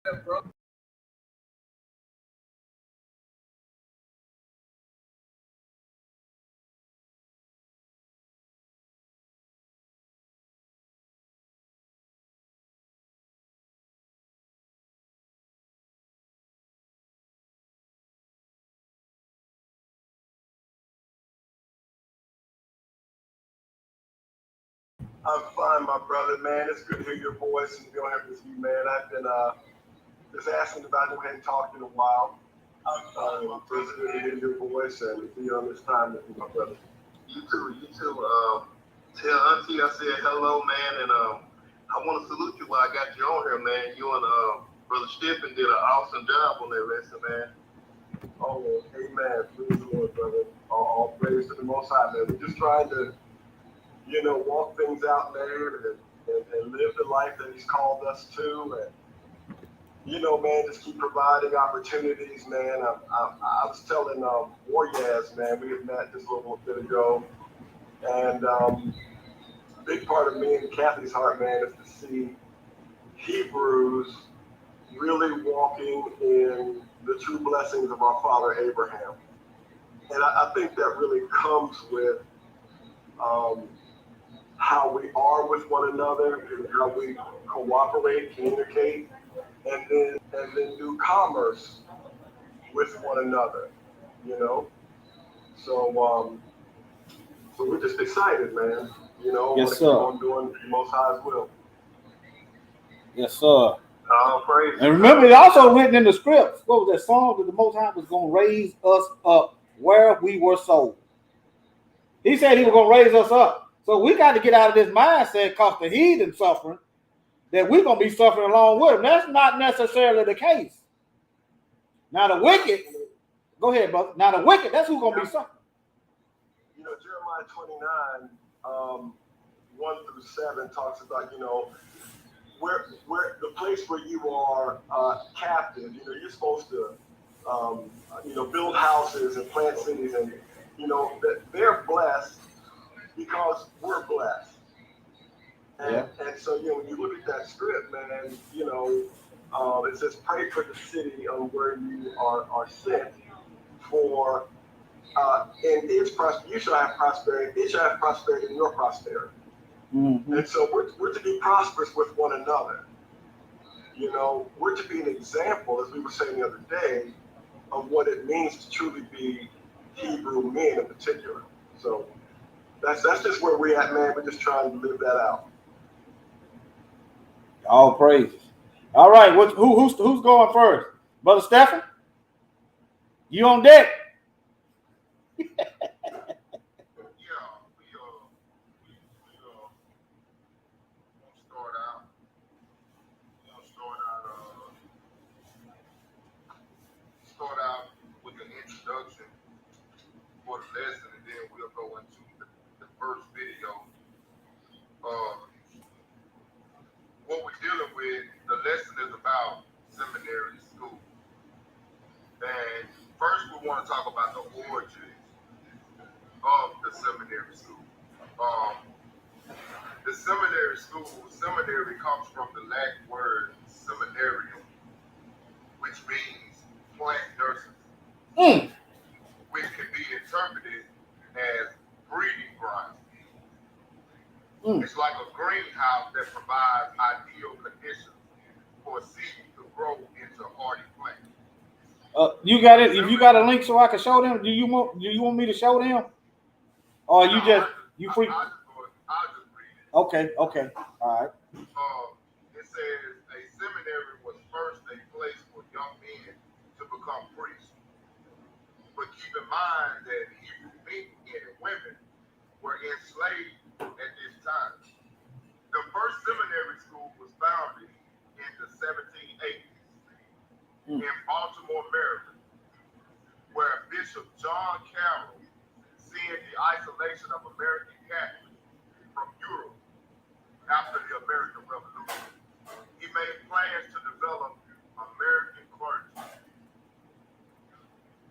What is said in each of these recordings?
I'm fine, my brother, man. It's good to hear your voice and be on here with you, man. I've been just asking if I go ahead and talk in a while. It's good to hear your voice and be on this time with you, my brother. You too, you too. Tell Auntie I said hello, man, and I want to salute you while I got you on here, man. You and Brother Stephen did an awesome job on that lesson, man. Oh, amen. Praise the Lord, brother. All praise to the Most High, man. We're just trying to walk things out, man, and live the life that He's called us to. And, man, just keep providing opportunities, man. I was telling Waryaz, man, we had met just a little bit ago. And big part of me and Kathy's heart, man, is to see Hebrews really walking in the true blessings of our father Abraham. And I think that really comes with how we are with one another and how we cooperate, communicate, and then do commerce with one another, you know. So we're just excited, man. Yes, sir. Keep on doing the Most High's will. Yes, sir. Praise. And remember, it also written in the script. What was that song that the Most High was going to raise us up where we were sold? He said He was going to raise us up. So we got to get out of this mindset because the heathen suffering, that we're going to be suffering along with them. That's not necessarily the case. Now the wicked, go ahead, brother. Now the wicked, that's who's going to be suffering. Jeremiah 29, 1 through 7 talks about, where the place where you are captive, you're supposed to, build houses and plant cities, and, that they're blessed because we're blessed. And so, when you look at that script, man, it says, pray for the city on where you are sent, for in its prosperity, you shall have prosperity, it shall have prosperity in your prosperity. Mm-hmm. And so we're to be prosperous with one another. We're to be an example, as we were saying the other day, of what it means to truly be Hebrew men in particular. So that's just where we're at, man. We're just trying to live that out. All praises. All right, who's going first? Brother Stephen? You on deck? Start out with an introduction for the lesson, and then we'll go into the first video. What we're dealing with, the lesson is about seminary school. And first we want to talk about the origins of the seminary school. The seminary comes from the Latin word seminarium, which means plant nursery, which can be interpreted as breeding ground. It's like a greenhouse that provides ideal conditions for seeds to grow into hardy plants. You got it. If you got a link so I can show them, do you want me to show them, or you free? I'll just read it. Okay. All right. It says a seminary was first a place for young men to become priests. But keep in mind that Hebrew men and women were enslaved at this time. The first seminary school was founded in the 1780s in Baltimore, Maryland, where Bishop John Carroll, seeing the isolation of American Catholics from Europe after the American Revolution, he made plans to develop American clergy.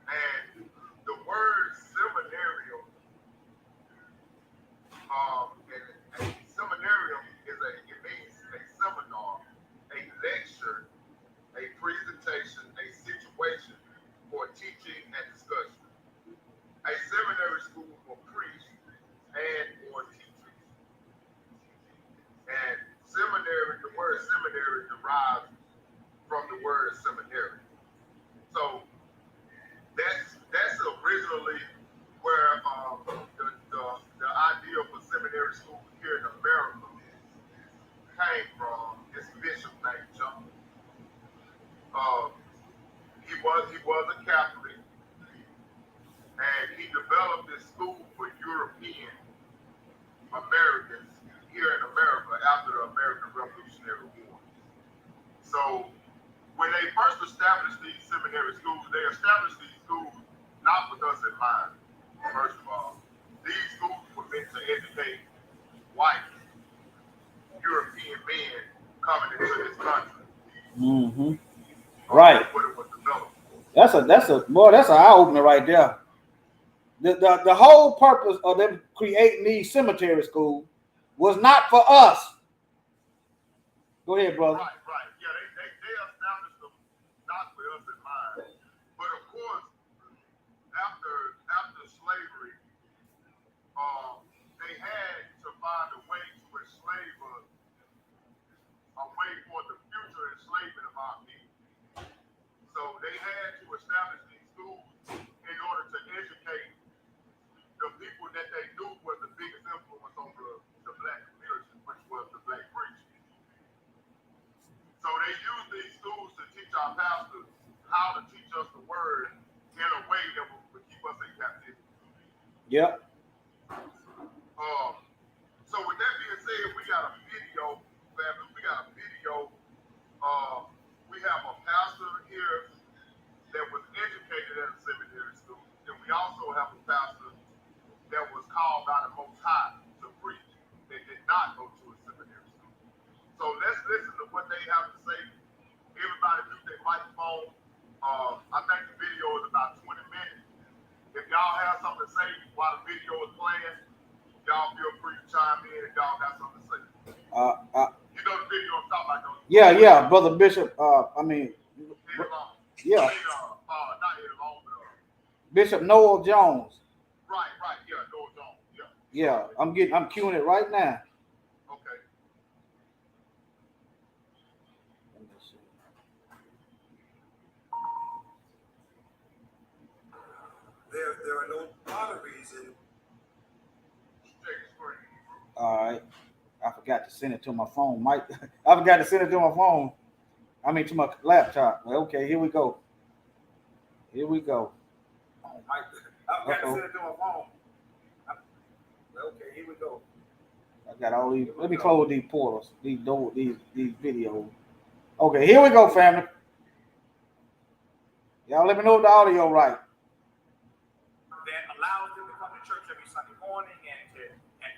And the word seminarium, and a seminarium it means a seminar, a lecture, a Seminary Seminary. So that's originally where the idea for seminary school here in America came from. This bishop named John. He was a Catholic, and he developed this school for European Americans here in America after the American Revolutionary War. So when they first established these seminary schools, they established these schools not with us in mind. First of all, these schools were meant to educate white European men coming into this country. Mm-hmm. Right. That's what it was developed for. That's an eye opener right there. The whole purpose of them creating these cemetery schools was not for us. Go ahead, brother. Right. Yeah, they established them not with us in mind. But of course, after slavery, they had to find a way to enslave us, a way for the future enslavement of our people. So they had to establish these schools in order to educate the people that they knew was the biggest influence on the black community, which was the black preachers. So they used these schools to teach our pastors how to teach us the word in a way that would keep us in captivity. Yep. So with that being said, we got a video, family. We got a video. We have a pastor here that was educated at a seminary school, and we also have a pastor that was called by the Most High to preach that did not go to a seminary school. So let's listen to what they have to say. Everybody mute their microphone. I think the video is about 20 minutes. If y'all have something to say while the video is playing, y'all feel free to chime in if y'all got something to say. You know the video I'm talking about, don't you? Yeah, Brother Bishop. Yeah. Not Eddie Long, but Bishop Noel Jones. Right. Yeah, Noel Jones. Yeah, I'm queuing it right now. Okay. There are no boundaries in. All right. I forgot to send it to my phone, Mike. I forgot to send it to my phone. I mean, to my laptop. Okay, here we go. Oh, Mike, I forgot to send it to my phone. Okay, here we go. I got all these. Let me close these portals, these doors, these videos. Okay, here we go, family. Y'all let me know if the audio right. That allows them to come to church every Sunday morning and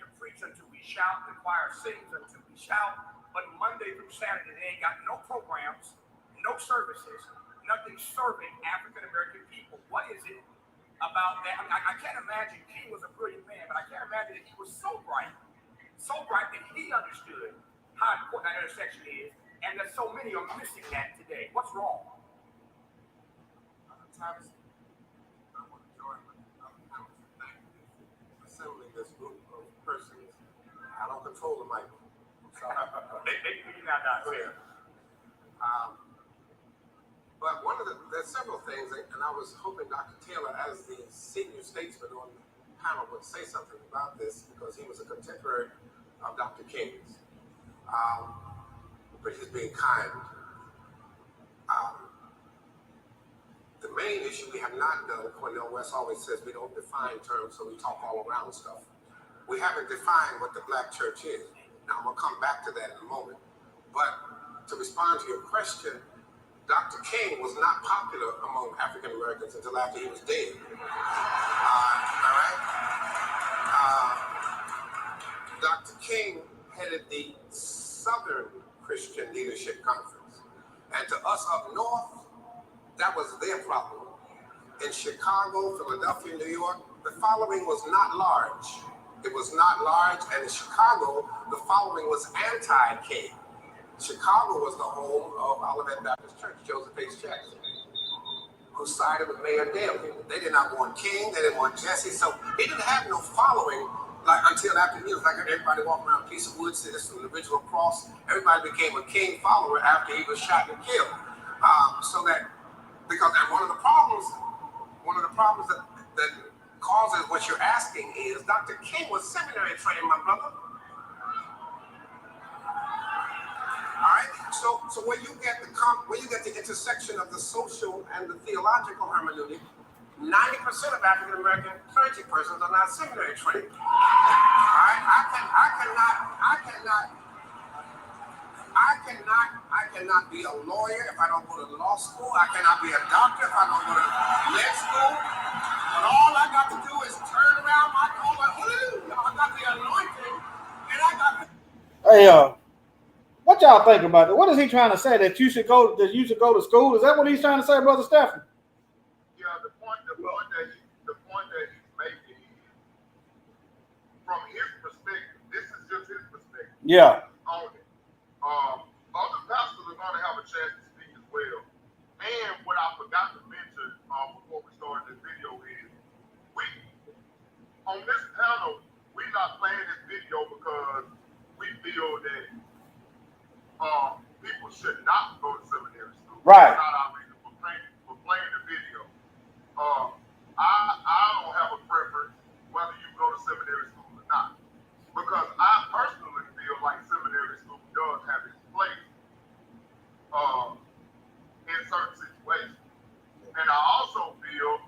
to preach until we shout, the choir sings until we shout. But Monday through Saturday, they ain't got no programs, no services, nothing serving African American people. What is it about that? I can't imagine King was a brilliant man, but I can't imagine that he was so bright that he understood how important that intersection is, and that so many are missing that today. What's wrong? Thomas, I want to join with assembling this group of persons. I don't control the mic. So, You're not clear. but there's several things, and I was hoping Dr. Taylor, as the senior statesman on the panel, would say something about this because he was a contemporary of Dr. King's. But he's being kind. The main issue we have not done, Cornel West always says we don't define terms, so we talk all around stuff. We haven't defined what the black church is. Now, I'm going to come back to that in a moment. But to respond to your question, Dr. King was not popular among African Americans until after he was dead. All right? Dr. King headed the Southern Christian Leadership Conference. And to us up north, that was their problem. In Chicago, Philadelphia, New York, the following was not large. It was not large, and in Chicago, the following was anti-King. Chicago was the home of Olivet Baptist Church, Joseph H. Jackson, who sided with Mayor Daley. They did not want King, they didn't want Jesse, so he didn't have no following until after he was like everybody walking around a piece of wood, see this from the original cross. Everybody became a King follower after he was shot and killed. so that because one of the problems that causes what you're asking is Dr. King was seminary trained, my brother. All right. So where you get the intersection of the social and the theological hermeneutic, 90% of African American clergy persons are not seminary trained. All right. I cannot be a lawyer if I don't go to law school. I cannot be a doctor if I don't go to med school. But all I got to do is turn around my car and hallelujah. I got the anointing and I got the Hey, what y'all think about that? What is he trying to say? That you should go to school? Is that what he's trying to say, Brother Stephen? Yeah, the point that he's making is, from his perspective, this is just his perspective. Yeah. On it. Other pastors are going to have a chance to speak as well. And what I forgot to mention before we started this video is, we on this panel, we're not playing this video because we feel that people should not go to seminary school. Right. That's not our reason for playing the video. I don't have a preference whether you go to seminary school or not, because I personally feel like seminary school does have its place in certain situations. And I also feel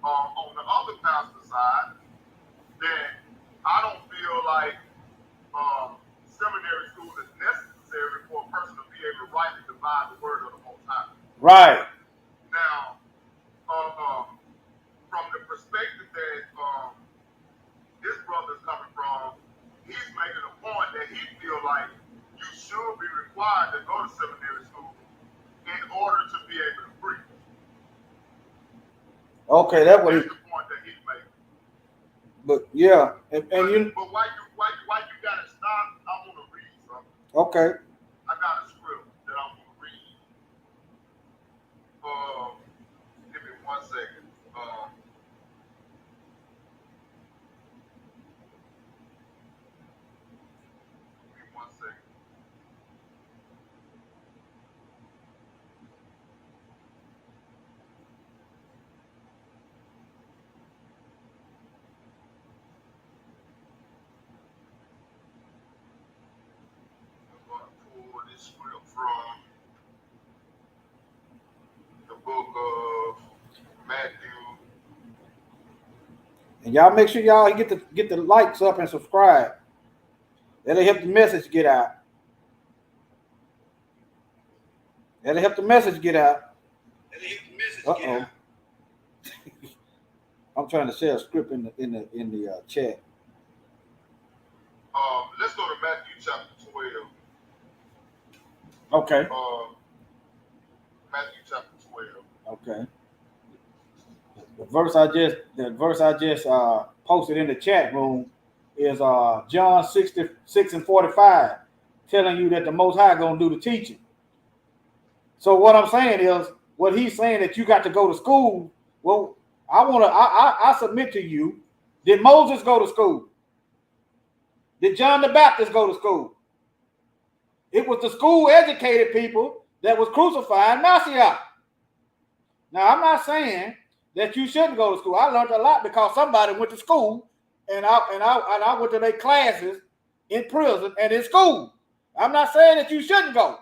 on the other pastor side that I don't feel like seminary school is necessary for a person to be able to rightly divide the word of the Most High. Right. Now, from the perspective that this brother is coming from, he's making a point that he feel like you should be required to go to seminary school in order to be able to preach. Okay, that's what he. That's the point that he's making. But yeah, and you. But why you gotta stop? I want to read something. Okay. I got a script that I'm gonna read. Give me 1 second. Give me 1 second. I'm gonna pull this script from the book of Matthew. And y'all make sure y'all get the likes up and subscribe. That'll help the message get out. That'll help the message get out. Uh-oh. I'm trying to share a script in the chat. Let's go to Matthew chapter 12. Okay. Matthew chapter 12. Okay. The verse I just posted in the chat room is John 66:45, telling you that the Most High gonna do the teaching. So what I'm saying is, what he's saying that you got to go to school. Well, I submit to you, did Moses go to school? Did John the Baptist go to school? It was the school educated people that was crucifying Messiah. Now, I'm not saying that you shouldn't go to school. I learned a lot because somebody went to school, and I went to their classes in prison and in school. I'm not saying that you shouldn't go.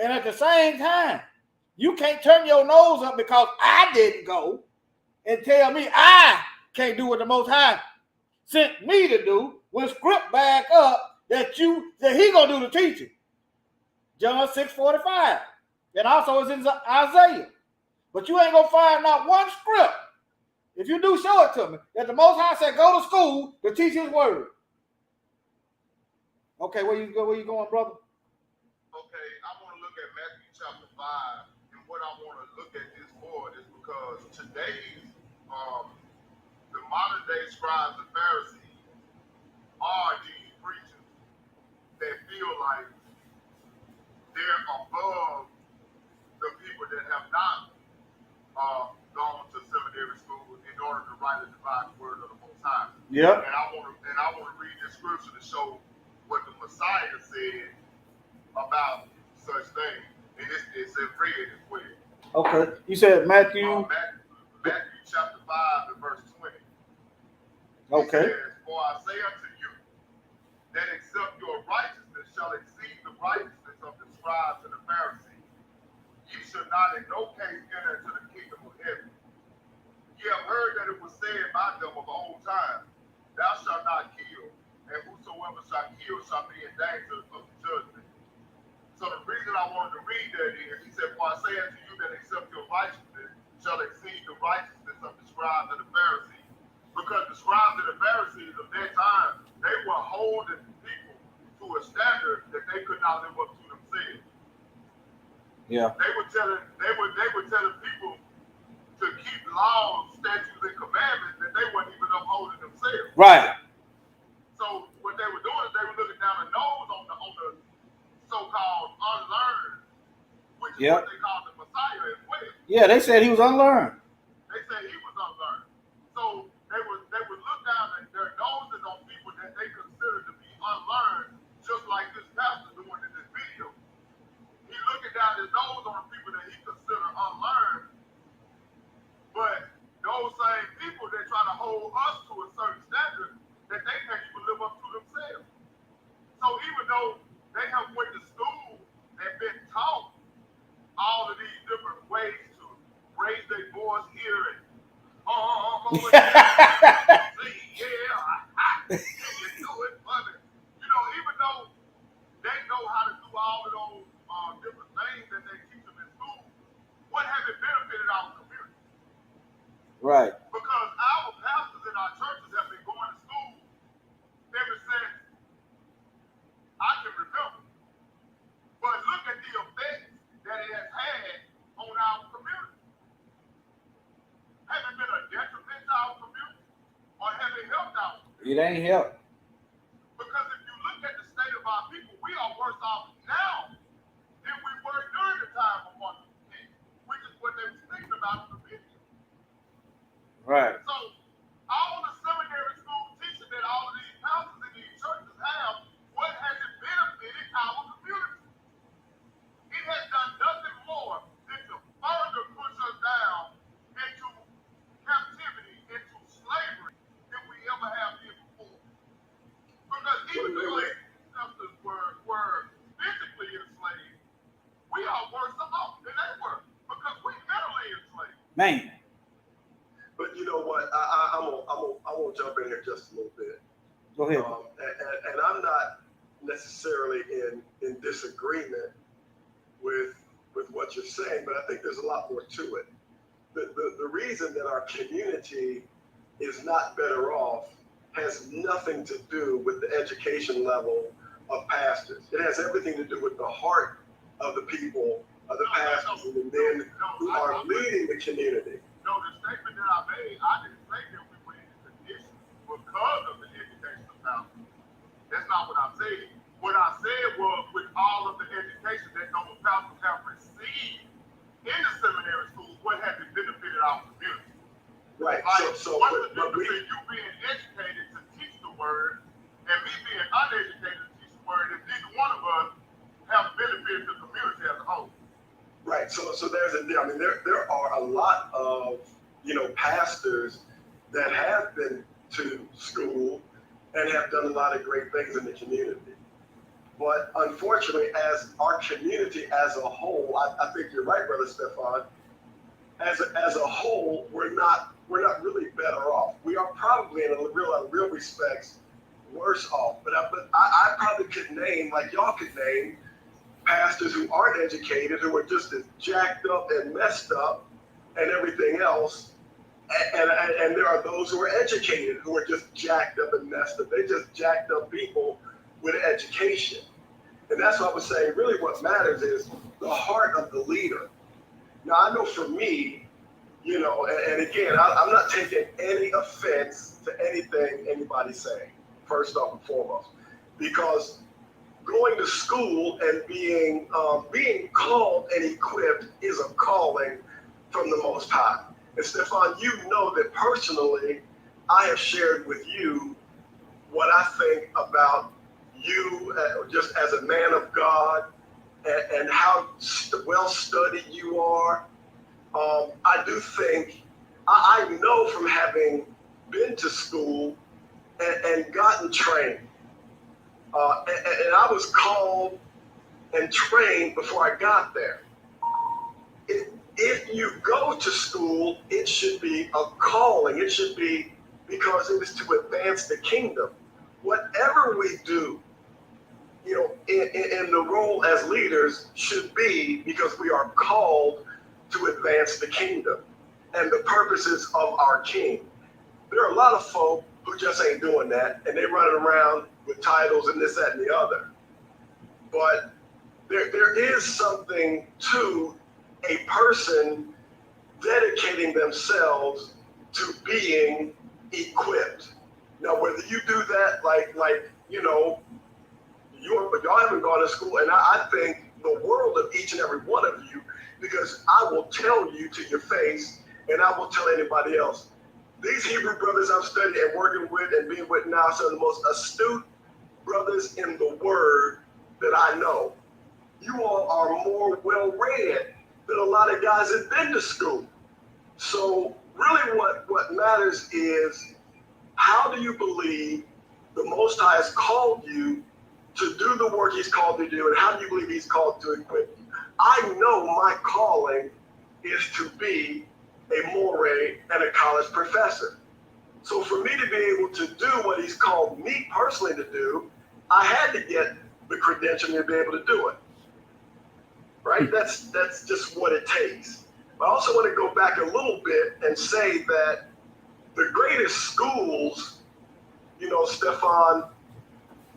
And at the same time, you can't turn your nose up because I didn't go and tell me I can't do what the Most High sent me to do when script back up that he gonna do the teaching. John 6:45. And also it's in Isaiah. But you ain't gonna find not one script. If you do, show it to me. That the Most High said go to school to teach his word. Okay, where you going, brother? Okay, I want to look at Matthew chapter 5, and what I want to look at this for is because today's the modern day scribes and Pharisees are these preachers that feel like they're above the people that have not gone to seminary school in order to rightly divide the word of the Most High. Yep. And I want to read this scripture to show what the Messiah said about such things. And it's in red as well. Okay. You said Matthew. Matthew chapter 5 and verse 20. Okay. It says, "For I say unto you, that except your righteousness shall exceed the righteousness of the scribes and the Pharisees, ye shall not in no case enter into the kingdom of heaven. Ye have heard that it was said by them of old time, Thou shalt not kill, and whosoever shall kill shall be in danger of the judgment." So the reason I wanted to read that is, he said, "For I say unto you that except your righteousness shall exceed the righteousness of the scribes and the Pharisees." Because the scribes and the Pharisees of that time, they were holding people to a standard that they could not live up to themselves. Yeah. They were telling people to keep laws, statutes, and commandments that they weren't even upholding themselves. Right. So what they were doing is they were looking down the nose on the so-called unlearned, which is what they called the Messiah as well. Yeah, they said he was unlearned. They said he was unlearned. So they would look down their noses on people that they considered to be unlearned, just like this pastor doing in this video. He's looking down his nose on the people that he considered unlearned, but those same people that try to hold us to a certain standard that they can't even live up to themselves. So even though they have went to school and been taught all of these different ways to raise their voice here and you do it, but even though they know how to do all of those different things that they teach them in school, what has it benefited our community? Right. Because our pastors in our churches have been going to school ever since I can remember. But look at the effects that it has had on our community. Has it been a detriment to our community? Or has it helped our community? It ain't helped. Because if you look at the state of our people, we are worse off now than we were during the time of Martin Luther King, which is what they were speaking about in the video. Right. So all the seminary school teaching that all of these pastors in these churches have, what has it benefited our community? It has done nothing more than to further push us down into captivity, into slavery, than we ever have been before. Because even though these pastors were physically enslaved, we are worse off than they were because we mentally enslaved. Man. But you know what? I won't jump in here just a little bit. Go ahead. And I'm not necessarily in disagreement with what you're saying, but I think there's a lot more to it. The reason that our community is not better off has nothing to do with the education level of pastors. It has everything to do with the heart of the people, of the pastors and the men who are leading the community. No, the statement that I made, I didn't say that we were in condition because of the education of pastors. That's not what I said. What I said was with all of the education that those pastors have received in the seminary schools, what has it benefited our community? Right. Like, So what's the difference in you being educated to teach the word and me being uneducated to teach the word, if neither one of us have benefited the community as a whole? Right. So there are a lot of, pastors that have been to school and have done a lot of great things in the community. But unfortunately, as our community as a whole, I think you're right, Brother Stefan, as a whole, we're not really better off. We are probably in real respects worse off. But I probably could name, like y'all could name, pastors who aren't educated, who are just as jacked up and messed up and everything else. And there are those who are educated who are just jacked up and messed up. They just jacked up people with education. And that's what I was saying. Really what matters is the heart of the leader. Now, I know for me, and again, I'm not taking any offense to anything anybody's saying, first off and foremost, because going to school and being called and equipped is a calling from the Most High. And Stefan, you know that personally, I have shared with you what I think about you just as a man of God and how well studied you are I do think, I know from having been to school and gotten trained, and I was called and trained before I got there. If you go to school, it should be a calling. It should be because it is to advance the kingdom. Whatever we do, you know, in the role as leaders should be because we are called to advance the kingdom and the purposes of our King. There are a lot of folk who just ain't doing that, and they running around with titles and this, that, and the other. But there is something to a person dedicating themselves to being equipped. Now, whether you do that, like you know, y'all haven't gone to school, and I think the world of each and every one of you, because I will tell you to your face, and I will tell anybody else. These Hebrew brothers I'm studying and working with and being with now are some of the most astute brothers in the word that I know. You all are more well-read than a lot of guys that have been to school. So really what matters is, how do you believe the Most High has called you to do the work he's called you to do, and how do you believe he's called to equip you? I know my calling is to be a moray and a college professor. So for me to be able to do what he's called me personally to do, I had to get the credential to be able to do it. Right? That's just what it takes. But I also want to go back a little bit and say that the greatest schools, you know, Stefan,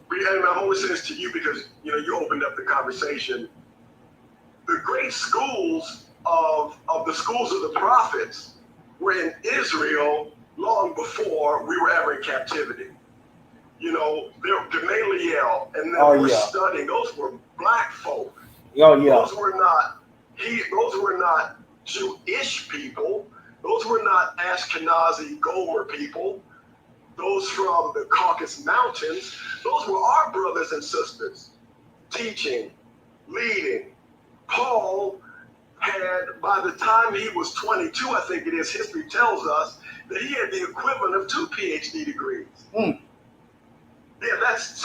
and I'm only saying this to you because, you know, you opened up the conversation. The great schools of the schools of the prophets were in Israel long before we were ever in captivity. You know, Gamaliel and them were studying. Those were black folk. Oh, yeah. Those were not Jewish people. Those were not Ashkenazi Gomer people. Those from the Caucasus Mountains. Those were our brothers and sisters teaching, leading. Paul had, by the time he was 22, I think it is, history tells us that he had the equivalent of 2 PhD degrees. Mm. Yeah, that's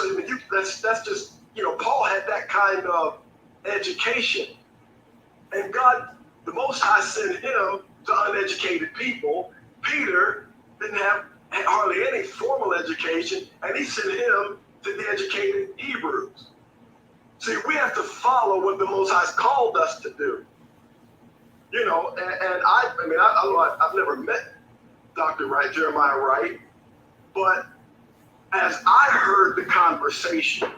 just, you know, Paul had that kind of education. And God, the Most High, sent him to uneducated people. Peter didn't have hardly any formal education, and he sent him to the educated Hebrews. See, we have to follow what the Most High's called us to do. You know, and I've never met Dr. Wright, Jeremiah Wright, but as I heard the conversation,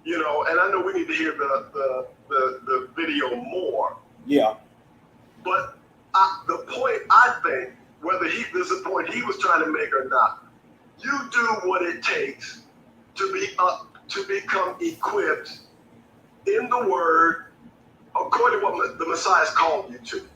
you know, and I know we need to hear the video more. Yeah. But the point, I think, whether there's a point he was trying to make or not, you do what it takes to become equipped in the word according to what the Messiah's called you to.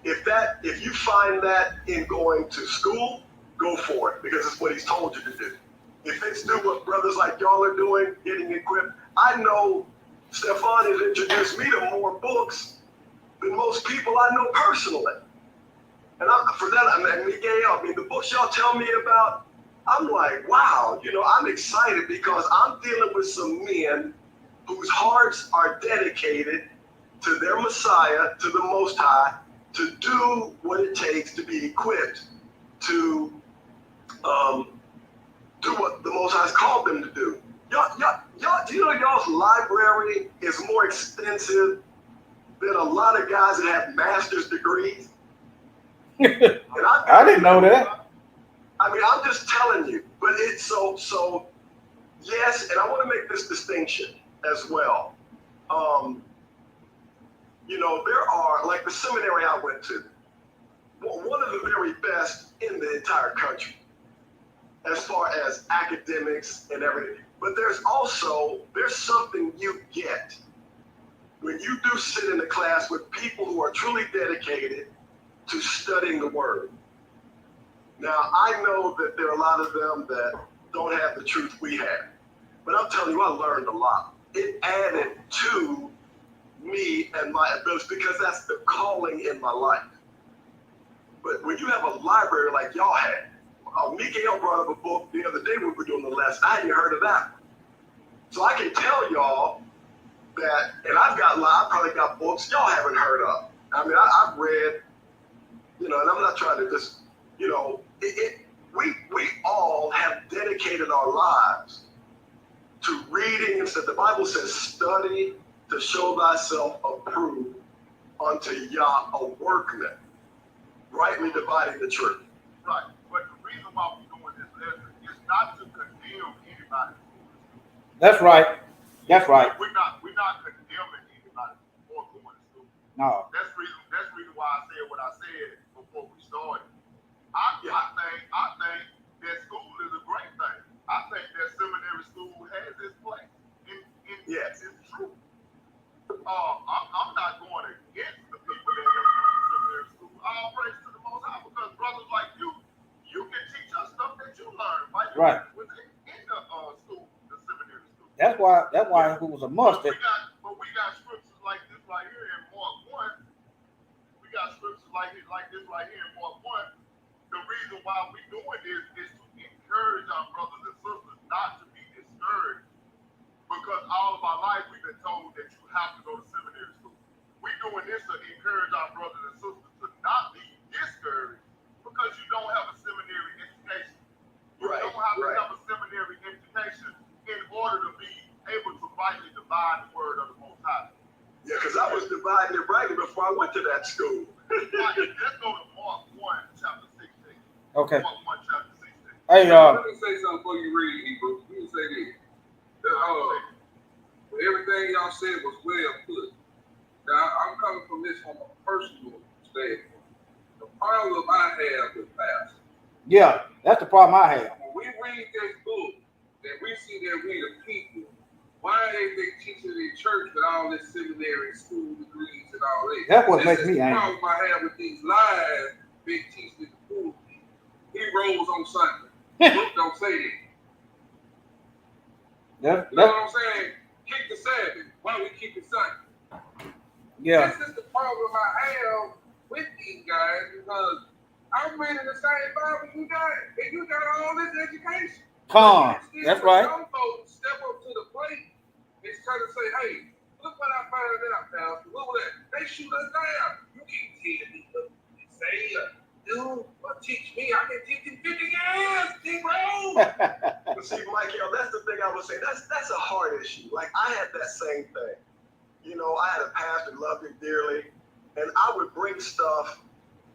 If you find that in going to school, go for it, because it's what he's told you to do. If it's do what brothers like y'all are doing, getting equipped, I know Stefan has introduced me to more books than most people I know personally. And Miguel, the books y'all tell me about, I'm like, wow, you know, I'm excited because I'm dealing with some men whose hearts are dedicated to their Messiah, to the Most High, to do what it takes to be equipped to do what the Most High's called them to do. Y'all, do you know y'all's library is more extensive than a lot of guys that have master's degrees? I didn't know that. I mean, I'm just telling you. But it's so yes, and I want to make this distinction as well. You know, there are, like the seminary I went to, one of the very best in the entire country as far as academics and everything. But there's something you get when you do sit in a class with people who are truly dedicated to studying the word. Now, I know that there are a lot of them that don't have the truth we have, but I'm telling you, I learned a lot. It added to me and my ability, because that's the calling in my life. But when you have a library like y'all had, Mikael brought up a book the other day when we were doing the lesson. I hadn't heard of that. So I can tell y'all that, and I probably got books y'all haven't heard of. I mean, I've read, and I'm not trying to just, we all have dedicated our lives to reading. And so the Bible says, study to show thyself approved unto Yah, a workman, rightly dividing the truth. Right. But the reason why we're doing this lesson is not to condemn anybody. That's right. That's right. We're not condemning anybody for going to school. No. That's the reason why I said what I said before we started. I think that school is a great thing. I think that seminary school has its place. Yes. It's true. I'm not going against the people that have gone to seminary school. All praise to the Most High, because brothers like you can teach us stuff that you learned while you Right. was in the school, the seminary school. That's why it was a must. But we got scriptures like this right here in Mark 1. We got scriptures like this right here in Mark 1. The reason why we're doing this is to encourage our brothers and sisters not to be discouraged. Because all of our life we've been told that you have to go to seminary school. We're doing this to encourage our brothers and sisters to not be discouraged because you don't have a seminary education. You Right, don't have to right. have a seminary education in order to be able to rightly divide the word of the Most High. Yeah, because I was dividing it rightly before I went to that school. Right, let's go to Mark 1, chapter 16. Okay. Mark 1, chapter 16. Hey, Let me say something before you read, Hebrew. Let me say this. Everything y'all said was well put. Now, I'm coming from this from a personal standpoint. The problem I have with pastors, yeah, that's the problem I have. when we read this book, and we see that we the people, why ain't they teaching in church with all this seminary school degrees and all that? That's what This makes is me the angry. problem I have with these lies being teaching in the pulpit. He rose on Sunday. The book don't say that. You know That's what I'm saying? Keep the Sabbath. Why we keep it Sunday? yeah. This is the problem I have with these guys because I'm reading the same Bible you got, and you got all this education. Calm. But still, That's right. Some folks step up to the plate and try to say, "Hey, look what I found out, Pastor. Look at that. They shoot us down. You can't tell me what to say. Dude, what teach me? I can teach you 50 years, Negro." But see, Michael, that's the thing I would say. That's a hard issue. Like, I had that same thing. I had a pastor who loved me dearly, and I would bring stuff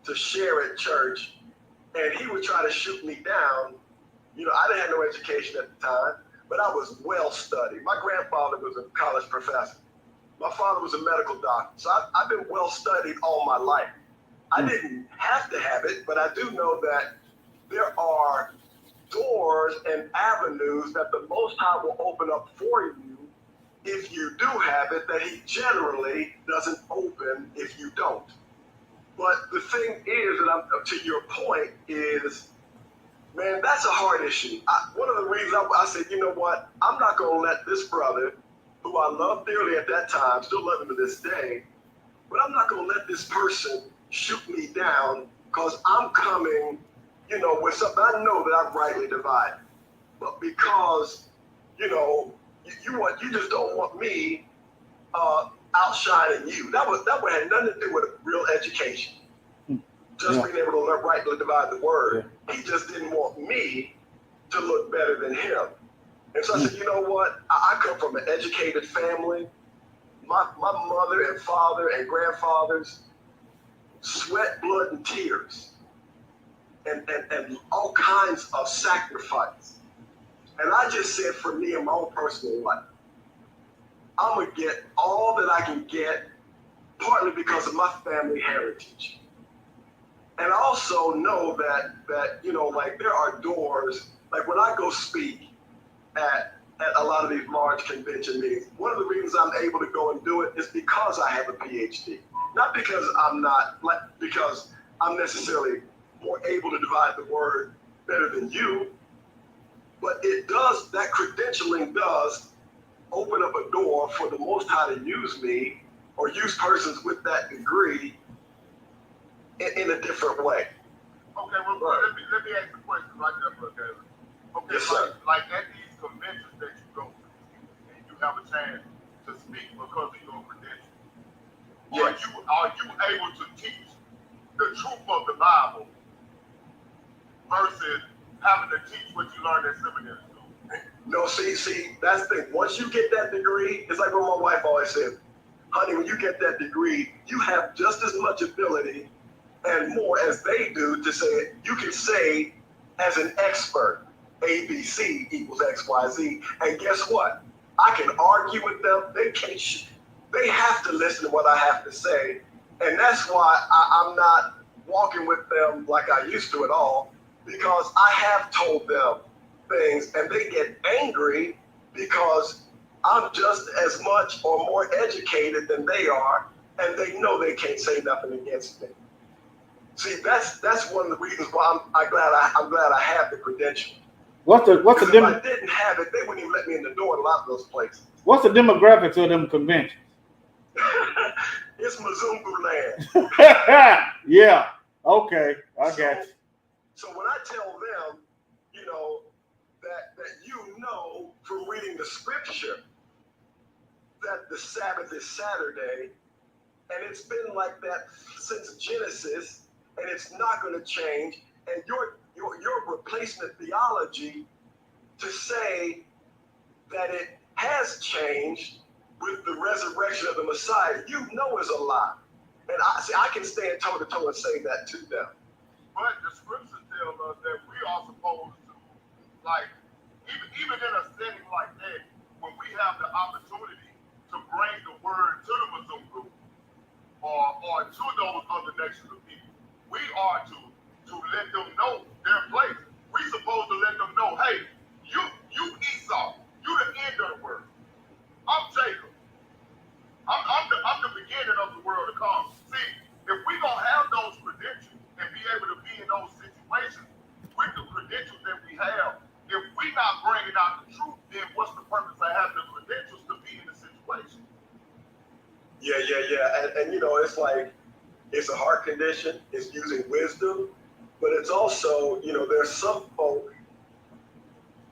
to share at church, and he would try to shoot me down. I didn't have no education at the time, but I was well studied. My grandfather was a college professor. My father was a medical doctor. So I've been well studied all my life. I didn't have to have it, but I do know that there are doors and avenues that the Most High will open up for you if you do have it, that he generally doesn't open if you don't. But the thing is, and to your point, is, man, that's a hard issue. One of the reasons I said, you know what, I'm not going to let this brother, who I loved dearly at that time, still love him to this day, but I'm not going to let this person shoot me down because I'm coming, with something I know that I'm rightly divided. But because, you just don't want me outshining you. That would have nothing to do with real education. Just being able to rightly divide the word. Yeah. He just didn't want me to look better than him. And so I said, you know what? I come from an educated family. My mother and father and grandfathers sweat, blood, and tears. And all kinds of sacrifice. And I just said, for me in my own personal life, I'm going to get all that I can get, partly because of my family heritage. And I also know that like there are doors, like when I go speak at a lot of these large convention meetings, one of the reasons I'm able to go and do it is because I have a PhD. Not because because I'm necessarily more able to divide the word better than you, but that credentialing does open up a door for the Most High to use me, or use persons with that degree in a different way. Okay, well, Right. let me ask you a question right there, Brother David. Okay, Yes, sir. like at these conventions that you go to, and you have a chance to speak because of your credentials, Yes. are you able to teach the truth of the Bible versus having to teach what you learned at seminary school? No, see, that's the thing. Once you get that degree, it's like what my wife always said, honey, when you get that degree, you have just as much ability and more as they do to say, you can say as an expert, ABC equals XYZ. And guess what? I can argue with them. They have to listen to what I have to say. And that's why I'm not walking with them like I used to at all, because I have told them things and they get angry because I'm just as much or more educated than they are, and they know they can't say nothing against me. See, that's one of the reasons why I'm glad I have the credential. What's the If I didn't have it, they wouldn't even let me in the door in a lot of those places. what's the demographics of them conventions? It's Mzungu land. Yeah. Okay. I got you. So when I tell them, that you know from reading the scripture that the Sabbath is Saturday, and it's been like that since Genesis, and it's not going to change, and you're replacing the theology to say that it has changed with the resurrection of the Messiah, you know is a lie. And I can stand toe to toe and say that to them. But the scripture tells us that we are supposed to, like, even in a setting like that, when we have the opportunity to bring the word to the Mzungu or to those other nations of people, we are to let them know their place. We're supposed to let them know, hey, you Esau, you the end of the world. I'm Jacob. I'm the beginning of the world to come. See, if we gonna have those credentials and be able to be in those situations with the credentials that we have, if we not bringing out the truth, then what's the purpose of having the credentials to be in the situation? Yeah. And it's like, it's a heart condition, it's using wisdom, but it's also, there's some folk,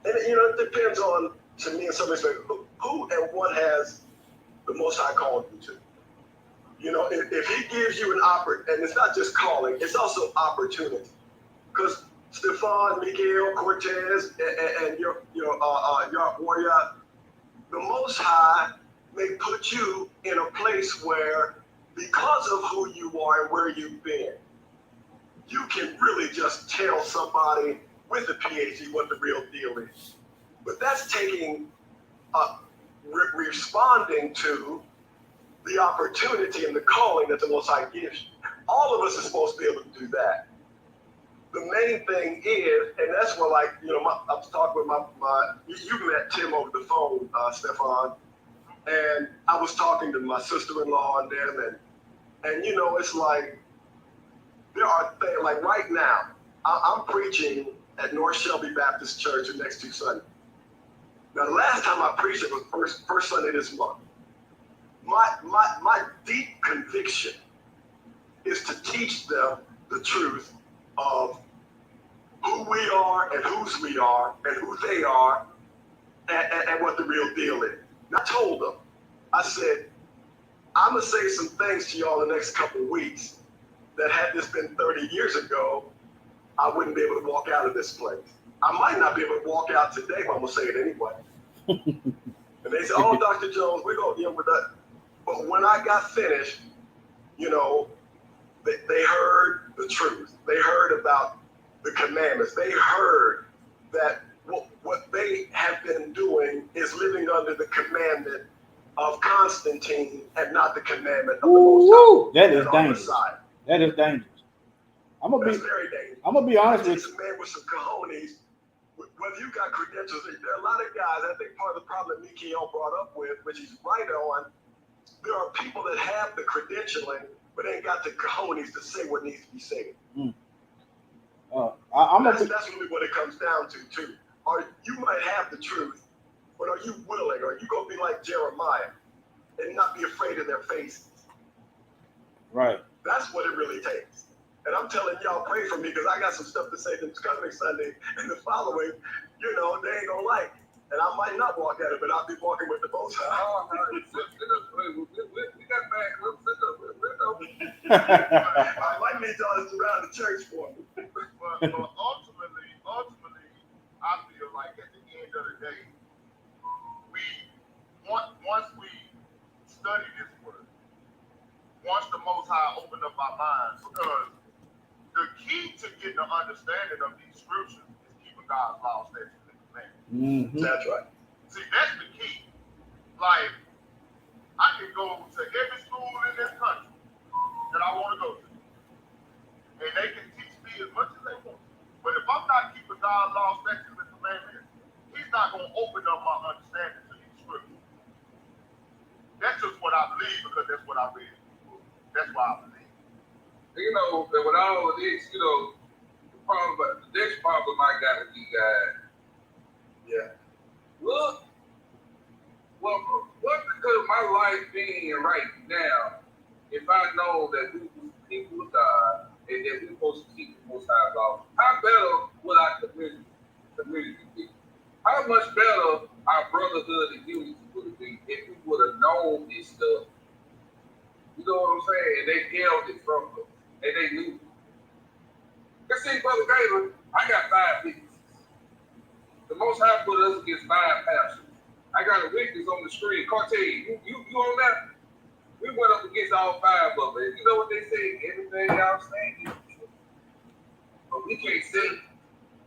and it depends on, to me in some respect, who and what has the Most High called you to. If he gives you an opportunity, and it's not just calling, it's also opportunity. Because Stefan, Miguel, Cortez, and your warrior, the Most High may put you in a place where, because of who you are and where you've been, you can really just tell somebody with a PhD what the real deal is. But that's taking, responding to the opportunity and the calling that the Most High gives you. All of us are supposed to be able to do that. The main thing is, and that's what, I was talking with you met Tim over the phone, Stefan, and I was talking to my sister-in-law and them, and it's like, there are things, like right now, I'm preaching at North Shelby Baptist Church the next 2 Sundays. Now, the last time I preached, it was first Sunday this month. My deep conviction is to teach them the truth of who we are and whose we are and who they are and what the real deal is. And I told them, I said, I'm going to say some things to y'all in the next couple of weeks that had this been 30 years ago, I wouldn't be able to walk out of this place. I might not be able to walk out today, but I'm going to say it anyway. And they said, oh, Dr. Jones, we're going, with that. But when I got finished, they heard the truth. They heard about the commandments. They heard that what they have been doing is living under the commandment of Constantine and not the commandment of the Most High. That is dangerous. That is dangerous. That's very dangerous. I'm gonna be honest with you. A man with some cojones, whether you got credentials, there are a lot of guys. I think part of the problem that Mikael brought up with, which he's right on, there are people that have the credentialing, but ain't got the cojones to say what needs to be said. That's really what it comes down to, too. Or you might have the truth, but are you willing? Are you gonna be like Jeremiah and not be afraid of their faces? Right. That's what it really takes. And I'm telling y'all, pray for me because I got some stuff to say this coming Sunday and the following. You know, they ain't gonna like it. And I might not walk at it, but I'll be walking with the Most High. We got back. I might need y'all to surround the church for me. But ultimately, I feel like at the end of the day, once we study this word, once the Most High opened up our minds, because the key to getting an understanding of these scriptures is keeping God's law, statutes, and commandments. Mm-hmm. That's right. See, that's the key. Like, I can go to every school in this country that I want to go to, and they can teach me as much as they want. But if I'm not keeping God's law, statutes, and commandments, He's not going to open up my understanding to these scriptures. That's just what I believe because that's what I read. That's why I believe. You know, that with all of this, you know, the next problem I got with you guys. Yeah. Look, what because my life being right now, if I know that we people of God and that we're supposed to keep the Most High law, how better would our community be? How much better our brotherhood and unity would have been if we would have known this stuff? You know what I'm saying? And they held it from us, and they knew. Let's see, Brother Galen, I got 5 witnesses. The Most High put us against 5 pastors. I got a witness on the screen. Cartier, you on that? We went up against all 5 of them. You know what they say? Everything y'all saying is true. But we can't say it.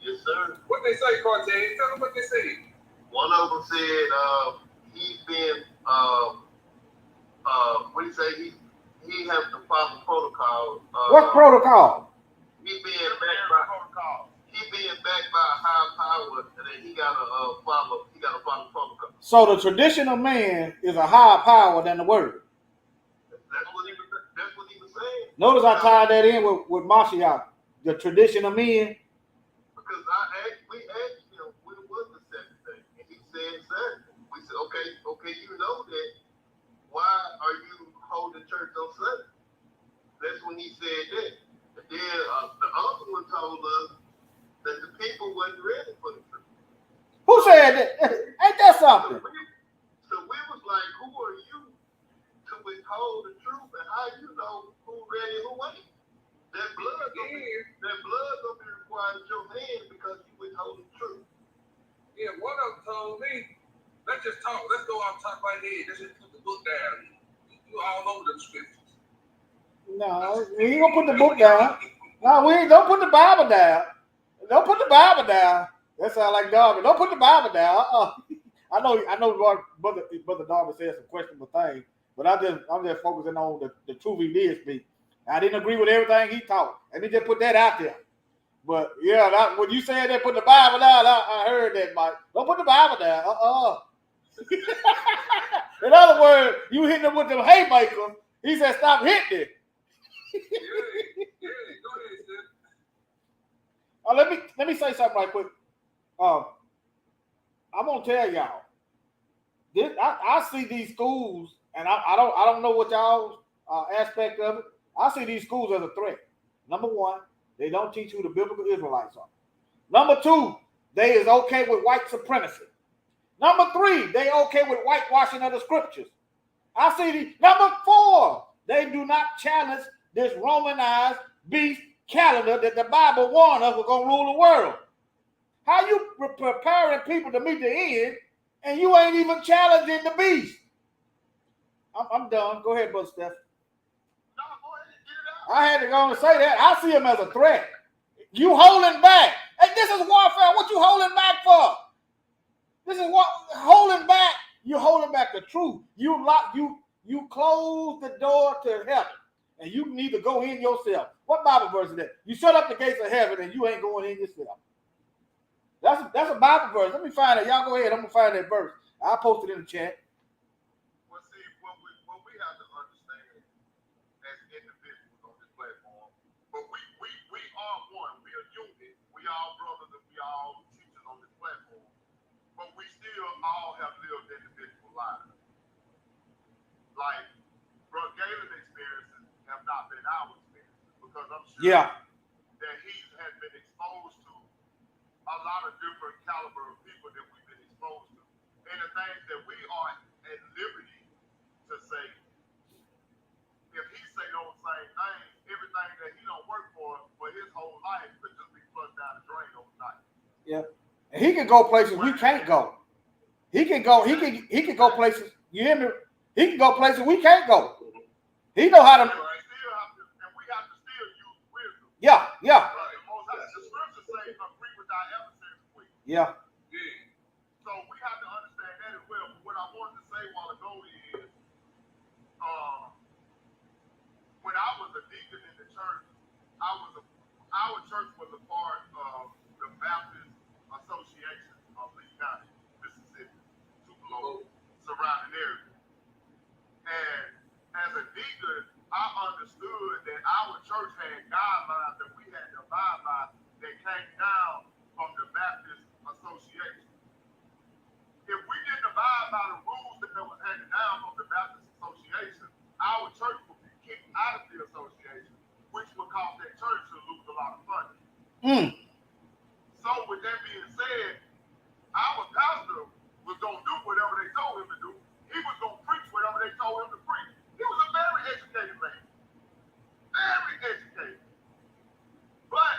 Yes, sir. What they say, Cartier? Tell them what they say. One of them said he's been what do you say? He has to follow protocol. What protocol? He being backed by a high power, and then he gotta follow protocol. So the traditional man is a higher power than the word. That's what he was saying. Notice I tied that in with Mashiach, the tradition of men. Because we asked him when it was the second thing, and he said Sunday. We said, okay, you know that. Why are you holding church on Sunday? That's when he said that. And then the other one told us that the people wasn't ready for the truth. Who said that? Ain't that something? So we was like, who are you to withhold the truth, and how you know who ready and who ain't? That blood gonna be required in your hand because you withhold the truth. Yeah, one of them told me, let's just talk. Let's go off top right here. Let's just put the book down. You all over the scriptures. No, we ain't gonna put the book down. No, we ain't. Don't put the Bible down. Don't put the Bible down. That sounds like Darby. Don't put the Bible down. I know. Brother Darby said some questionable things, but I'm just focusing on the truth he did speak. I didn't agree with everything he taught. Let me just put that out there. But yeah, when you said that, put the Bible down, I heard that, Mike. Don't put the Bible down. In other words, you hitting him with them haymakers. He said, stop hitting it. Go ahead, sis. Let me say something right quick. I'm gonna tell y'all. I see these schools, and I don't know what y'all's aspect of it. I see these schools as a threat. Number one, they don't teach who the biblical Israelites are. Number two, they is okay with white supremacy. Number three, they okay with whitewashing of the scriptures. I see the number four, they do not challenge this Romanized beast calendar that the Bible warned us was gonna rule the world. How you preparing people to meet the end and you ain't even challenging the beast? I'm done. Go ahead, Brother Steph. I had to go and say that. I see him as a threat. You holding back. Hey, this is warfare. What you holding back for? This is what holding back. You're holding back the truth. You close the door to heaven, and you need to go in yourself. What Bible verse is that? You shut up the gates of heaven, and you ain't going in yourself. That's a Bible verse. Let me find it. Y'all go ahead. I'm gonna find that verse. I'll post it in the chat. Well, see, what we have to understand as individuals on this platform, but we are one. We are unit. We all brothers and we all teachers on this platform. But we still all have lived individual lives. Like, Brother Galen's experiences have not because I'm sure Yeah. that he has been exposed to a lot of different caliber of people that we've been exposed to. And the things that we are at liberty to say, if he say those same things, everything that he don't work for his whole life could just be flushed down the drain overnight. Yeah. And he can go places we can't go. He can go places, you hear me? He can go places we can't go. He know how to. And we have to still use wisdom. Yeah. Right. The scriptures say agree with thy adversaries quick. Yeah. So we have to understand that as well. But what I wanted to say a while ago is, when I was a deacon in the church, our church was a part of the Baptist Association of Lee County, Mississippi, Tupelo, surrounding area. And as a deacon, I understood that our church had guidelines that we had to abide by that came down from the Baptist Association. If we didn't abide by the rules that was handed down from the Baptist Association, our church would be kicked out of the association, which would cause that church to lose a lot of funding. So with that being said, our pastor was going to do whatever they told him to do. He was going to preach whatever they told him to preach. He was a very educated man. Very educated. But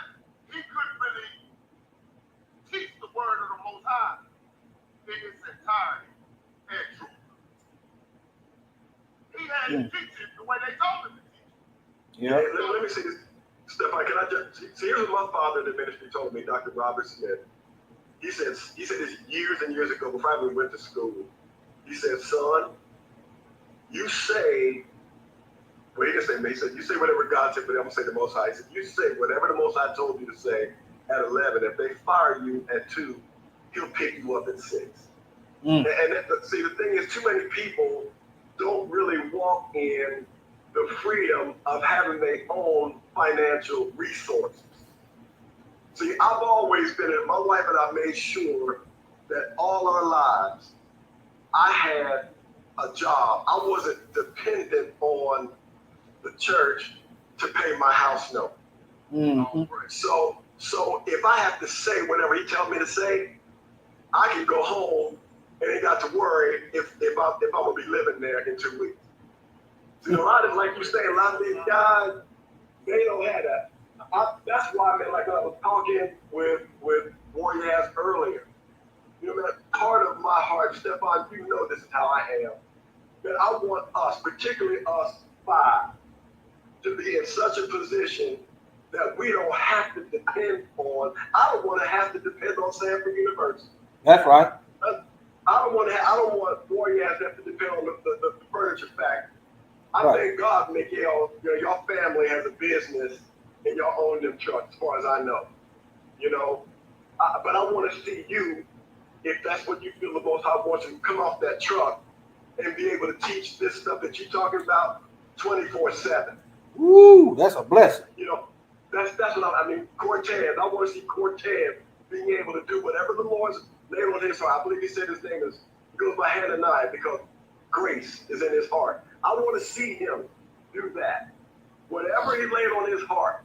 he couldn't really teach the word of the Most High in its entirety and truth. He had to teach it the way they told him to teach it. Yeah. Hey, let me say this, Stefan. Can I just see? Here's what my father in the ministry told me, Dr. Robert Smith. He said this years and years ago before I even went to school. He said, "Son, you say." Well, he didn't say me. He said, "You say whatever God said, but I'm gonna say the Most High." He said, "You say whatever the Most High told you to say at 11. If they fire you at 2, He'll pick you up at 6." And see, the thing is, too many people don't really walk in the freedom of having their own financial resources. See, I've always been in, my wife and I made sure that all our lives, I had a job. I wasn't dependent on the church to pay my house note. So if I have to say whatever he tells me to say, I can go home and ain't got to worry if I'm gonna be living there in 2 weeks. See, a lot of, like you say, a lot of these guys, they don't have that. That's why, man, like I was talking with Boyaz earlier. You know, man, part of my heart, Stefan, you know this is how I am. That I want us, particularly us 5, to be in such a position that we don't have to depend on. I don't want to have to depend on Sanford University. That's right. I don't want Boyaz to have to depend on the furniture factory. I thank God, Miguel, your family has a business and y'all own them trucks, as far as I know. You know, but I want to see you, if that's what you feel the most, I want you to come off that truck and be able to teach this stuff that you're talking about 24/7. Woo, that's a blessing. You know, that's what I mean. Cortez, I want to see Cortez being able to do whatever the Lord's laid on his heart. I believe he said his name goes by Hananiah because grace is in his heart. I want to see him do that. Whatever he laid on his heart.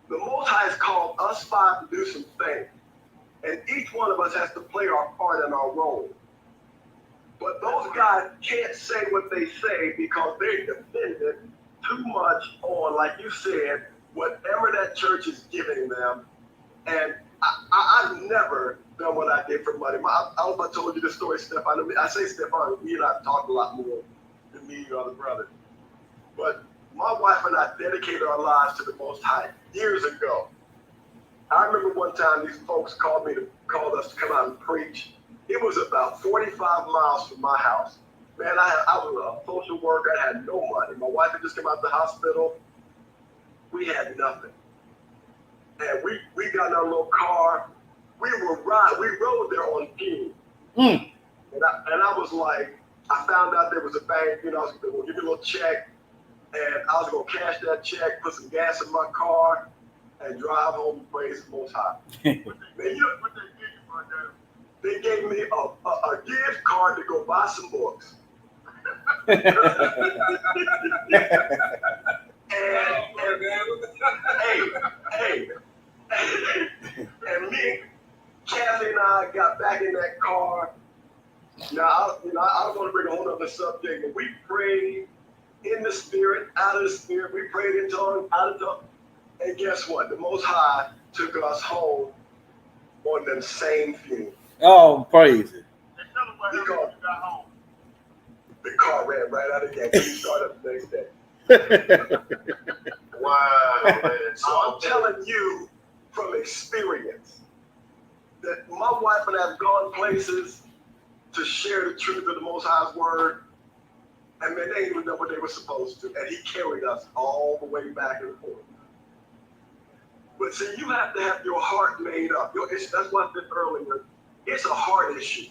The Most High has called us 5 to do some things. And each one of us has to play our part and our role. But those guys can't say what they say because they're dependent too much on, like you said, whatever that church is giving them. And I've never done what I did for money. I hope I told you this story, Stefan. I say Stefan, we and I talked a lot more than me and your other brother. But my wife and I dedicated our lives to the Most High years ago. I remember one time these folks called us to come out and preach. It was about 45 miles from my house. Man, I was a social worker. I had no money. My wife had just come out of the hospital. We had nothing. And we got in our little car. We rode there on fumes. And I was like, I found out there was a bank, I was going to give me a little check. And I was going to cash that check, put some gas in my car, and drive home and praise the Most High. Man, you know what they gave you right now? They gave me a gift card to go buy some books. the subject, and we prayed in the spirit, out of the spirit. We prayed in tongues, out of tongues. And guess what? The Most High took us home on them same funerals. Oh, praise it. And tell them what happened when you got home. The car ran right out of the gate. We started up the next day. Wow, man. So I'm telling you from experience that my wife and I have gone places to share the truth of the Most High's word, and man, they didn't even know what they were supposed to. And he carried us all the way back and forth. But see, you have to have your heart made up. That's what I said earlier. It's a heart issue.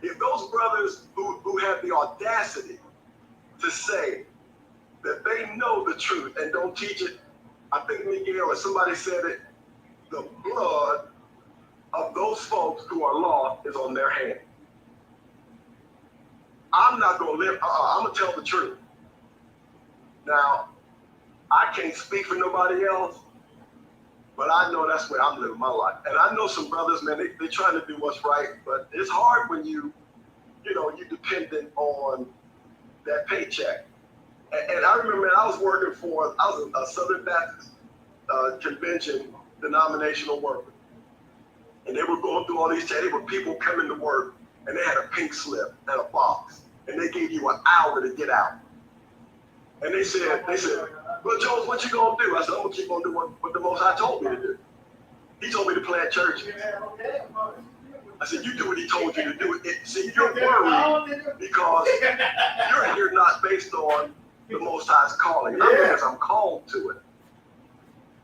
If those brothers who have the audacity to say that they know the truth and don't teach it, I think Miguel or somebody said it, the blood of those folks who are lost is on their hands. I'm not going to live, I'm going to tell the truth. Now, I can't speak for nobody else, but I know that's where I'm living my life. And I know some brothers, man, they're trying to do what's right, but it's hard when you're dependent on that paycheck. And I remember, man, I was a Southern Baptist convention denominational worker. And they were going through all these, there were people coming to work, and they had a pink slip and a box, and they gave you an hour to get out. And they said, well, Jones, what you gonna do? I said, I'm gonna keep on doing what the Most High told me to do. He told me to plant churches. I said, you do what he told you to do. See, you're worried because you're not based on the Most High's calling. I'm here because I'm called to it.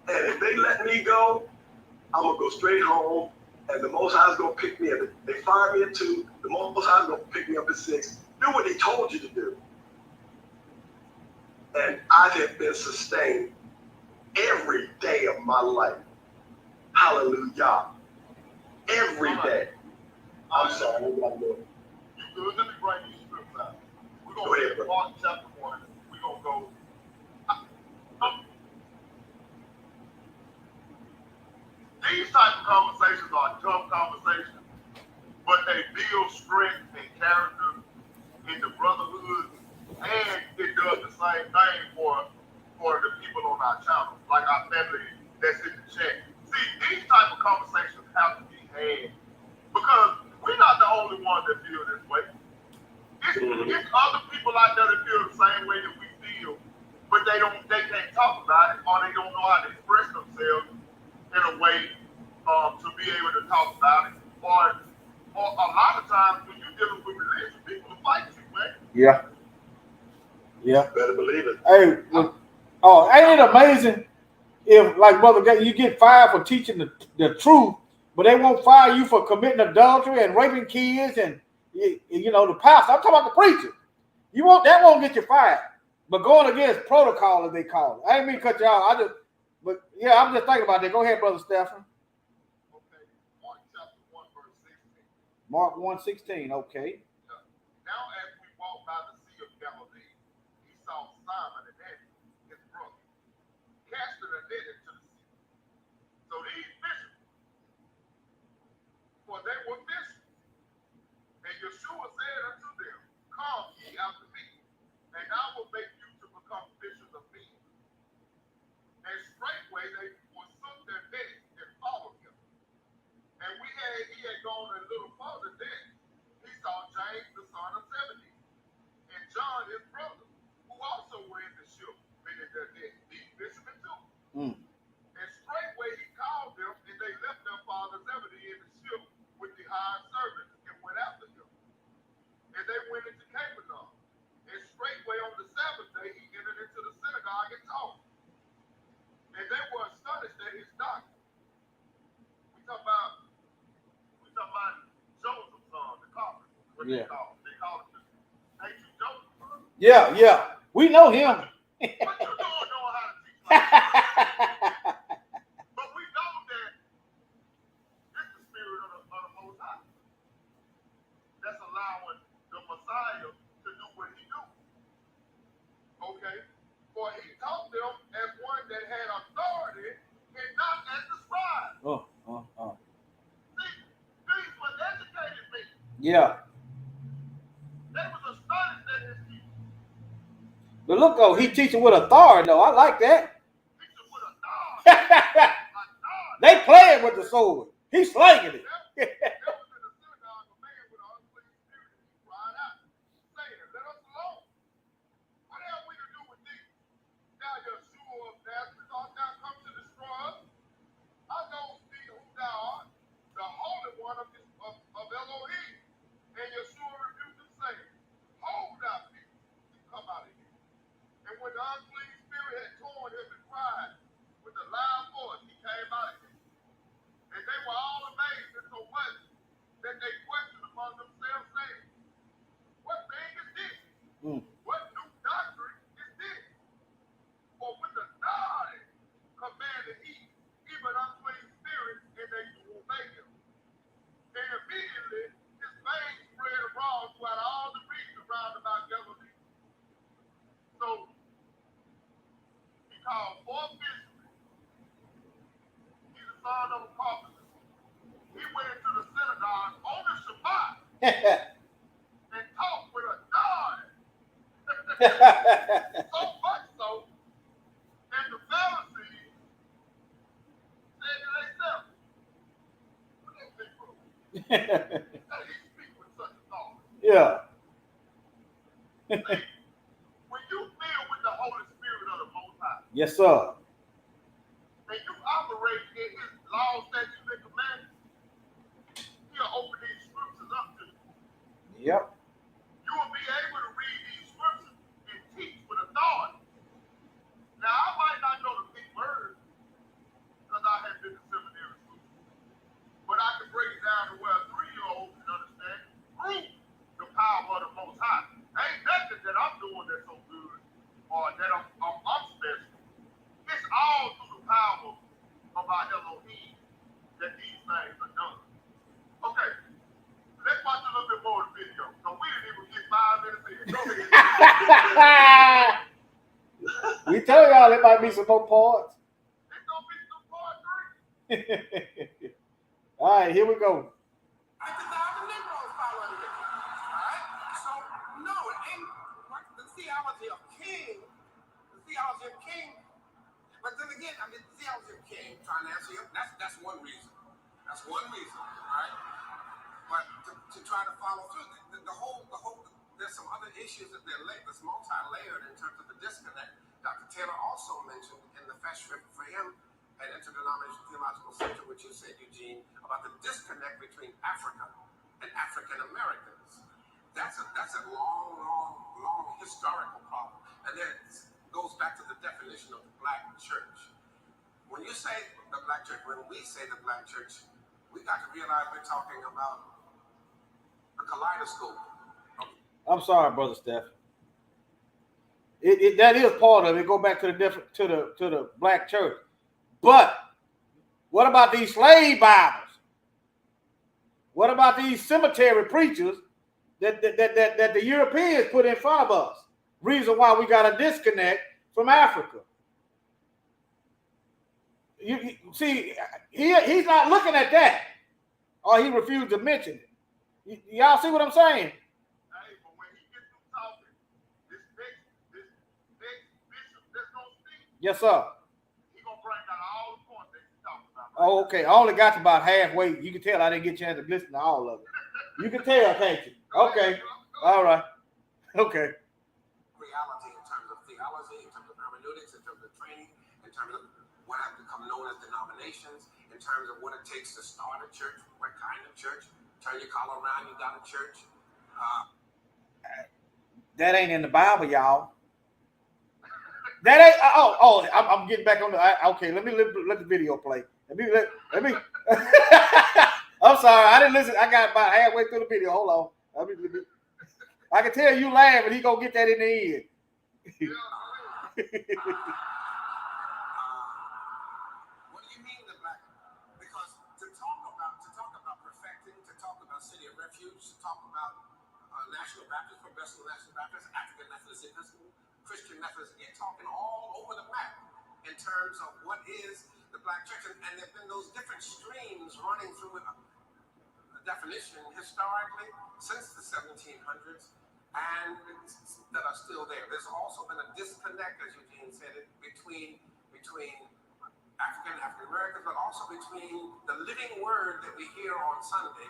And if they let me go, I'm gonna go straight home, and the Most High's gonna pick me up. They fire me at 2, the Most High's gonna pick me up at 6. Do what he told you to do. And I have been sustained every day of my life. Hallelujah. Every day. I'm sorry, what am I doing? You good? Let me bring these scripts out. We're Go going ahead, to bro. Mark chapter 1. We're going to go. These type of conversations are tough conversations, but they build strength and character in the brotherhood, and it does the same thing for the people on our channel, like our family that's in the chat. See, these type of conversations have to be had because we're not the only ones that feel this way. It's other people out there that feel the same way that we feel, but they can't talk about it, or they don't know how to express themselves in a way to be able to talk about it. Or a lot of times when you're dealing with religion, people fight you, man. Yeah. Yeah. Better believe it. Hey, ain't it amazing if, like Brother Gay, you get fired for teaching the truth, but they won't fire you for committing adultery and raping kids and the pastor. I'm talking about the preacher. That won't get you fired. But going against protocol, as they call it. I ain't mean to cut you off. I'm just thinking about that. Go ahead, Brother Stephen. Okay, Mark chapter 1, verse 16. Mark 1:16. Okay. Now as we walked by the Sea of Galilee, he saw Simon and Andrew, his brother, casting a net into the sea. So these fishermen, for they were fishing. And Yeshua said unto them, come ye after me, and I will make you to become fishers of men. And straightway they forsook their nets and followed him. And he had gone a little further then. He saw James the son of Zebedee, and John his brother, who also were in the ship, mending their nets, these fishermen too. And straightway he called them, and they left their father Zebedee in the ship with the hired servants, and went after him. And they went into Capernaum. And straightway on the Sabbath day he entered into the synagogue and taught. And they were astonished at his doctrine. We talk about Joseph's son, the carpenter. What Yeah. they call him. Ain't you Joseph? Yeah. We know him. What you doing knowing how to teach like that? But we know that it's the spirit of the Most High that's allowing the Messiah to do what he do. Okay? For he taught them as one that had authority and not as the scribes. See, these were educated men. Yeah. They was astonished But look, though, he teaching with authority, though. I like that. Teaching with a dog. A dog. They playing with the sword. He's slinging it. There was in the synagogue a man with an unclean spirit, and he cried out, saying, "Let us alone. What have we to do with thee? Thou Yeshua of Nazareth, art thou come to destroy us? I know thee who thou art, the Holy One of Elohim." And Yeshua rebuked him, saying, "Hold thy feet, and come out of here." And when the unclean spirit had torn him and cried with a loud voice, he came out of him. And they were all amazed and so much that they questioned among themselves, saying, "What thing is this? What new doctrine is this? For with authority commanded he even unclean spirits, and they do obey him." And immediately his fame spread abroad throughout all the region round about Galilee. So he called 4 fishermen. He's the son of a carpenter. He went into the synagogue on the Shabbat and talked with authority. So much so, and the Pharisees said to themselves, "What is this for? That he speak with such authority." Yeah. See, when you filled with the Holy Spirit of the Most High, Yes, sir. and you operate in his laws, statutes, and commandments, he'll open these scriptures up to you. Yep. You will be able to read these scriptures and teach with authority. Now, I might not know the big words because I have been to seminary school, but I can break it down to where a 3-year-old can understand through the power of the Most High. Ain't nothing that I'm doing that's so good or that I'm special. It's all through the power of our Elohim that these things are done. Okay, let's watch a little bit more of the video. So we didn't even get 5 minutes in. Go ahead. We tell y'all there might be some more parts. It's gonna be some part 3. All right, here we go. 50,000 Negroes following him. All right? So, no, it ain't like the theology of King. But then again, I mean, the theology of King, trying to answer you, that's one reason. That's one reason, all right? But to try to follow through, the whole, there's some other issues that that's multi-layered in terms of the disconnect. Dr. Taylor also mentioned in the fellowship for him at Interdenominational Theological Center, which you said, Eugene, about the disconnect between Africa and African Americans. That's a long historical problem. And then it goes back to the definition of the black church. When you say the black church, when we say the black church, we got to realize we're talking about a kaleidoscope. I'm sorry, Brother Steph. That is part of it. Go back to the black church. But what about these slave Bibles? What about these cemetery preachers that the Europeans put in front of us? Reason why we got a disconnect from Africa. You see, he's not looking at that, or he refused to mention it. Y'all see what I'm saying? Hey, but when he gets through talking, this next bishop that's gonna speak, Yes, sir. he gonna bring out all the points that he's talking about. Oh, okay. I only got to about halfway. You can tell I didn't get a chance to listen to all of it. You can tell, can't you? Okay. All right. Okay. Reality in terms of theology, in terms of hermeneutics, in terms of training, in terms of what have become known as denominations, in terms of what it takes to start a church, what kind of church. Turn your collar around, you got a church. That ain't in the Bible, y'all. That ain't. I'm getting back on the. Okay, let the video play. Let me. I'm sorry, I didn't listen. I got about halfway through the video. Hold on. I can tell you laughing. He gonna get that in the end. What do you mean the black? Because to talk about perfecting, to talk about City of Refuge, to talk about National Baptist, Progressive National Baptist, African Methodist Episcopal, Christian Methodist, you're talking all over the map in terms of what is the black church, and there have been those different streams running through the definition historically since the 1700s. and that are still there. There's also been a disconnect, as Eugene said it, between African Americans, but also between the living word that we hear on Sunday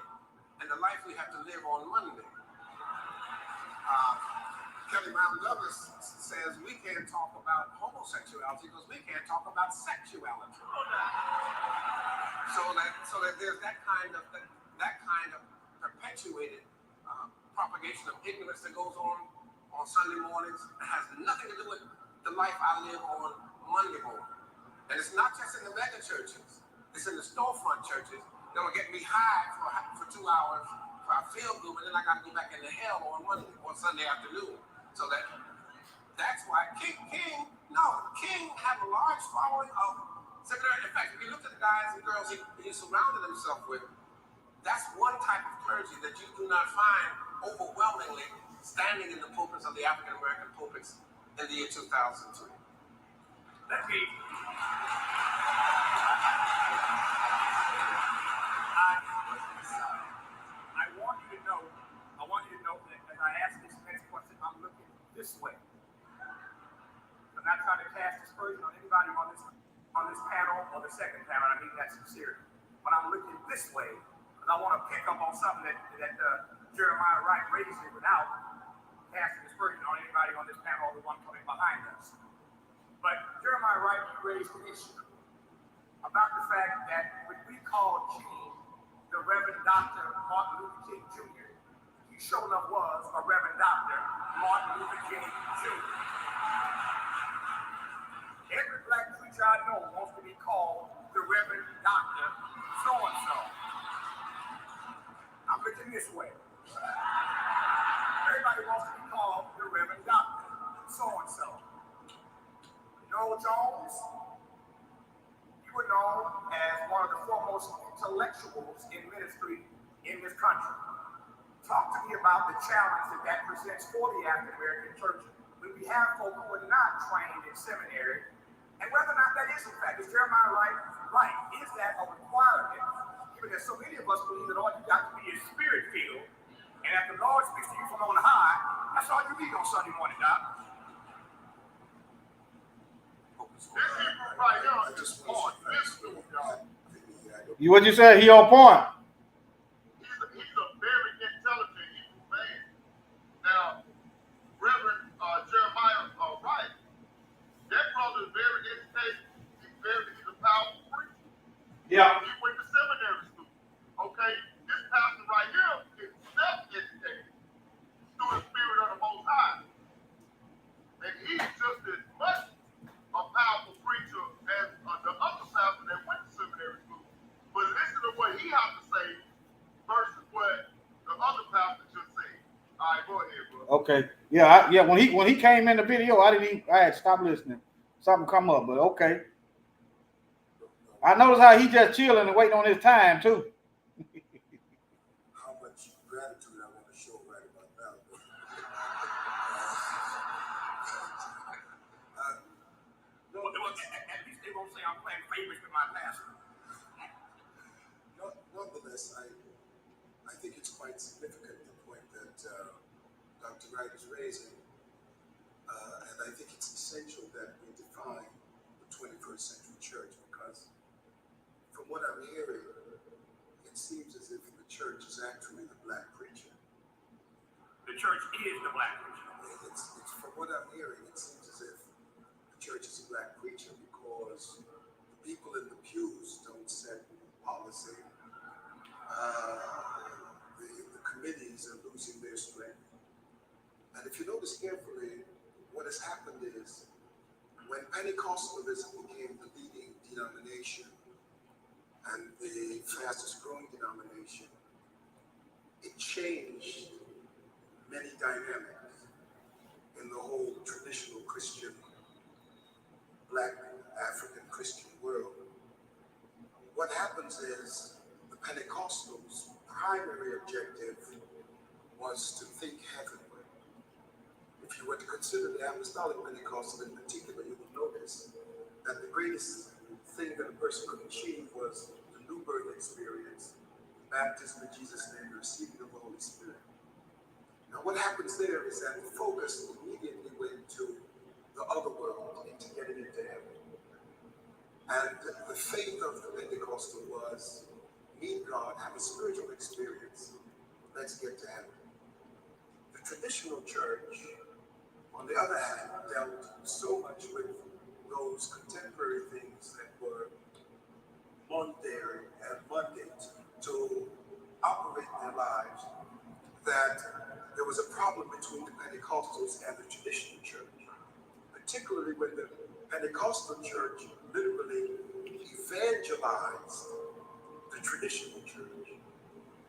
and the life we have to live on Monday. Kelly Brown Douglas says we can't talk about homosexuality because we can't talk about sexuality. So that there's that kind of perpetuated propagation of ignorance that goes on Sunday mornings. It has nothing to do with the life I live on Monday morning. And it's not just in the mega churches. It's in the storefront churches that will get me high for 2 hours. So I feel good, but then I got to go back into hell on Sunday afternoon. So that's why King had a large following of seminary. In fact, if you look at the guys and girls he surrounded himself with, that's one type of clergy that you do not find overwhelmingly standing in the pulpits of the African American pulpits in the year 2002. Let me. I want you to know that as I ask this next question, I'm looking this way. I'm not trying to cast aspersion on anybody on this panel or the second panel. I mean that sincerely. But I'm looking this way because I want to pick up on something that Jeremiah Wright raised it without casting aspersion on anybody on this panel or the one coming behind us. But Jeremiah Wright raised an issue about the fact that when we call King the Reverend Dr. Martin Luther King Jr., he sure enough was a Reverend Dr. Martin Luther King Jr. Every black preacher I know wants to be called the Reverend Dr. So-and-so. I'm looking this way. Everybody wants to be called the Reverend Dr. So-and-so. Noel Jones, you were known as one of the foremost intellectuals in ministry in this country. Talk to me about the challenge that presents for the African American church when we have folk who are not trained in seminary, and whether or not that is in fact, is Jeremiah right? Is that a requirement? Given that so many of us believe that all you got to be is spirit filled, and if the Lord speaks to you from on high, that's all you need on Sunday morning, Doc. This Hebrew right here is on pistol, y'all. What you said? He on point. He's a very intelligent Hebrew man. Now, Reverend Jeremiah Wright, that brother is very educated. He's a powerful preacher. Yeah. He went to seminary school. Okay, this pastor right here is self-educated through the Spirit of the Most High, and he's just as much a powerful preacher as the other pastor that went to seminary school. But listen to what he has to say versus what the other pastor just said. All right, go ahead, bro. Okay. Yeah. When he came in the video, I had to stop listening. Something come up, but okay. I noticed how he just chilling and waiting on his time too. How much gratitude I want to show right about now. At least they won't say I'm playing favorites with my pastor. Nonetheless, I think it's quite significant, the point that Dr. Wright is raising, and I think it's essential that we define the 21st century church, because from what I'm hearing, it seems as if the church is actually the black preacher. The church is the black preacher. It's from what I'm hearing, it seems as if the church is a black preacher because the people in the pews don't set policy. The committees are losing their strength. And if you notice carefully, what has happened is when Pentecostalism became the leading denomination and the fastest growing denomination, it changed many dynamics in the whole traditional Christian, black African Christian world. What happens is the Pentecostals' primary objective was to think heavenward. If you were to consider the Apostolic Pentecostal in particular, you will notice that the greatest thing that a person could achieve was the new birth experience, baptism in Jesus' name, the receiving of the Holy Spirit. Now, what happens there is that the focus immediately went to the other world, into getting into heaven. And the faith of the Pentecostal was, meet God, have a spiritual experience, let's get to heaven. The traditional church, on the other hand, dealt so much with those contemporary things that were mundane to operate their lives, that there was a problem between the Pentecostals and the traditional church, particularly when the Pentecostal church literally evangelized the traditional church,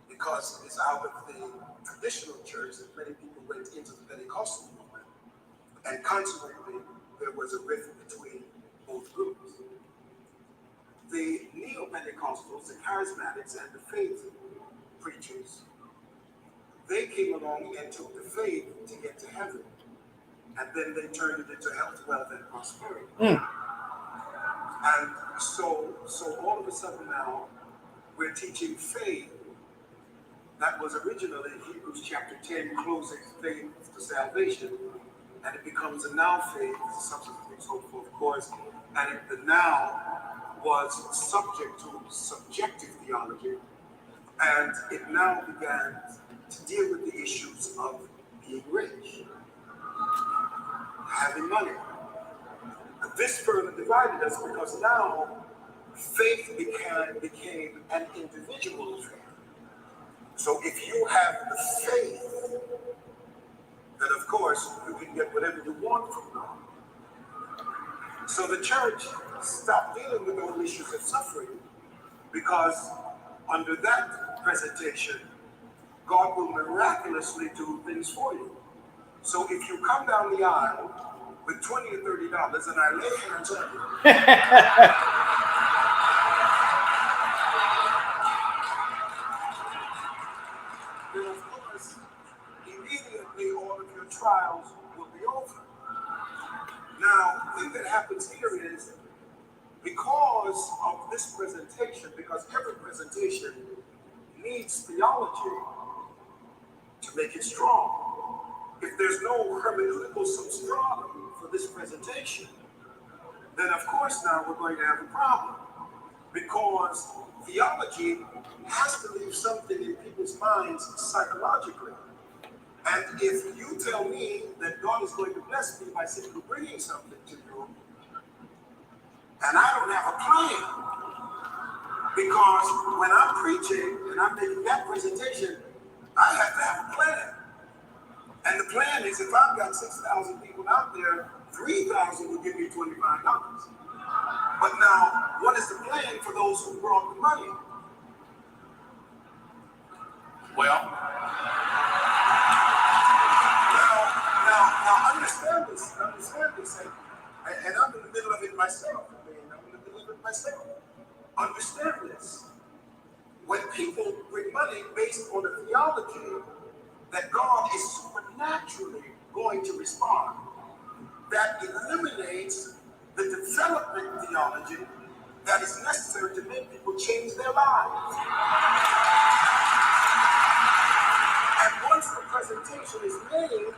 because it's out of the traditional church that many people went into the Pentecostal movement, and consequently there was a rift between both groups. The neo-Pentecostals, the charismatics, and the faith preachers, they came along and took the faith to get to heaven, and then they turned it into health, wealth, and prosperity. And so all of a sudden now, we're teaching faith that was originally Hebrews chapter 10, closing faith to salvation, and it becomes a now faith, the substance of things hoped for, of course, and the now was subject to subjective theology, and it now began to deal with the issues of being rich, having money. And this further divided us because now faith became an individual affair. So if you have the faith, then of course you can get whatever you want from God. So the church stopped dealing with those issues of suffering, because under that presentation, God will miraculously do things for you. So if you come down the aisle with $20 or $30 and I lay hands on you, then of course, immediately all of your trials will be over. Now, the thing that happens here is, because of this presentation, because every presentation needs theology to make it strong. If there's no hermeneutical substratum for this presentation, then of course now we're going to have a problem, because theology has to leave something in people's minds psychologically. And if you tell me that God is going to bless me by simply bringing something to you, and I don't have a plan, because when I'm preaching and I'm making that presentation, I have to have a plan. And the plan is, if I've got 6,000 people out there, 3,000 will give me $25. But now, what is the plan for those who brought the money? Well, Now understand this, and I'm in the middle of it myself. Understand this. When people bring money based on a theology that God is supernaturally going to respond, that eliminates the development theology that is necessary to make people change their lives. And once the presentation is made,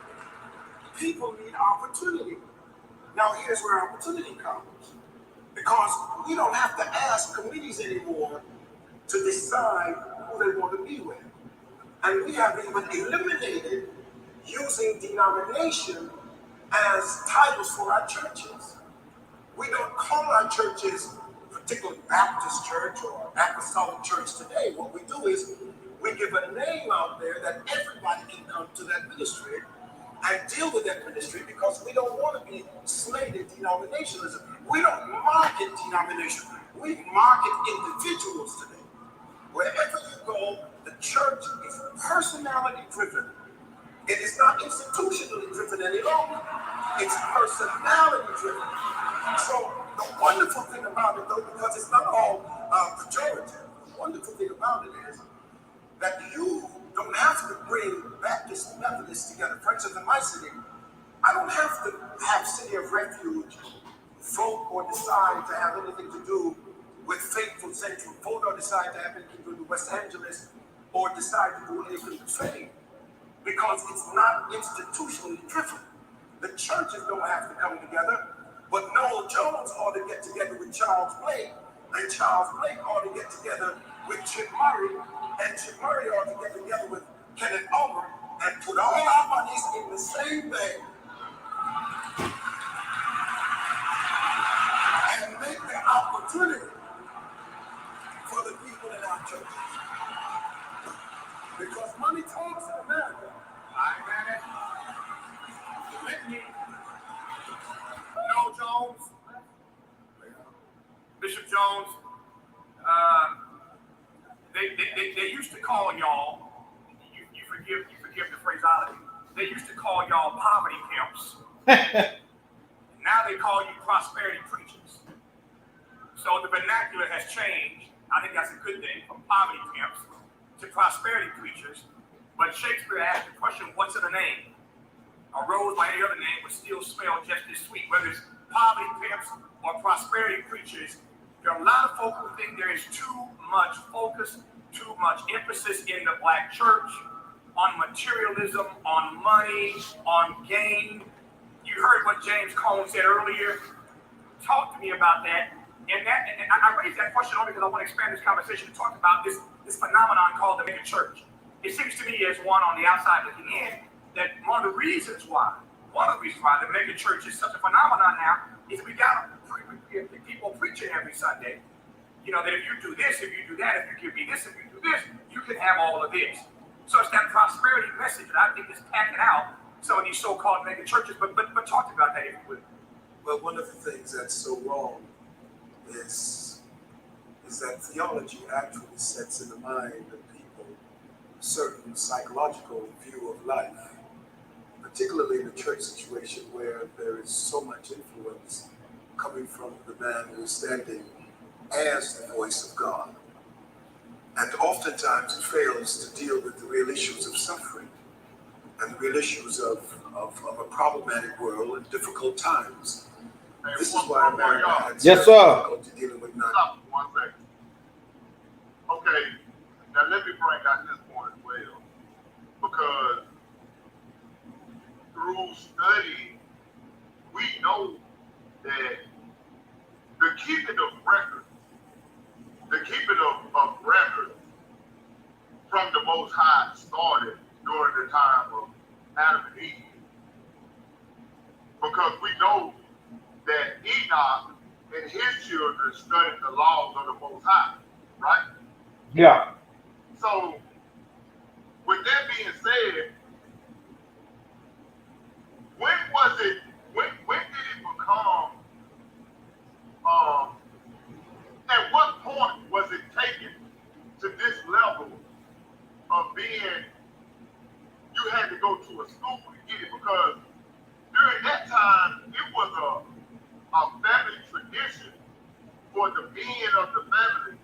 people need opportunity. Now here's where opportunity comes. Because we don't have to ask committees anymore to decide who they want to be with. And we have even eliminated using denomination as titles for our churches. We don't call our churches particularly Baptist church or Apostolic church today. What we do is we give a name out there that everybody can come to that ministry and deal with that ministry, because we don't want to be slated denominationalism. We don't market denomination. We market individuals today. Wherever you go, the church is personality driven. It is not institutionally driven any longer. It's personality driven. So the wonderful thing about it, though, because it's not all pejorative, the wonderful thing about it is that you don't have to bring Baptists and Methodists together. For instance, in my city, I don't have to have City of Refuge vote or decide to have anything to do with Faithful Central, vote or decide to have anything to do with West Angeles, or decide to do anything with faith. because it's not institutionally driven. The churches don't have to come together, but Noel Jones ought to get together with Charles Blake, and Charles Blake ought to get together with Chip Murray, and Chip Murray ought to get together with Kenneth Ulmer and put all our monies in the same thing and make the opportunity for the people in our churches. Because money talks in America. I ran it. Let me. Noel Jones, Bishop Jones, they used to call y'all, you forgive the phraseology, they used to call y'all poverty pimps. Now they call you prosperity preachers. So the vernacular has changed. I think that's a good thing, from poverty pimps to prosperity preachers. But Shakespeare asked the question, what's in a name? A rose by any other name would still smell just as sweet. Whether it's poverty pimps or prosperity preachers, there are a lot of folk who think there is too much focus, too much emphasis in the black church on materialism, on money, on gain. You heard what James Cone said earlier. Talk to me about that. And I raised that question only because I want to expand this conversation and talk about this phenomenon called the mega church. It seems to me, as one on the outside looking in, that one of the reasons why the mega church is such a phenomenon now is we got people preaching every Sunday. You know, that if you do this, if you do that, if you give me this, if you do this, you can have all of this. So it's that prosperity message that I think is packing out some of these so-called mega churches. But talk about that if you would. Well, one of the things that's so wrong is that theology actually sets in the mind of people a certain psychological view of life, particularly in a church situation where there is so much influence coming from the man who is standing as the voice of God. And oftentimes it fails to deal with the real issues of suffering and the real issues of a problematic world and difficult times. This is why America had Yes, sir. difficulty dealing with Stop for 1 second. Okay, now let me bring out this point as well, because through study, we know that the keeping of records from the Most High started during the time of Adam and Eve, because we know that Enoch and his children studied the laws of the Most High, right? Yeah. So, with that being said, when did it become, at what point was it taken to this level of being, you had to go to a school to get it? Because during that time, it was a family tradition for the men of the family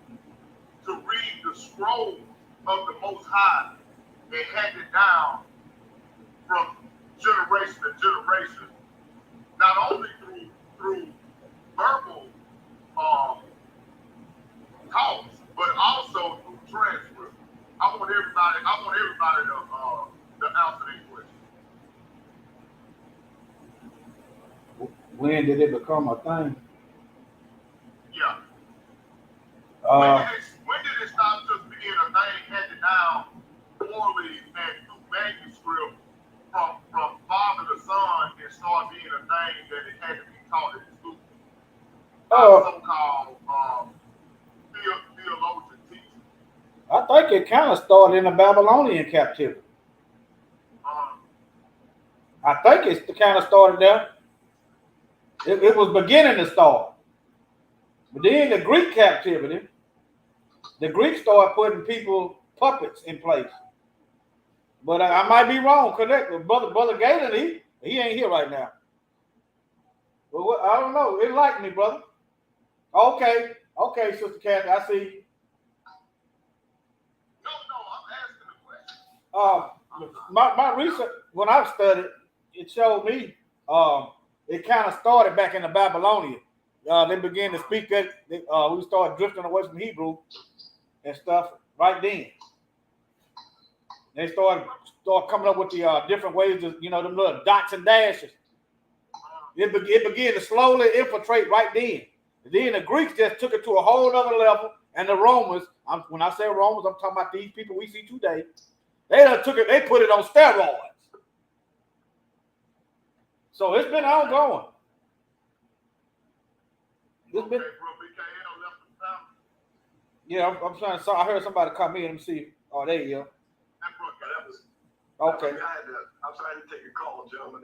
to read the scroll of the Most High and hand it down from generation to generation, not only through verbal talks, but also through transcript. I want everybody to answer that question. When did it become a thing? Yeah. Uh, When did it stop just being a thing handed down orally and through manuscript from father to son and start being a thing that it had to be taught in school? So-called theologian teaching. I think it kind of started in the Babylonian captivity. I think it's kind of started there. It was beginning to start. But then the Greek captivity, the Greeks started putting puppets in place. But I might be wrong. Correct. Brother Galen, he ain't here right now. But I don't know. Enlighten me, brother. Okay, Sister Kathy, I see you. No, I'm asking a question. My research, when I studied, it showed me it kind of started back in the Babylonian. They began to speak that. We started drifting away from Hebrew and stuff right then. They started start coming up with the different ways of, you know, them little dots and dashes. It began to slowly infiltrate right then. And then the Greeks just took it to a whole other level, and the Romans, when I say Romans, I'm talking about these people we see today. They put it on steroids. So it's been ongoing. It's been, yeah, I'm trying to. I heard somebody come in and see. Oh, there you go. Okay. I'm sorry to take a call, gentlemen,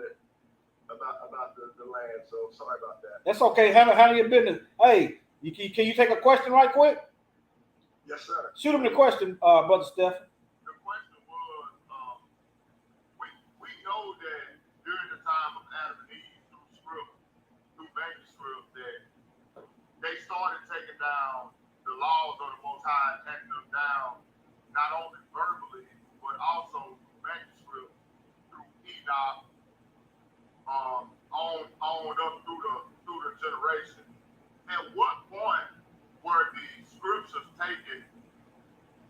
about the land. So sorry about that. That's okay. Handle your business. Hey, can you take a question right quick? Yes, sir. Shoot him the question, Brother Steph. The question was, we know that during the time of Adam and Eve through manuscript, that they started taking down the laws of the Most High, taking them down, not only verbally, but also through manuscript, through Enoch, on up through the generation. At what point were the scriptures taken?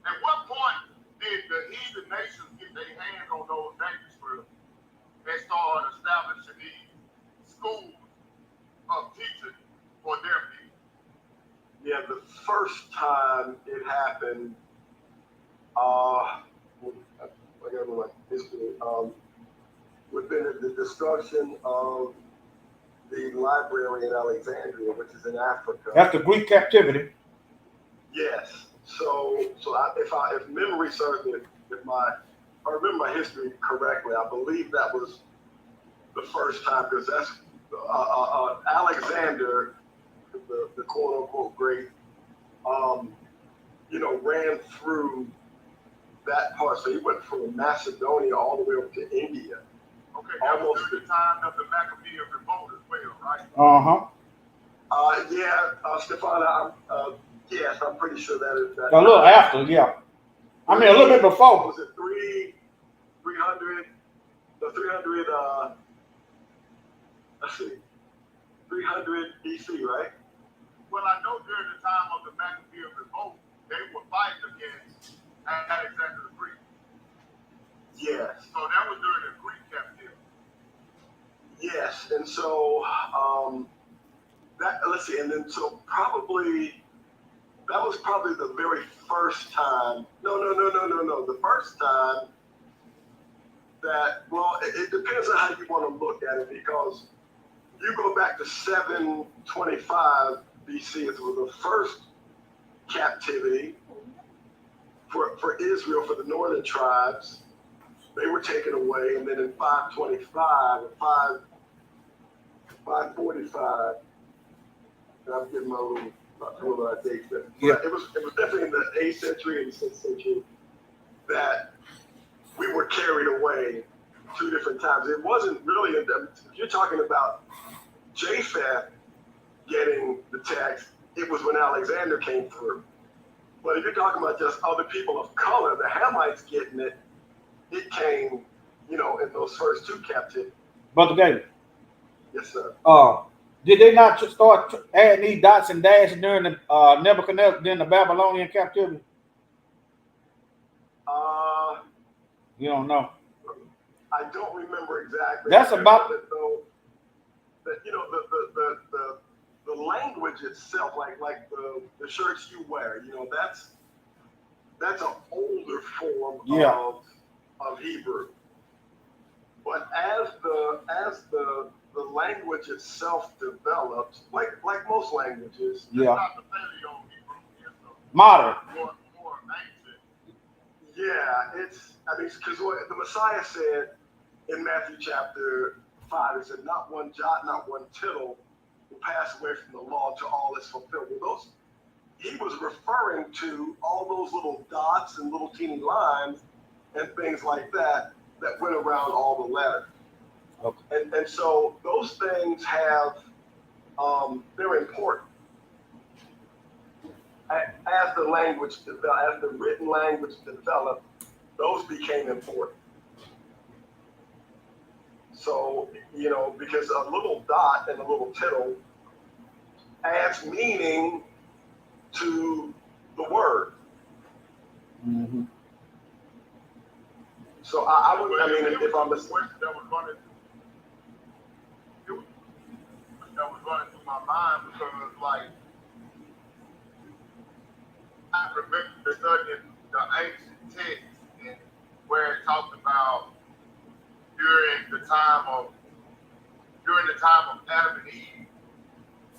At what point did the heathen nations get their hands on those manuscripts and start establishing these schools of teaching for their people? Yeah, the first time it happened, I got my history. Within the destruction of the library in Alexandria, which is in Africa. That's the Greek captivity. Yes. So if memory serves me, if I remember my history correctly, I believe that was the first time, because that's Alexander, the quote unquote great, ran through that part. So he went from Macedonia all the way up to India. Okay, that was during the time of the Maccabean revolt as well, right? Stefan, yes, I'm pretty sure that is that. A little after, yeah. I mean, a little bit before. Was it 300? The 300. Let's see, 300 BC, right? Well, I know during the time of the Maccabean revolt, they were fighting against Alexander the Greek. Yes. So that was during the Greek captivity. Yes, and so let's see, and then so probably that was probably the very first time. No. The first time that, well, it depends on how you want to look at it, because you go back to 725 BC, it was the first captivity for Israel, for the northern tribes. They were taken away, and then in 525 or 545, and I'm getting my little dates there. Yeah. It was definitely in the 8th century and the 6th century that we were carried away 2 different times. It wasn't really, if you're talking about Japheth getting the text, it was when Alexander came through. But if you're talking about just other people of color, the Hamites getting it, it came, in those first 2 captivities. Brother David. Yes, sir. Did they not start adding these dots and dashes during the Nebuchadnezzar, during the Babylonian captivity? You don't know. I don't remember exactly. That's about it, though. That the language itself, like the shirts you wear, that's an older form of Hebrew. But as the language itself develops, like most languages, It's not the Paleo Hebrew, it's the modern. more ancient. Yeah, because what the Messiah said in Matthew chapter 5, he said, "Not one jot, not one tittle will pass away from the law till all is fulfilled." Well, he was referring to all those little dots and little teeny lines and things like that went around all the letters. Okay. And so those things have, they're important. As the language developed, as the written language developed, those became important. So, because a little dot and a little tittle adds meaning to the word. Mm-hmm. So I would, I mean, if I'm a, question that was running through my mind because, like, I remember studying the ancient text and where it talked about during the time of Adam and Eve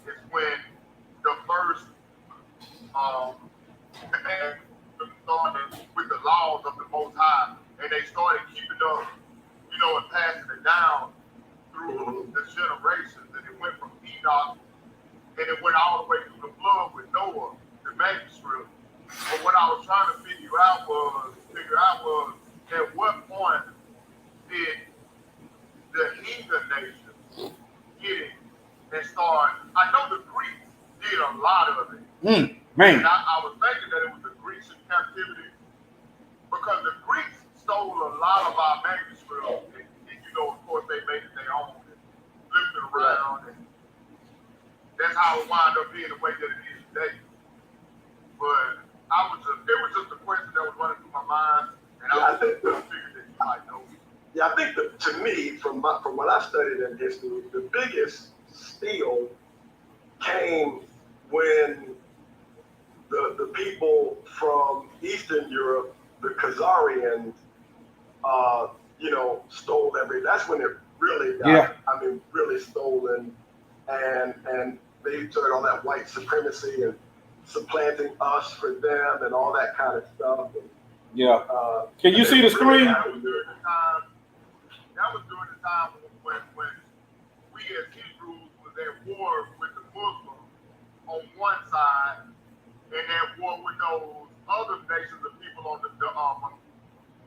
is when the first started with the laws of the Most High, and they started keeping up, and passing it down through the generations, and it went from Enoch, and it went all the way through the flood with Noah, the manuscript. But what I was trying to figure out was at what point did the heathen nations get it and start? I know the Greeks did a lot of it. Man. And I was thinking that it was the Greeks in captivity because the Greeks stole a lot of our manuscripts, and of course, they made it their own and flipped it around, and that's how it wound up being the way that it is today. But it was just a question that was running through my mind, and I figured that you might know. Yeah, I think that to me, from what I studied in history, the biggest steal came when the people from Eastern Europe, the Khazarians, stole everything. That's when it really got, really stolen, and they started all that white supremacy and supplanting us for them and all that kind of stuff. Yeah. Can you see the screen? That was during the time when we as Hebrews was at war with the Muslims on one side, and at war with those other nations of people on the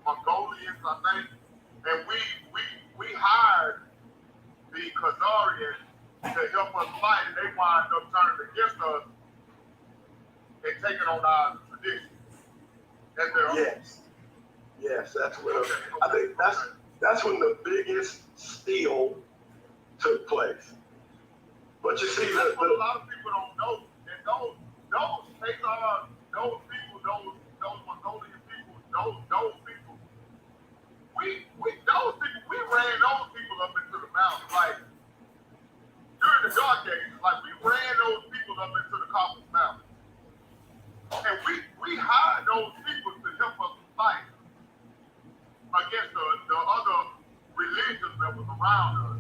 Mongolians, I think. And we hired the Khazarians to help us fight, and they wound up turning against us and taking on our tradition. As their own. Yes, that's when I think that's when the biggest steal took place. But you see, that's what a lot of people don't know. And those Mongolian people, those people, we ran those people up into the mountains. Like during the Dark Ages, like we ran those people up into the Caucasus Mountains. And we hired those people to help us fight against the other religions that was around us.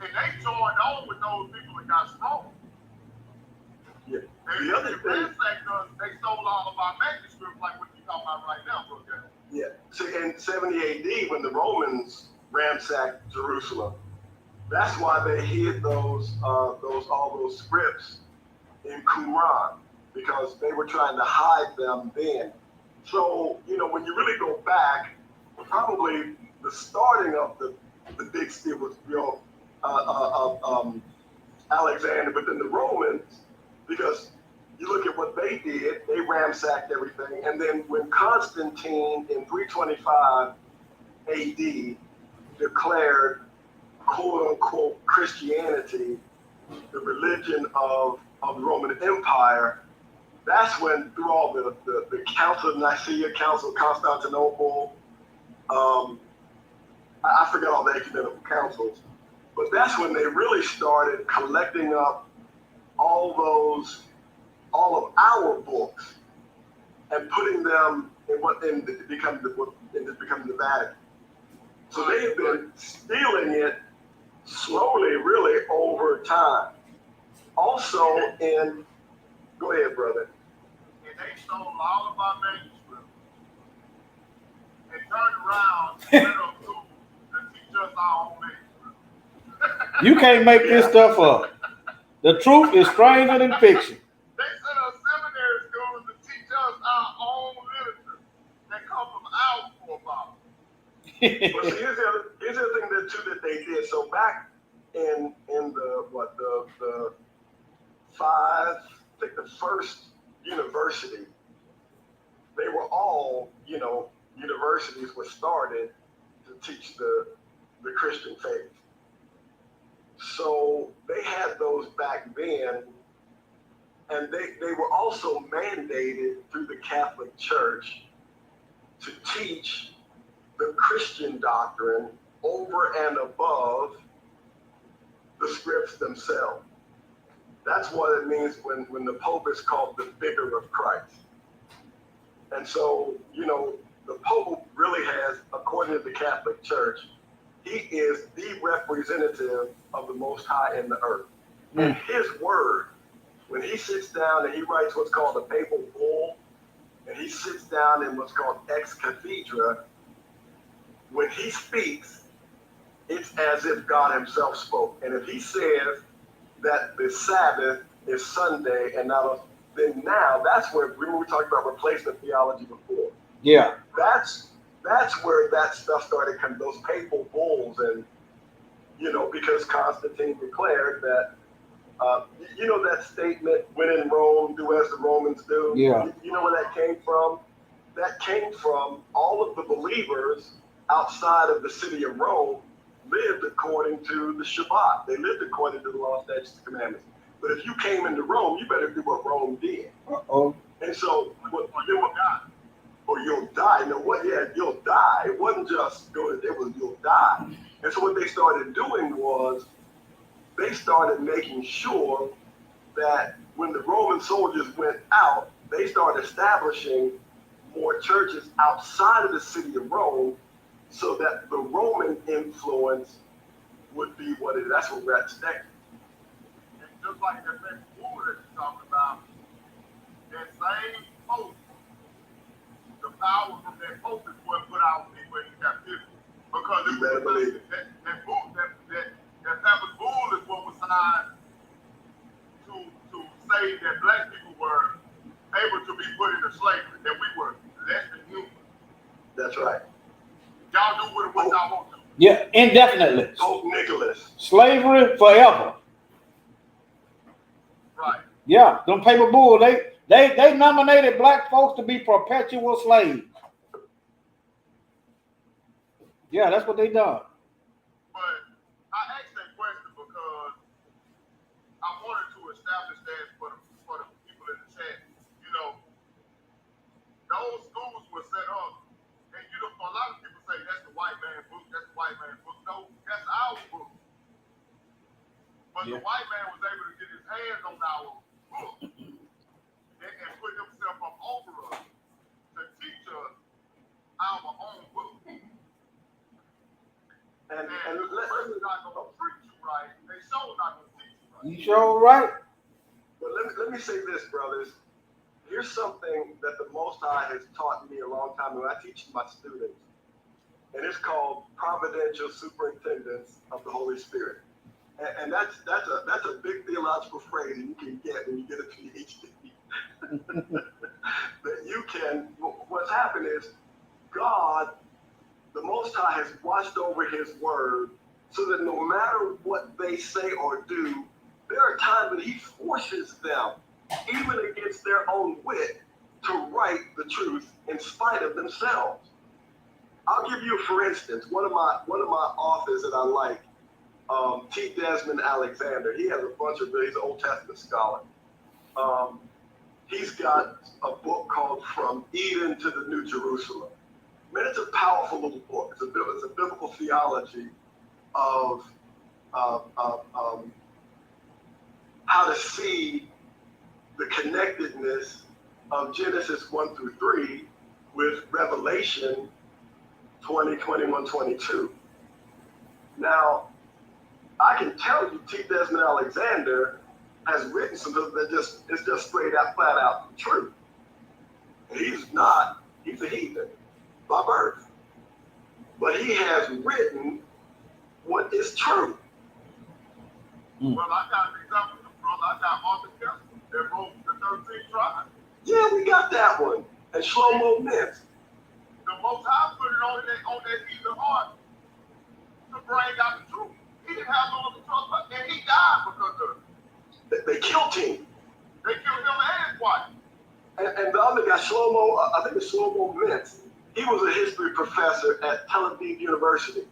And they joined on with those people and got strong. Yeah. And The other thing, they stole all of our manuscripts like what you're talking about right now, bro. Yeah. So in 70 AD, when the Romans ransacked Jerusalem, that's why they hid all those scripts in Qumran, because they were trying to hide them then. So, when you really go back, probably the starting of the big steal was Alexander, but then the Romans, because you look at what they did, they ransacked everything. And then when Constantine in 325 AD declared quote unquote Christianity the religion of the Roman Empire, that's when through all the Council of Nicaea, Council of Constantinople, I forgot all the ecumenical councils, but that's when they really started collecting up all of our books and putting them in becoming the Vatican. So they've been stealing it slowly, really over time. Also, go ahead, brother. And they stole all of our manuscripts and turned around and went up to teach us our own manuscripts. You can't make this stuff up. The truth is stranger than fiction. They sent us seminary schools to teach us our own literature that come from our forefathers. But see, here's the other thing that they did. So back in the first university, they were all, universities were started to teach the Christian faith. So they had those back then, and they were also mandated through the Catholic Church to teach the Christian doctrine over and above the scripts themselves. That's what it means when the Pope is called the vicar of Christ. And so, you know, the Pope really has, according to the Catholic Church, he is the representative of the Most High in the earth. And his word, when he sits down and he writes what's called a papal bull, and he sits down in what's called ex cathedra, when he speaks, it's as if God himself spoke. And if he says that the Sabbath is Sunday and not, then now that's where, remember we talked about replacement theology before. Yeah. That's where that stuff started coming, those papal bulls, and, you know, because Constantine declared that, you know that statement, when in Rome, do as the Romans do? Yeah. You know where that came from? That came from all of the believers outside of the city of Rome lived according to the Shabbat. They lived according to the law, statutes, and commandments. But if you came into Rome, you better do what Rome did. Uh-oh. And so, or you'll die. No, what? Yeah, you'll die. It wasn't just good. It was you'll die. And so what they started doing was they started making sure that when the Roman soldiers went out, they started establishing more churches outside of the city of Rome, so that the Roman influence would be what it is. That's what we're at today. And just like that next rule that you're talking about, that same pope, the power from that pope is what put out people in captivity. Because You better believe it. that papal bull is what was signed to say that black people were able to be put into slavery, that we were less than human. That's right. Y'all do what y'all want to. Yeah, indefinitely. Pope Nicholas. Slavery forever. Right. Yeah, them paper bull, they nominated black folks to be perpetual slaves. Yeah, that's what they done. But I asked that question because I wanted to establish that for the people in the chat. You know, those schools were set up, and you know, a lot of people say that's the white man book, that's the white man book. No, that's our book. But the white man was able to get his hands on our book and put himself up over us to teach us our own book. And And the person's not going to treat you right, they sure not going to teach you right. You sure right? But let me say this, brothers. Here's something that the Most High has taught me a long time ago. I teach my students, and it's called providential superintendence of the Holy Spirit. And that's a big theological phrase you can get when you get a PhD. That you can. What's happened is God, the Most High, has watched over His word, so that no matter what they say or do, there are times that He forces them, even against their own wit, to write the truth in spite of themselves. I'll give you, for instance, one of my authors that I like, T. Desmond Alexander. He has a bunch of, he's an Old Testament scholar. He's got a book called From Eden to the New Jerusalem. Man, it's a powerful little book. It's a biblical theology of how to see the connectedness of Genesis 1 through 3 with Revelation 20, 21, 22. Now, I can tell you T. Desmond Alexander has written something that is just straight out, flat out true. He's a heathen by birth. But he has written what is true. Well, I got an example, brother. I got Martin Kessler that wrote the 13th tribe. Yeah, we got that one. And Shlomo Mintz. The Most High put it on that heathen heart to bring out the truth. He didn't have no other choice, and he died because of it. They killed him. They killed him and his wife. And the other guy, Shlomo, I think it's Shlomo Mintz. He was a history professor at Tel Aviv University.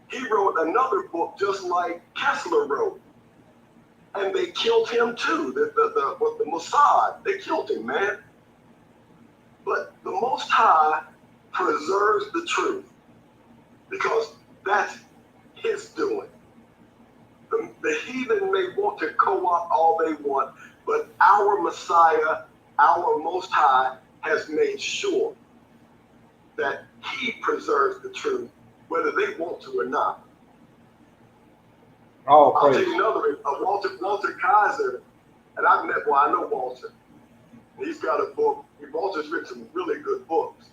He wrote another book just like Kessler wrote. And they killed him too. The Mossad, they killed him, man. But the Most High preserves the truth. because that's his doing. The heathen may want to co-opt all they want, but our Messiah, our Most High, has made sure that he preserves the truth, whether they want to or not. Oh, I'll praise. take another one. Walter Kaiser, and I know Walter. He's got a book. Walter's written some really good books.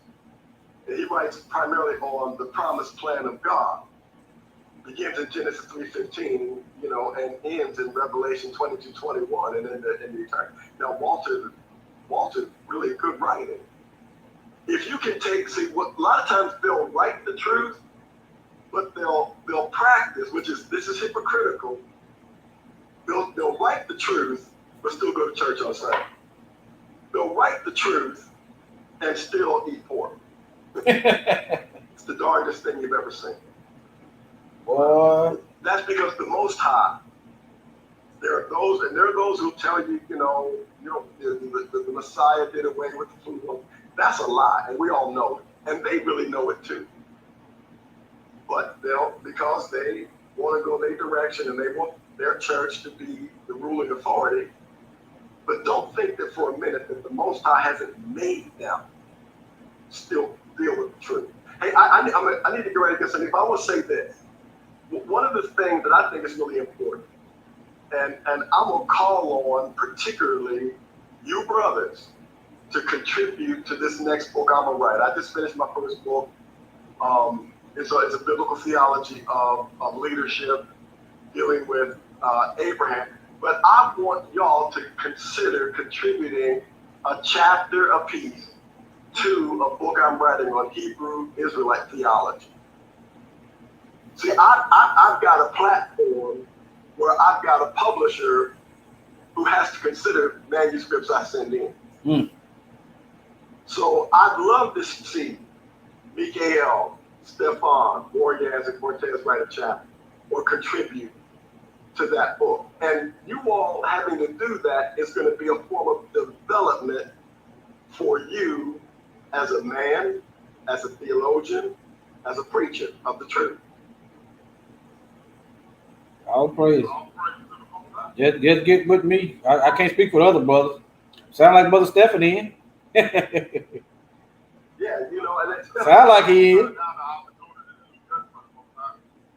And he writes primarily on the promised plan of God. Begins in Genesis 3:15, and ends in Revelation 22:21, and in the eternity. Now, Walter's really good writing. If you can a lot of times they'll write the truth, but they'll practice, this is hypocritical. They'll write the truth, but still go to church on Sunday. They'll write the truth and still eat pork. It's the darndest thing you've ever seen. Boy. That's because the Most High. There are those who tell you, the Messiah did away with the food. That's a lie, and we all know it, and they really know it too. But because they want to go their direction and they want their church to be the ruling authority. But don't think that for a minute that the Most High hasn't made them still deal with the truth. Hey, I need to get ready to get something. But I will say this. One of the things that I think is really important, and I'm going to call on particularly you brothers to contribute to this next book I'm going to write. I just finished my first book. It's a biblical theology of leadership dealing with Abraham. But I want y'all to consider contributing a chapter apiece to a book I'm writing on Hebrew Israelite theology. See, I've got a platform where I've got a publisher who has to consider manuscripts I send in. Mm. So I'd love to see Mikael, Stefan, Warriors, and Cortez write a chapter or contribute to that book. And you all having to do that is going to be a form of development for you as a man, as a theologian, as a preacher of the truth. All praise. Just get with me. I can't speak for other brothers. Sound like Brother Stephanie. Yeah, and it's Sound like he is.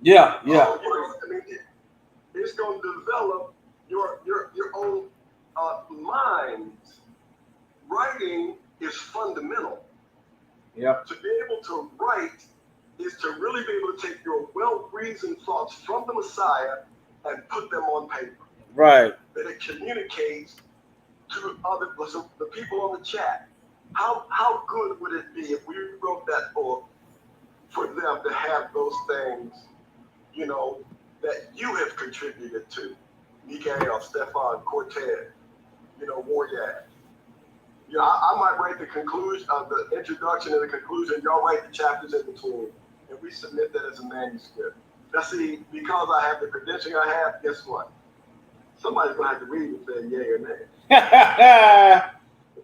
Yeah. It's going to develop your own minds. Writing is fundamental. Yeah. To be able to write is to really be able to take your well-reasoned thoughts from the Messiah and put them on paper. Right. That it communicates to the people on the chat. How good would it be if we wrote that book for them to have those things, that you have contributed to? Mikael, Stefan, Cortez, Warrior. I might write the conclusion of the introduction and the conclusion. Y'all write the chapters in between, and we submit that as a manuscript. Now, see, because I have the credentialing I have, guess what? Somebody's gonna have to read and say yay or nay.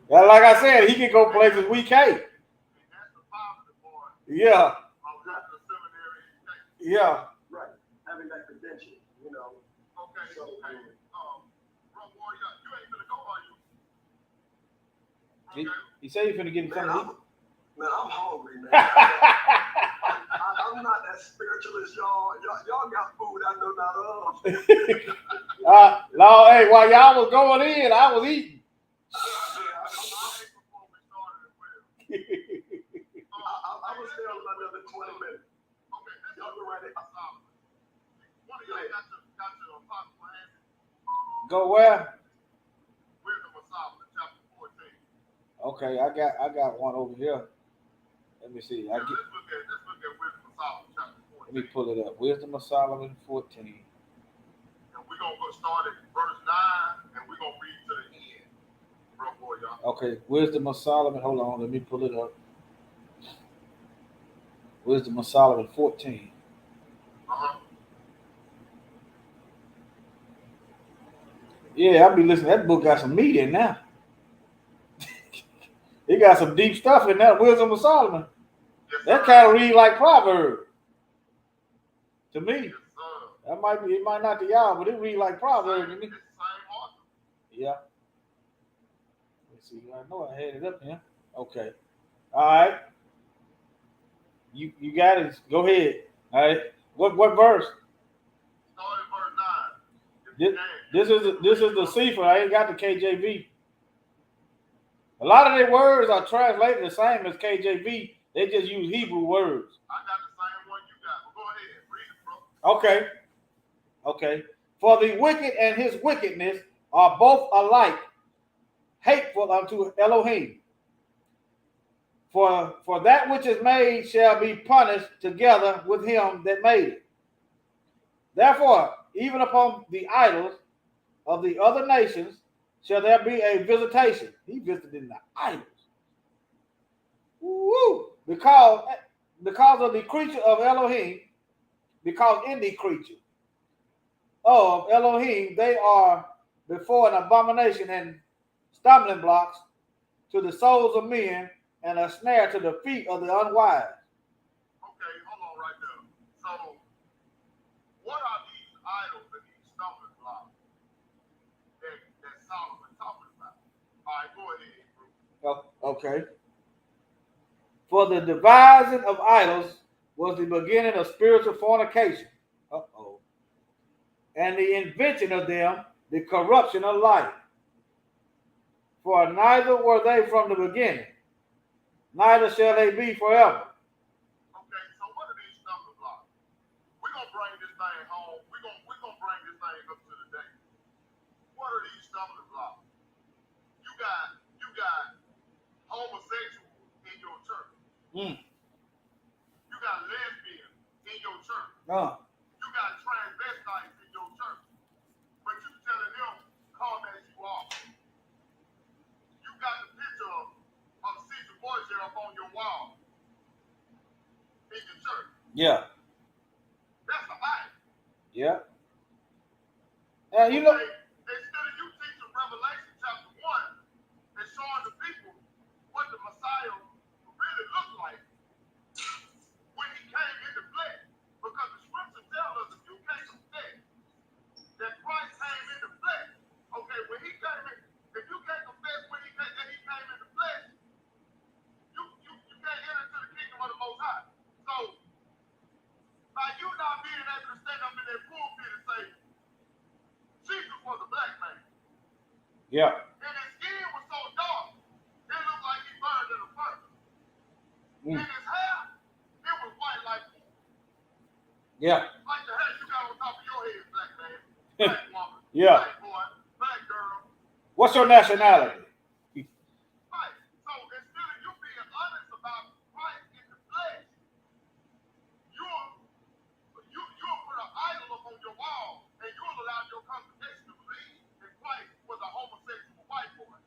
Well, like I said, he can go places we can't. Yeah. Yeah. Right. Having that credential, Okay, So, hey, Bro Warrior, you ain't gonna go, are you? Okay. He said he's finna get him Man, something. I'm hungry, man. I'm not as spiritual as y'all. Y'all got food I know not of. No, hey, while y'all was going in, I was eating. I was there another 20 minutes. Okay, Y'all go right in. one of y'all got your apostle hand. Go where? Wisdom of Solomon, chapter 14. Okay, I got one over here. Let me see. Let's look at Wisdom of Solomon, chapter 14. Let me pull it up. Wisdom of Solomon 14. And we're going to start at verse 9, and we're going to read to the end. Bro, boy, y'all. Okay, Wisdom of Solomon. Hold on, let me pull it up. Wisdom of Solomon 14. Uh-huh. Yeah, I'll be listening. That book got some meat in there. It got some deep stuff in that Wisdom of Solomon. Yes, That sir. kind of read like Proverbs. To me, Yes, sir. that might be. It might not to y'all, but it read like Proverbs to It's me. the same author. Yeah. Let's see. I know I had it up here. Okay. All right. You got it. Go ahead. All right. What verse? Start at verse 9. If This, you can. this is the Sefer. I ain't got the KJV. A lot of their words are translated the same as KJV. They just use Hebrew words. I got the same one you got. But go ahead. Read it, bro. Okay. Okay. For the wicked and his wickedness are both alike hateful unto Elohim. For that which is made shall be punished together with him that made it. Therefore, even upon the idols of the other nations shall there be a visitation. He visited the idols. Woo! Because of the creature of Elohim, because in the creature of Elohim, they are before an abomination and stumbling blocks to the souls of men and a snare to the feet of the unwise. Okay, hold on right there. So, what are these idols and these stumbling blocks that Solomon talking about? All right, go ahead, bro. Okay. For the devising of idols was the beginning of spiritual fornication. And the invention of them, the corruption of life. For neither were they from the beginning, neither shall they be forever. Okay, so what are these stumbling blocks? We're gonna bring this thing home. We're gonna bring this thing up to the day. What are these stumbling blocks? You got homosexuals in your church. You got lesbians in your church. You got transvestites in your church. But you telling them, come as you are. You got the picture of Caesar Borgia up on your wall in your church. Yeah. That's a idol. Yeah. And you know, instead of you teaching Revelation chapter 1 and showing the people what the Messiah really looked like when he came in the flesh, because the scripture tells us if you can't confess that Christ came in the flesh, okay, when he came in, if you can't confess that he came in the flesh, you can't enter into the kingdom of the Most High. So, by you not being able to stand up in that pulpit and say, Jesus was a black man. yeah. And his skin was so dark, it looked like he burned in a furnace. And his hair, it was white like wool. Yeah. Like the hair you got on top of your head, black man. Black woman. Yeah. Black boy. Black girl. What's your nationality? Right. So instead of you being honest about Christ in the flesh, you'll put an idol up on your wall and you'll allow your congregation to believe that Christ was a homosexual white boy.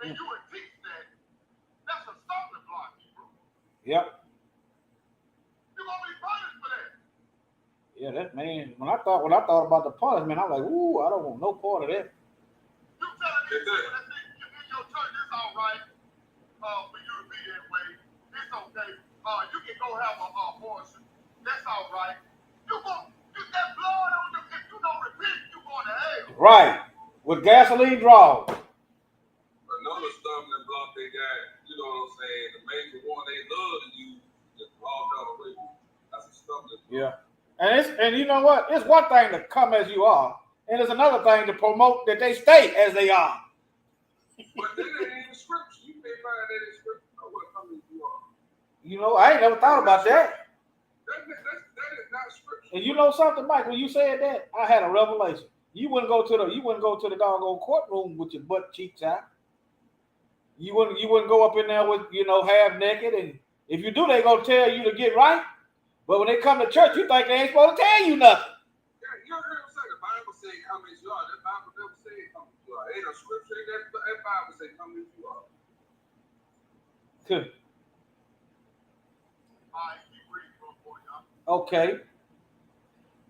And you would teach that. That's a stumbling block, Hebrew. Yep. You're gonna be punished for that. Yeah, that man. When I thought about the punishment, I'm like, ooh, I don't want no part of that. You telling these people that think in your church it's all right for you to be that way. It's okay. You can go have a abortion. That's all right. You get that blood on you. If you don't repent, you going to hell. Right. With gasoline draws. Another stumbling block they got, you know what I'm saying? The major one they love to use just all down the way. That's a stumbling block. Yeah. And you know what? It's one thing to come as you are, and it's another thing to promote that they stay as they are. But that ain't in the scripture. You can't find that in the scripture. Know what come as you are. You know, I ain't never thought about that. That is not scripture. And you know something, Mike? When you said that, I had a revelation. You wouldn't go to the doggone courtroom with your butt cheeks out. You wouldn't go up in there with, half naked, and if you do, they gonna tell you to get right. But when they come to church, you think they ain't supposed to tell you nothing. Yeah, you heard him say the Bible say come as you are. That Bible never say come as you are. Ain't no scripture in that Bible say come as you are. Good. All right, keep reading for y'all. Okay.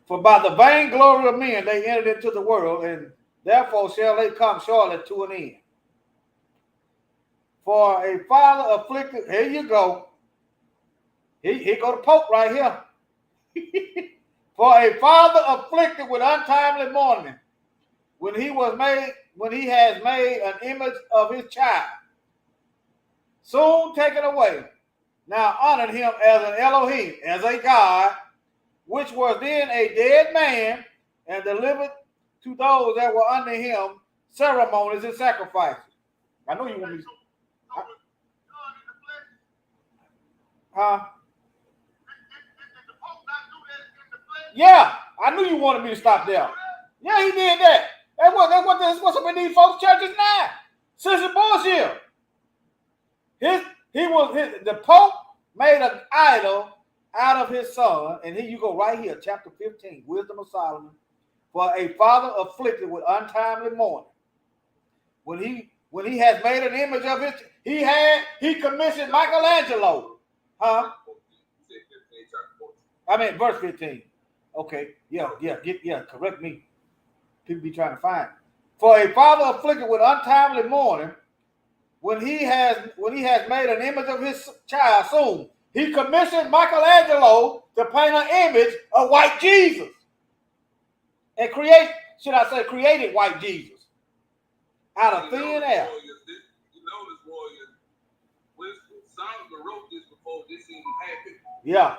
For by the vain glory of men they entered into the world, and therefore shall they come shortly to an end. For a father afflicted, here you go. Here go the Pope right here. For a father afflicted with untimely mourning, when he has made an image of his child, soon taken away, now honored him as an Elohim, as a God, which was then a dead man, and delivered to those that were under him ceremonies and sacrifices. I know you want me to. Huh? Yeah, I knew you wanted me to stop there. Yeah, he did that. That's what's up in these folks' churches now. Since the bullshit. The Pope made an idol out of his son, and here you go right here, chapter 15, Wisdom of Solomon. For a father afflicted with untimely mourning, when he has made an image of his, he commissioned Michelangelo. Huh? I mean, verse 15. Okay, yeah, correct me. People be trying to find. For a father afflicted with untimely mourning, when he has made an image of his child soon, he commissioned Michelangelo to paint an image of white Jesus. And created white Jesus out of thin air. You notice, warriors, when Solomon wrote this before this even happened. Yeah.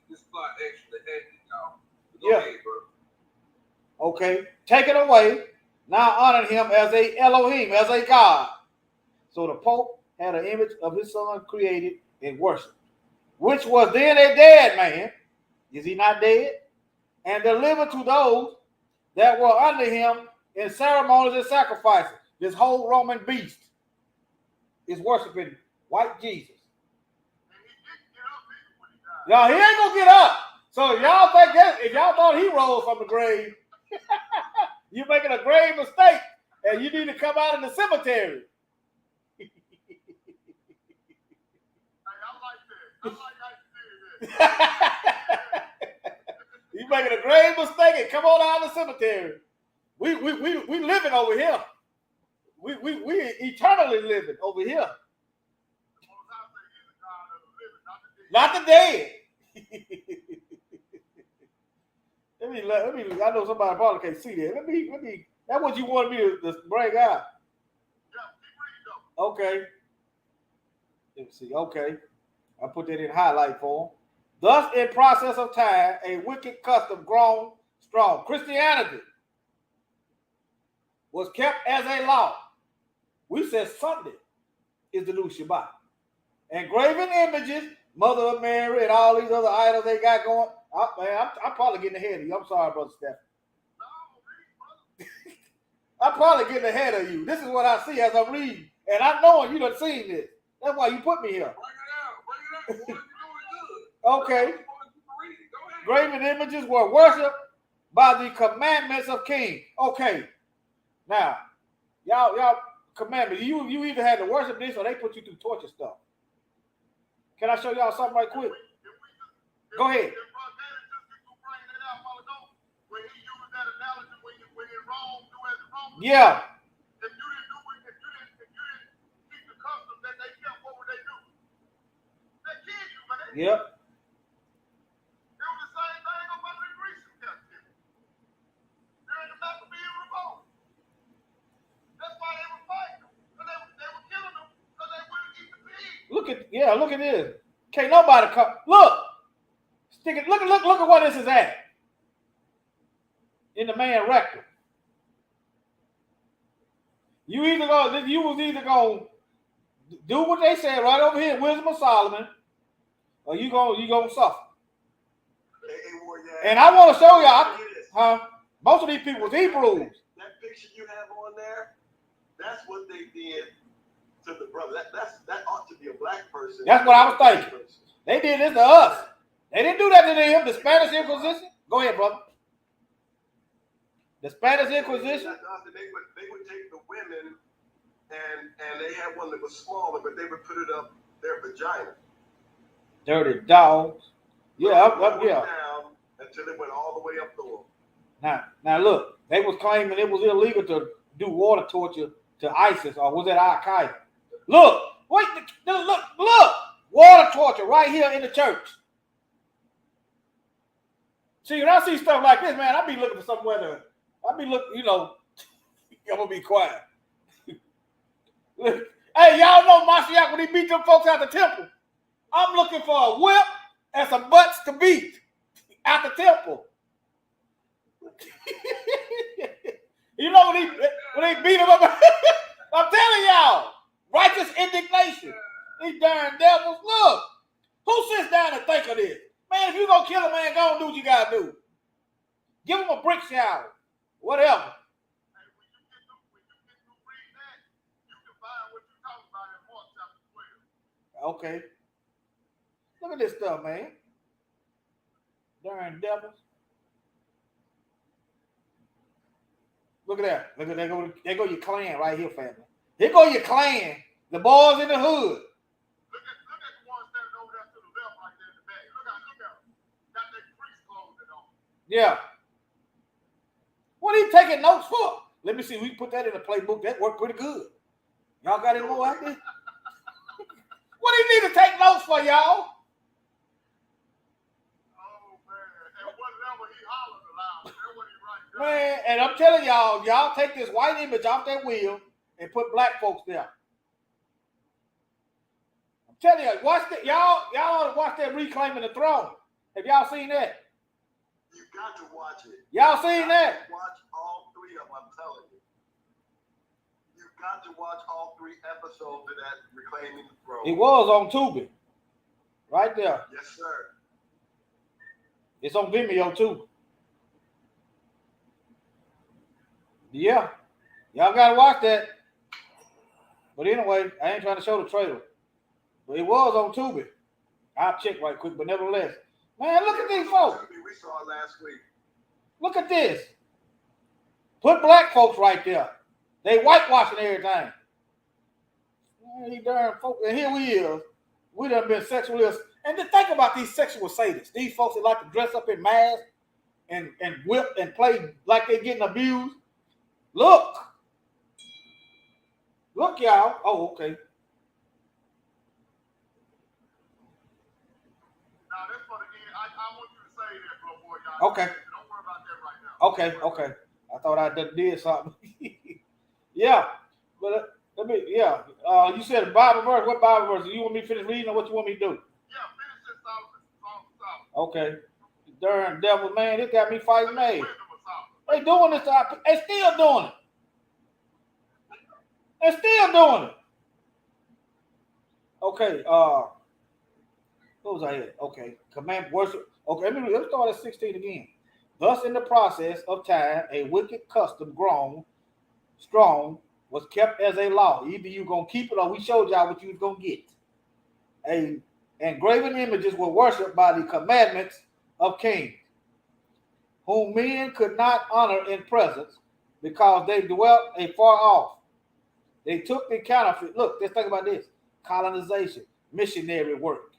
This plot actually happened, y'all. Yeah. Ahead, bro. Okay. Taken away. Now honored him as a Elohim, as a God. So the Pope had an image of his son created and worshiped, which was then a dead man. Is he not dead? And delivered to those that were under him in ceremonies and sacrifices. This whole Roman beast is worshiping white Jesus. Y'all, he ain't gonna get up. So y'all think that if y'all thought he rose from the grave, you're making a grave mistake, and you need to come out in the cemetery. You making a grave mistake and come on out of the cemetery. We living over here. We eternally living over here. Not the dead. Let me. I know somebody probably can't see that. Let me. That's what you wanted me to bring out. Okay. Let me see. Okay. I put that in highlight form. Thus, in process of time, a wicked custom grown strong. Christianity was kept as a law. We said Sunday is the new Shabbat. And graven images, Mother of Mary, and all these other idols they got going. I'm probably getting ahead of you. I'm sorry, Brother Stephen. I'm probably getting ahead of you. This is what I see as I'm reading. And I know you done seen this. That's why you put me here. Bring it out. Okay. Graven images were worshipped by the commandments of kings. Okay. Now, y'all commandments. You either had to worship this or they put you through torture stuff. Can I show y'all something right quick? Go ahead. Yeah. If you didn't keep the custom that they kept, what would they do? They kill you, man. Yep. It was the same thing up under the Grecian captivity. During the Maccabean revolt. That's why they were fighting them. Because they were killing them because they wouldn't eat the pig. Look at this. Can't nobody come. Look. Stick it. Look at what this is at. In the man rectum. You was either gonna do what they said right over here, Wisdom of Solomon, or you gonna suffer. And I want to show y'all, most of these people was Hebrews. That picture you have on there, that's what they did to the brother. That ought to be a black person. That's what I was thinking. They did this to us. They didn't do that to them. The Spanish Inquisition. Go ahead, brother. The Spanish Inquisition. They would take the women and they had one that was smaller, but they would put it up their vagina. Dirty dogs. Yeah, yeah. Down until it went all the way up the wall. Now look, they was claiming it was illegal to do water torture to ISIS, or was it Al Qaeda? Look, wait, look, water torture right here in the church. See, when I see stuff like this, man, I be looking for somewhere to. I be looking, you know. I'm gonna be quiet. Hey, y'all know Mashiach when he beat them folks out the temple. I'm looking for a whip and some butts to beat out the temple. You know when he beat them up. I'm telling y'all, righteous indignation. These darn devils. Look, who sits down and think of this? Man, if you gonna kill a man, go and do what you gotta do. Give him a brick shower, whatever. Hey, when you get through reading that, you can find what you're talking about in Mark chapter 12. Okay. Look at this stuff, man. Darn devils. Look at that. Look at that. There go your clan right here, family. Here go your clan. The boys in the hood. Look at the one standing over there to the left right there in the back. Look at them. Got their priest clothing on. Yeah. What are you taking notes for? Let me see. We put that in the playbook. That worked pretty good. Y'all got any more out there? What do you need to take notes for, y'all? Oh, man. And whatever he hollers aloud, that's what he writes down. Man, and I'm telling y'all take this white image off that wheel and put black folks there. I'm telling you, watch that. Y'all ought to watch that Reclaiming the Throne. Have y'all seen that? You got to watch it. Y'all seen that? Watch all three of them, I'm telling you. You've got to watch all 3 episodes of that Reclaiming the Throne. It was on Tubi. Right there. Yes, sir. It's on Vimeo too. Yeah. Y'all gotta watch that. But anyway, I ain't trying to show the trailer. But it was on Tubi. I'll check right quick, but nevertheless. Man, look at these folks. We saw it last week. Look at this. Put black folks right there. They whitewashing everything. Man, these darn folks. And here we is. We done been sexually. And to think about these sexual sadists. These folks that like to dress up in masks and whip and play like they getting abused. Look. Look, y'all. Oh, okay. Now, that's for the end. I want you to say that, bro, boy, y'all. Okay. Don't worry about that right now. Okay. I thought I did something. Yeah. But let me, yeah. You said a Bible verse. What Bible verse? Do you want me to finish reading or what you want me to do? Yeah, finish this Solomon. Okay. Darn devil, man. This got me fighting me. Wisdom of Solomon. They doing this. They still doing it. They're still doing it. Okay. What was I here? Okay. Command worship. Okay. Let's start at 16 again. Thus, in the process of time, a wicked custom grown strong was kept as a law. Either you gonna keep it or we showed y'all what you was gonna get. And graven images were worshipped by the commandments of kings, whom men could not honor in presence because they dwelt afar off. They took the counterfeit. Look, let's think about this. Colonization, missionary work,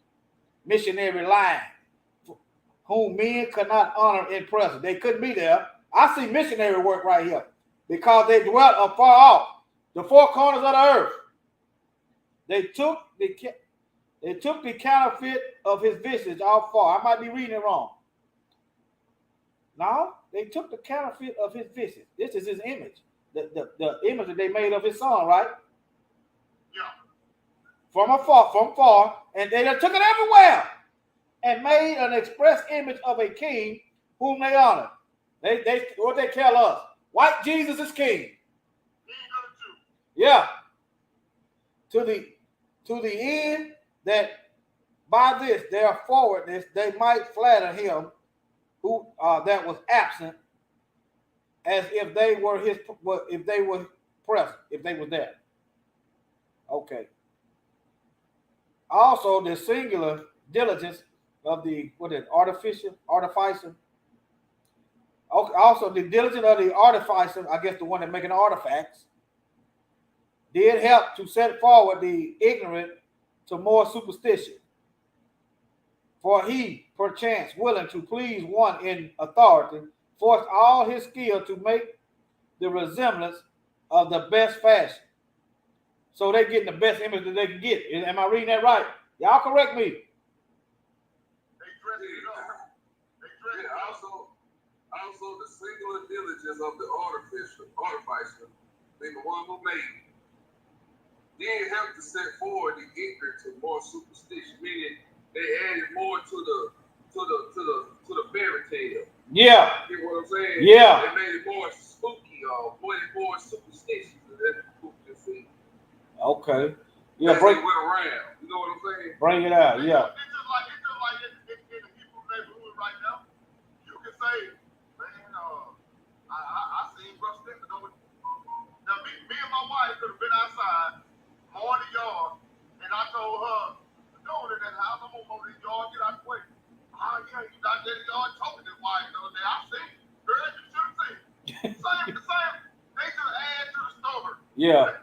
missionary line, whom men could not honor in presence. They couldn't be there. I see missionary work right here because they dwelt afar off, the 4 corners of the earth. They took the counterfeit of his visage all far. I might be reading it wrong. No, they took the counterfeit of his visage. This is his image. The image that they made of his son, right? Yeah. From far, and they took it everywhere and made an express image of a king whom they honor. They what they tell us, white Jesus is king. Yeah. To the end that by this their forwardness they might flatter him who that was absent, as if they were if they were present, if they were there. Okay. Also, the singular diligence of the artificer. Okay, also the diligence of the artificer, I guess the one that making the artifacts, did help to set forward the ignorant to more superstition. For he, perchance, willing to please one in authority, forced all his skill to make the resemblance of the best fashion. So they're getting the best image that they can get. Am I reading that right? Y'all correct me. They dress it up. They dress it up. Also, also the singular diligence of the artificer, being the one who made it. Then have to set forward the ignorance of more superstition, meaning they added more to the fairy tale. Yeah. You know what I'm saying? Yeah. They made it more spooky or more superstitious. That's what you see. Okay. Yeah, As break. they went around. You know what I'm saying? Bring it out. Yeah. It's just like in the Hebrew neighborhood right now. You can say, man, I seen Russ Stanton over. Now me and my wife could have been outside, mowing the yard, and I told her, go in that house, I'm gonna mow the yard, get out the way. Oh yeah, you not there, yard told me this wife the other day. I seen it. Girl, you should have seen it. Same. They just add to the story. Yeah.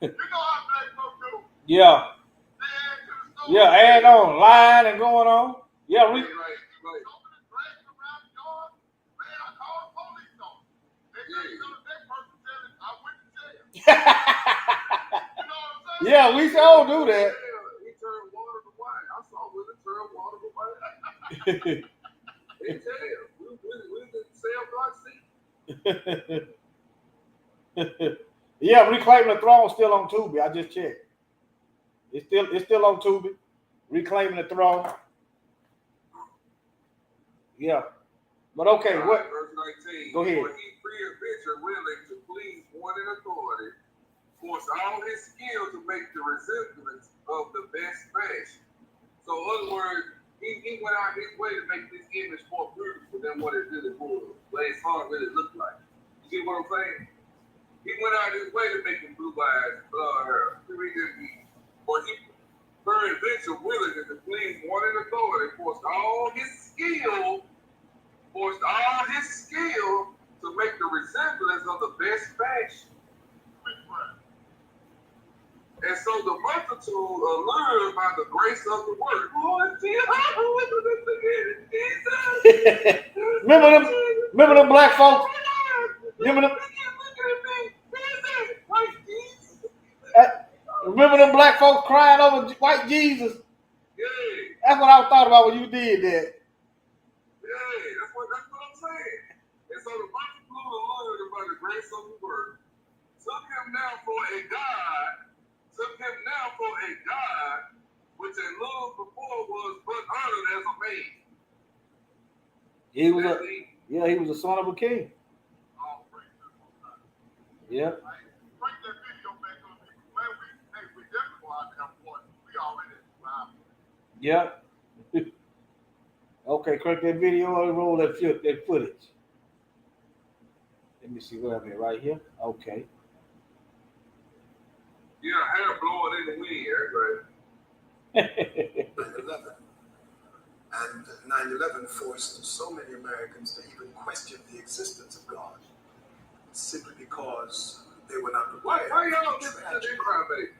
You know how black folks do. Yeah. They add to the story. Yeah. Add on, lying and going on. Yeah. Right. Yeah, we sure do that. He turned water to wine. I saw Willie turn water to wine. They tell. We didn't sell blood seed. Yeah, Reclaiming the Throne still on Tubi. I just checked. It's still on Tubi. Reclaiming the Throne. Yeah. But okay, what? Verse 19. Go ahead. For he pre-adventure willing to please one in authority, forced all his skill to make the resemblance of the best fashion. So, in other words, he went out his way to make this image more beautiful than what it really was, what his heart really looked like. You see what I'm saying? He went out his way to make him blue eyes and blonde hair. For he peradventure willing to please one in authority, forced all his skill to make the resemblance of the best fashion. And so the multitude, allured by the grace of the word, Remember them black folks? Remember them black folks crying over white Jesus? Yeah. That's what I thought about when you did that. Yeah, that's what I'm saying. And so the multitude, allured by the grace of the word, took him now for a God, which a little before was but honored as a man. He was a son of a king. Yeah. Bring that video back on me. Man, we definitely go out there and watch. We already wow. Yeah. Okay, crank that video and roll that footage. Let me see where I'm at. Right here. Okay. Yeah, hair blowing in the wind, right? 9/11. And 9/11 forced so many Americans to even question the existence of God, simply because they were not prepared. Why y'all listen to this crybaby?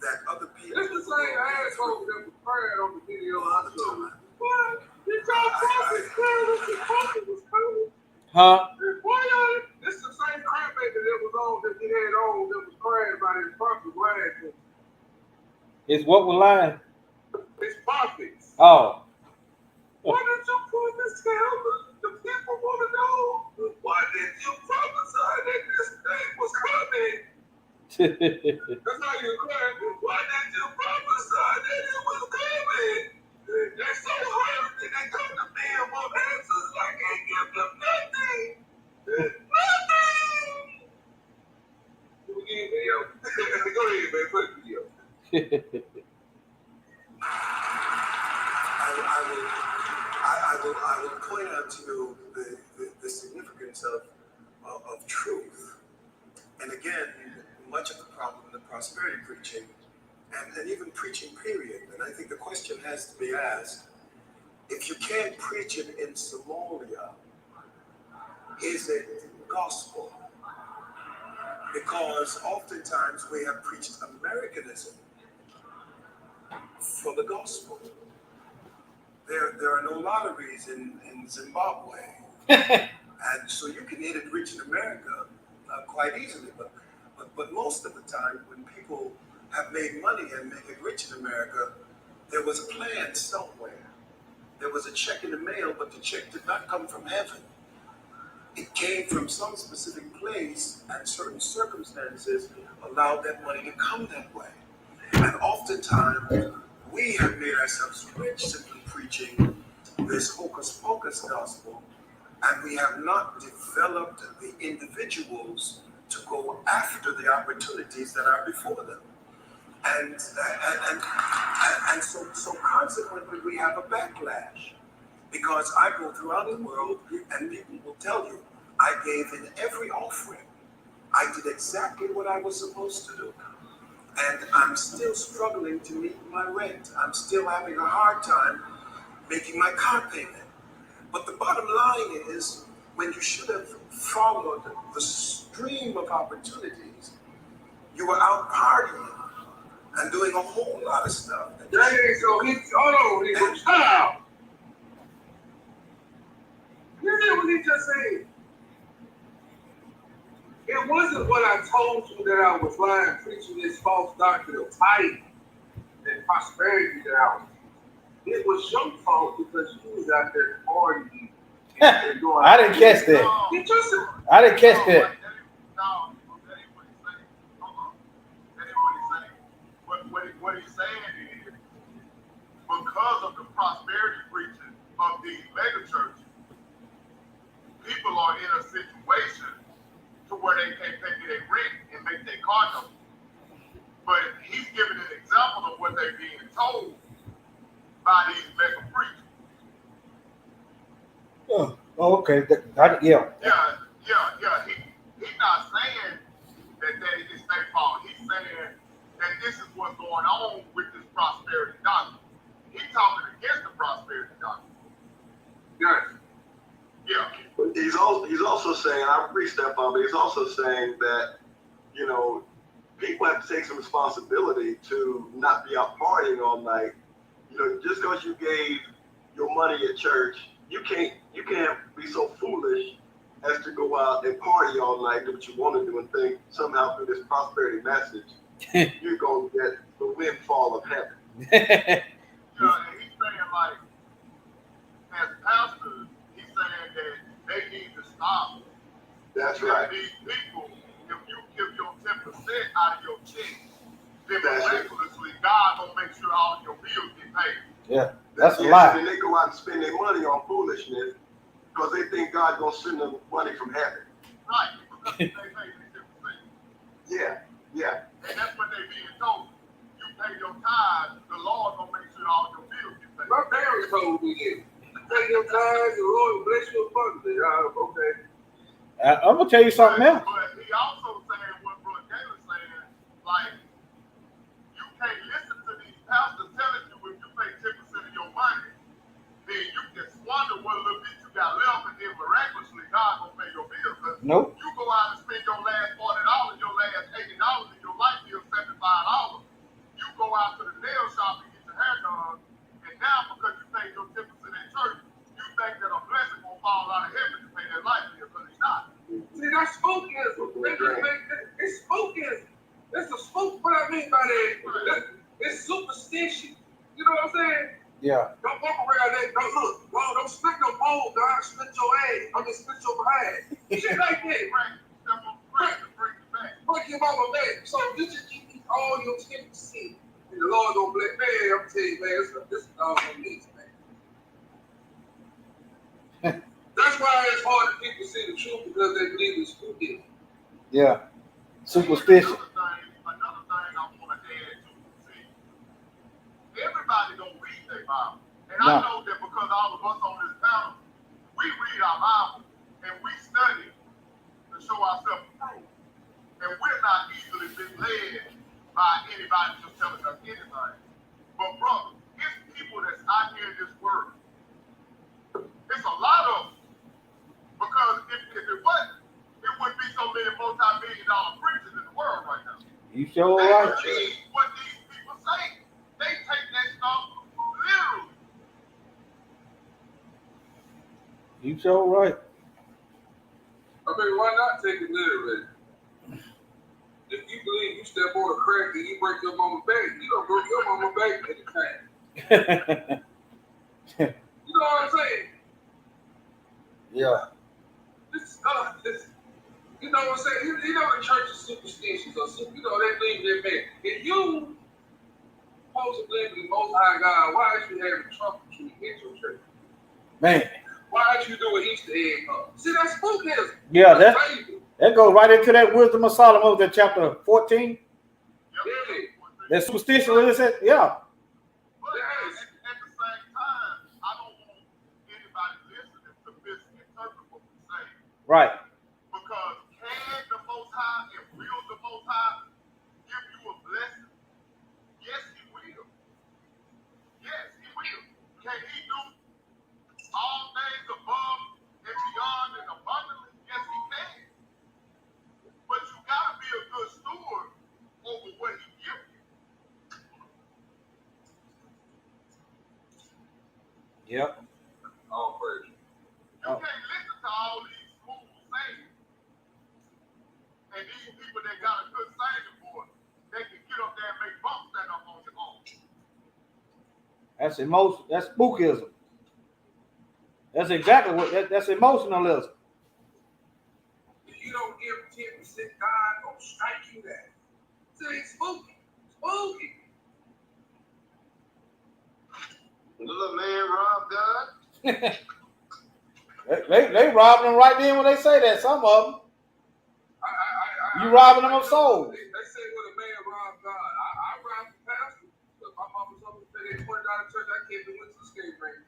That other people. It's the same asshole that was crying on the video. all the time. What? Did y'all prophets cry when the prophet was coming? Huh? Why y'all? It's the same crybaby that was on, that we had on, that was crying about his prophets lying. It's what was lying? His prophets. Oh. Why did you prophets tell the people want to know? Why did you prophesy that this thing was coming? That's how you cry. Why did you prophesy that it was coming? They're so hurt that they come to me and want answers like I ain't give them nothing. Nothing. Go ahead, man. Put the video. I will point out to you the significance of truth. And again, much of the problem in the prosperity preaching and even preaching period. And I think the question has to be asked, if you can't preach it in Somalia, is it gospel? Because oftentimes we have preached Americanism for the gospel. There are no lotteries in Zimbabwe. And so you can hit it rich in America quite easily. But most of the time when people have made money and make it rich in America, there was a plan somewhere. There was a check in the mail, but the check did not come from heaven. It came from some specific place, and certain circumstances allowed that money to come that way. And oftentimes, we have made ourselves rich simply preaching this hocus pocus gospel, and we have not developed the individuals to go after the opportunities that are before them. And so consequently, we have a backlash. Because I go throughout the world and people will tell you, I gave in every offering. I did exactly what I was supposed to do. And I'm still struggling to meet my rent. I'm still having a hard time making my car payment. But the bottom line is, when you should have followed the stream of opportunities, you were out partying and doing a whole lot of stuff. Hold on, stop. You hear what he just said? It wasn't what I told you that I was lying, preaching this false doctrine of tithing and prosperity that I was. It was your fault because you was out there partying. And going I didn't catch that. You just I didn't catch that. No, that ain't what he's saying. That ain't what he's saying. What he's saying is, because of the prosperity preaching of these mega churches, people are in a situation to where they can't pay their rent and make their car note. But he's giving an example of what they're being told by these mega preachers. Oh, okay. Yeah. Yeah. He's not saying that it's their fault. He's saying that this is what's going on with this prosperity doctrine. He's talking against the prosperity doctrine. yes. Yeah. But he's also saying, I preached that part, but he's also saying that, you know, people have to take some responsibility to not be out partying all night. You know, just because you gave your money at church, you can't be so foolish as to go out and party all night, do what you want to do, and think somehow through this prosperity message, you're going to get the windfall of heaven. Yeah, and he's saying, like, as pastors, he's saying that they need to stop. That's right. These people, if you give your 10% out of your check, then That's right. miraculously, God will make sure all of your bills get paid. Yeah. That's a Yes, lie. and they go out and spend their money on foolishness because they think God's going to send them money from heaven. Right, because they pay their 10%. Yeah. And that's what they're being told. You pay your tithes, the Lord will make sure all your bills get paid. My parents told me that. Pay your tithes, the Lord will bless you abundantly. Okay. I'm gonna tell you something else. But he also saying what Brother Gaylor saying, like, you can't listen to these pastors telling you if you pay 10% of your money, then you can squander what little bit you got left, and then miraculously God gonna pay your bills. Because Nope. you go out and spend your last $40, your last $80, and your light bill $75. You go out to the nail shop and get your hair done, and now because you paid your 10% at church, you think that a blessing will fall out of heaven to pay that light bill, because it's not. See, that's spookism. It's spookism. That's a spook. What I mean by that, it's superstition. You know what I'm saying? Yeah. Don't walk around that. Don't split no pole, God. Split your ass. I'm just split your behind. Shit like that. Bring it back. Break your mama back. So you just keep all your 10%. And the Lord gonna bless. Man, I'm telling you, man, this is all on this, man. That's why it's hard for people to see the truth, because they believe it's spooky. Yeah. Superstition. Another thing I want to add to, see, everybody don't read their Bible. And I know that because all of us on this panel, we read our Bible and we study to show ourselves approved. And we're not easily misled by anybody just telling us anything. But brother, it's people that's out here in this world. It's a lot of them. Because if it wasn't, it wouldn't be so many multi-million-dollar preachers in the world right now. You sure They right. believe what these people say. They take that stuff literally. You sure right. I mean, why not take it literally? If you believe you step on a crack and you break your mama back, you don't break your mama back anytime. You know what I'm saying? Yeah. This is You know what I'm saying? You know the church is superstitious or super, you know, they believe in man. If you supposed to believe in the Most High God, why aren't you having trunk or treat in your church? Man. Why aren't you doing Easter egg hunt? See, that's spookism. Yeah, that's crazy. That goes right into that Wisdom of Solomon, that chapter 14. Really? That superstition, what is it? Yeah. But at the same time, I don't want anybody listening to misinterpret what we say. Right. Because can the Most High and will the Most High give you a blessing? Yes, He will. Yes, He will. Can He do all things above and beyond and abundantly? Yes, He can. But you gotta be a good steward over what He gives you. Yep. Oh, praise. You can't listen to all these smooth sayings. And these people that got a good singing voice, they can get up there and make bumps stand up on your own. That's emotion. That's spookism. That's exactly what that's emotionalism. If you don't give 10%, God gonna strike you that. See, it's spooky. Spooky. Little man Rob God. They robbing them right then when they say that. Some of them. You robbing them of souls. They say when a man robbed God. I robbed the pastor. But my mama told me to pay that $20 church. I can't even went to the skate ring.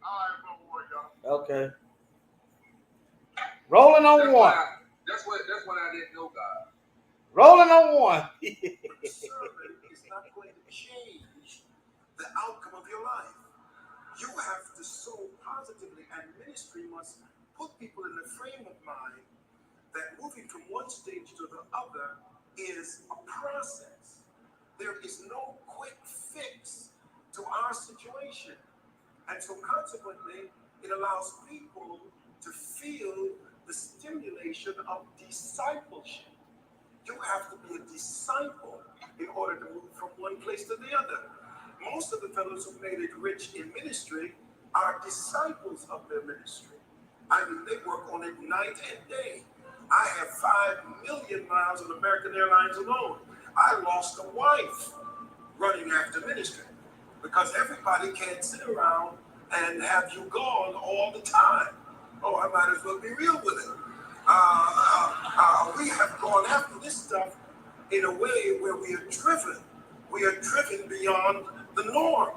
All right, go boy, y'all. Okay. Rolling on one. That's when I didn't know God. Rolling on one. Sermon is not going to change the outcome of your life. You have to sow positively, and ministry must put people in the frame of mind that moving from one stage to the other is a process. There is no quick fix to our situation. And so consequently, it allows people to feel the stimulation of discipleship. You have to be a disciple in order to move from one place to the other. Most of the fellows who made it rich in ministry are disciples of their ministry. I mean, they work on it night and day. I have 5 million miles on American Airlines alone. I lost a wife running after ministry because everybody can't sit around and have you gone all the time. Oh, I might as well be real with it. We have gone after this stuff in a way where we are driven. We are driven beyond the norm.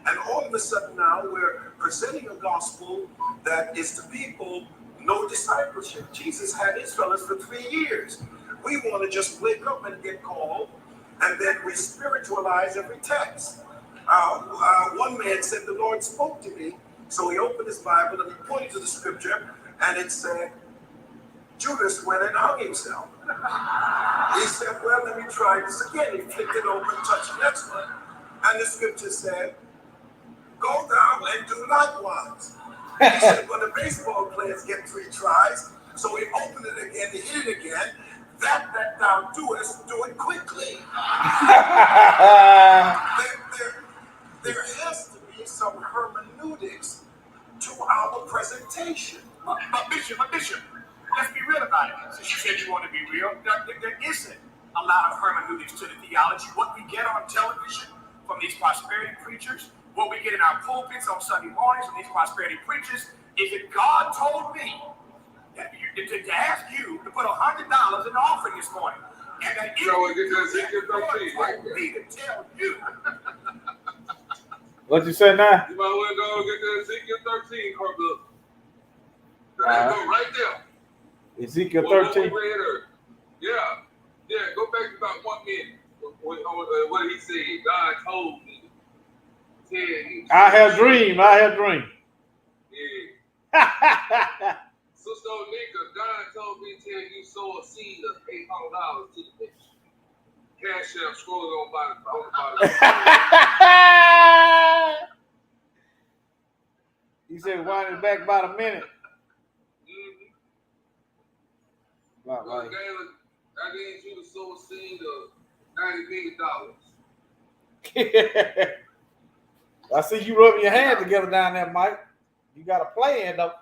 And all of a sudden now we're presenting a gospel that is to people no discipleship. Jesus had his fellas for 3 years. We want to just wake up and get called, and then we spiritualize every text. One man said, the Lord spoke to me. So he opened his Bible and he pointed to the scripture, and it said, Judas went and hung himself. He said, well, let me try this again. He flicked it open, touched the next one. And the scripture said, go down and do likewise. He said, well, the baseball players get 3 tries. So he opened it again, he hit it again. That thou doest, do it quickly. There has to be some hermeneutics to our presentation. But Bishop, let's be real about it. Since you said you want to be real, there isn't a lot of hermeneutics to the theology. What we get on television from these prosperity preachers, what we get in our pulpits on Sunday mornings from these prosperity preachers, is that God told me to ask you to put $100 in the offering this morning. And that if So get that Ezekiel 13 right told me to tell you. What you say now? You might want to go get the Ezekiel 13 card book. Go right there. Ezekiel What 13. we read earlier. Yeah, go back to about 1 minute. What he said, God told me. I have dreamed. Yeah. Sister Onika, God told me to tell you sow a seed of $800 to the mission. Cash app scrolling on bottom. He said wind it back about a minute. Right. I need you to sow a seed of $90 million. I see you rubbing your hands together down there, Mike. You got a plan, though.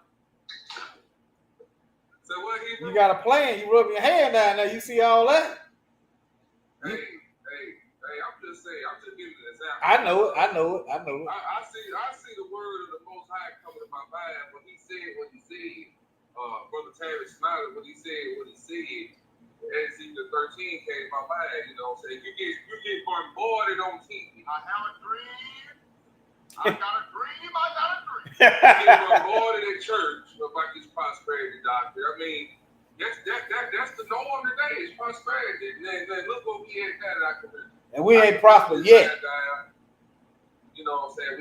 So what he You got a plan. You rubbing your hand down there. You see all that? Hey, I'm just saying, I'm just giving an example. I know it. I see the word of the Most High coming to my mind when he said, Brother Terry Smiley, when he said, Ezekiel 13 came to my mind, you know what I'm saying? You get bombarded on TV. I have a dream. I got a dream. You get bombarded at church about this prosperity doctrine. I mean, that's the norm today. It's prosperity. Then look what we had now that I can remember. And we ain't prospered yet. You know what I'm saying?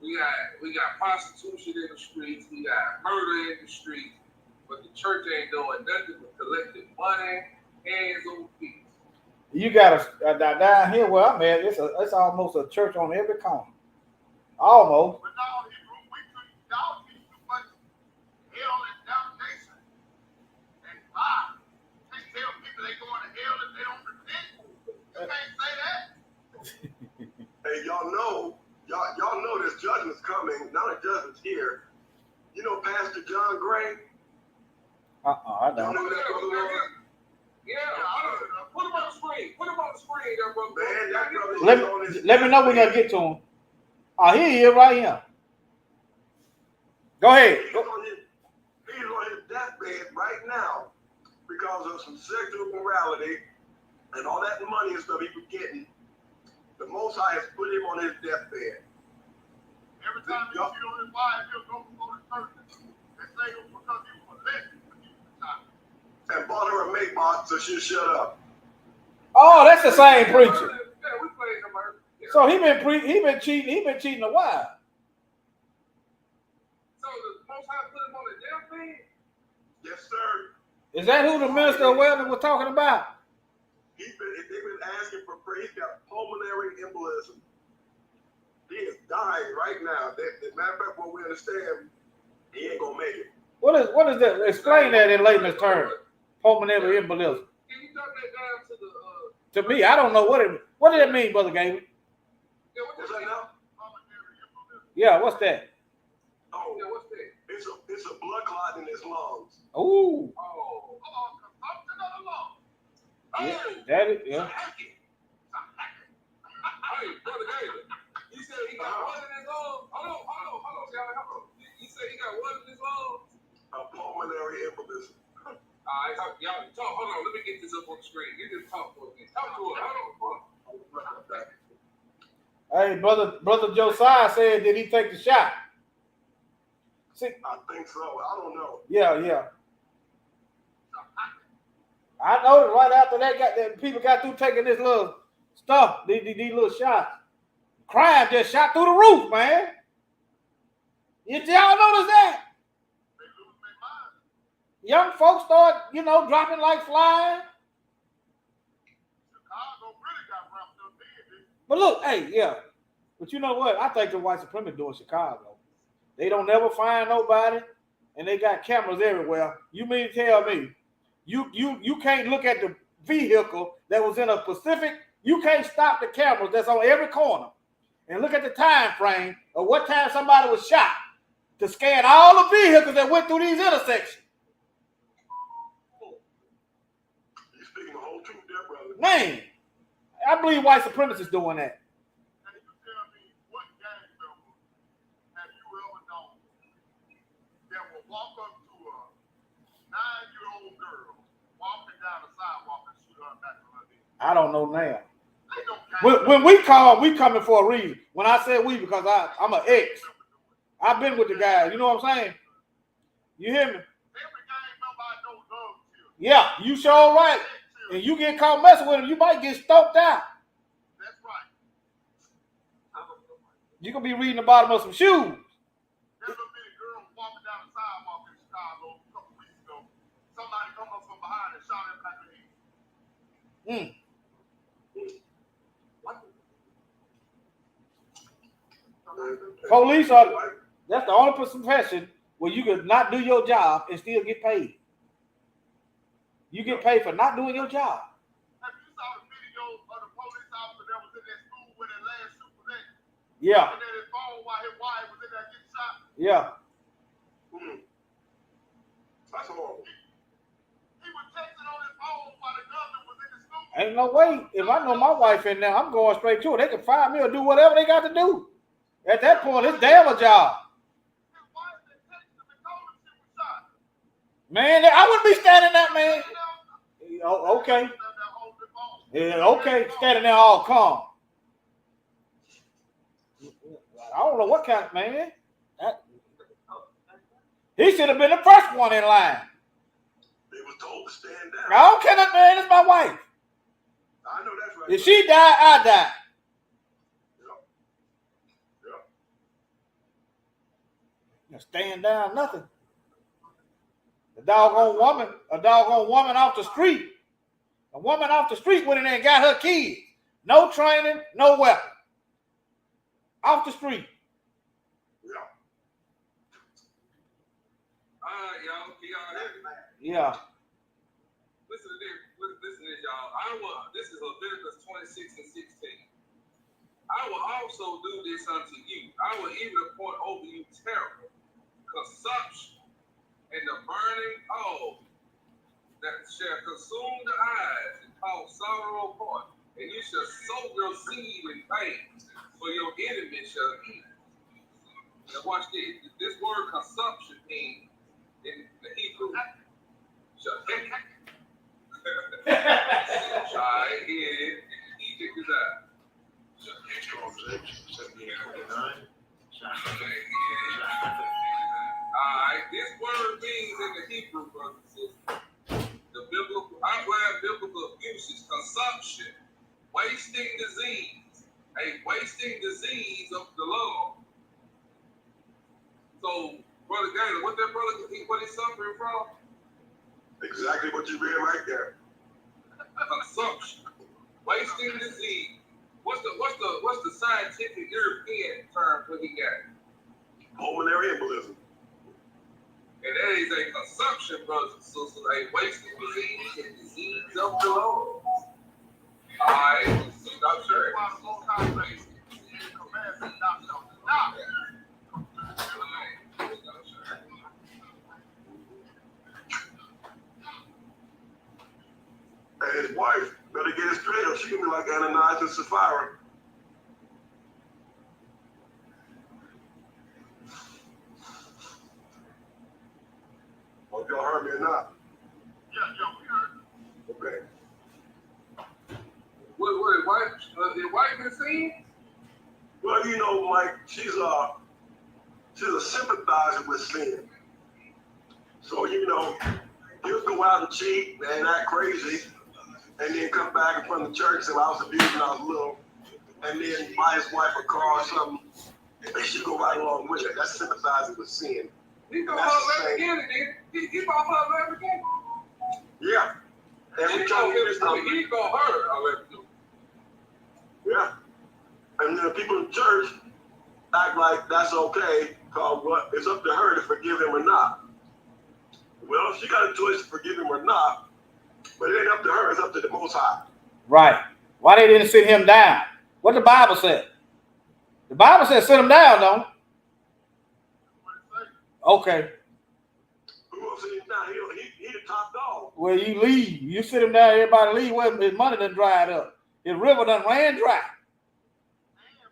We got prostitution in the streets. We got murder in the streets. But the church ain't doing nothing but collecting money, hands over feet. You got a down here where I'm at. It's almost a church on every corner. Almost. But now, y'all teach too much hell and damnation. And lie. They tell people they going to hell if they don't repent. You can't say that. Hey, y'all know this judgment's coming. Now the judgment's here. You know Pastor John Gray? I don't. Y'all know that brother was? Yeah, put him on the screen. Put him on the screen, there, brother. Man, that brother is on his Let me know when I get to him. Oh, here he is right here. Go ahead. He's on his deathbed right now because of some sexual morality and all that money and stuff he was getting. The Most High has put him on his deathbed. Every time you cheat on his wife, he'll go to church. They say it was because he was molested when he was a child. And bought her a Maybach so she'll shut up. Oh, that's the same preacher. Yeah, we played him earlier. Yeah. So he been cheating a while. So the Most High put him on the deathbed? Yes, sir. Is that who the minister of wellness was talking about? They've been asking for prayer. He's got pulmonary embolism. He is dying right now. As a matter of fact, what we understand, he ain't gonna make it. What is that? Explain that in layman's terms. Pulmonary embolism. Can you dumb that down to the To me, I don't know what does that mean, Brother Gabriel? yeah, what What's that that mean? now? Yeah, what's that? Oh, Yeah, what's that? it's a blood clot in his lungs. Ooh, Oh, Consumption of the law. yeah, that is, yeah. Hey, Brother David, he said he got one in his lungs. Hold on, y'all. He said he got one in his lungs. A pulmonary embolism. All right, y'all talk. Hold on, let me get this up on the screen. You just talk for me. Talk to her. Hold on. Hey, brother Josiah said, did he take the shot? See, I think so. I don't know. yeah. I noticed right after that people got through taking this little stuff, these little shots. Crime just shot through the roof, man. Y'all notice that? They lose their mind. Young folks start, dropping like flies. Chicago really got wrapped up in it. But look, hey, yeah. But you know what? I think the white supremacists do in Chicago. They don't never find nobody, and they got cameras everywhere. You mean to tell me you can't look at the vehicle that was in a specific, you can't stop the cameras that's on every corner and look at the time frame of what time somebody was shot to scan all the vehicles that went through these intersections. You're speaking the whole truth there, brother. Man, I believe white supremacists doing that. And you tell me what gang member have you ever known that will walk up to a 9-year-old girl walking down the sidewalk and shoot her back of her head? I don't know now. They don't When we call, we coming for a reason. When I say we, because I'm an ex. I've been with the guys. You know what I'm saying? You hear me? Every gang member I know loves children. Yeah, you sure right. And you get caught messing with them, you might get stoked out. That's right. You could be reading the bottom of some shoes. There was a bitty girl walking down the sidewalk in Chicago a couple weeks ago. Somebody come up from behind and shot her back of the head. Police that's the only profession where you could not do your job and still get paid. You get paid for not doing your job. Have you saw the video of the police officer that was in that school when that last shooting was at? Yeah. And then his phone while his wife was in there getting shot. Yeah. That's horrible. He was texting on his phone while the governor was in the school. Ain't no way. If I know my wife in there, I'm going straight to her. They can fire me or do whatever they got to do. At that point, it's damn a job. His wife had texted him and told him she was shot. Man, I wouldn't be standing there, man. Oh, okay. That holding the phone. Yeah, okay. Standing there all calm. I don't know what kind of man. He should have been the first one in line. They was told to stand down. I don't care that man. It's my wife. I know that's right. If she died, I die. Yeah. Stand down, nothing. A doggone woman off the street. A woman off the street went in there and got her kids. No training, no weapon. Off the street. Yeah. All right, y'all. Can y'all hear me? Yeah. Listen to this, y'all. This is Leviticus 26 and 16. I will also do this unto you. I will even appoint over you terror, consumption, and the burning coal that shall consume the eyes and cause sorrow upon. And you shall sow your seed in pain, for your enemy shall eat. Now watch this. This word consumption means in the Hebrew shall hit. Alright, here Egypt is out. Alright, this word means in the Hebrew, brothers and sisters, the biblical outline biblical abuses, consumption, wasting disease, a wasting disease of the lung. So, Brother Gaylor, what he's suffering from? Exactly what you read right there. Consumption, wasting disease. What's the scientific European term for he got? Pulmonary embolism. And that is a consumption, brothers and sisters, a wasting disease and disease of the lungs. Alright, stop sharing. And his wife better get it straight or she gonna be like Ananias and Sapphira. Hope y'all heard me or not. Yeah, we heard. Okay. What his wife been seen? Well, you know, Mike, she's a sympathizer with sin. So, you know, he'll go out and cheat and act crazy, and then come back in front of the church and say, well, I was abused when I was little, and then buy his wife a car or something, and she go right along with it. That's sympathizing with sin. He gonna her Lamborghini, he bought her Lamborghini. Yeah. Every He time gonna he gets something. her a Lamborghini. Yeah. And then people in church act like that's okay, because what it's up to her to forgive him or not. Well, she got a choice to forgive him or not, but it ain't up to her, it's up to the Most High. Right. Why they didn't sit him down? What the Bible said? The Bible said sit him down, don't it? Okay. Who will sit him down? He the top dog. Well, you leave. You sit him down, everybody leave. Well, his money done dried up. His river done ran dry. Man,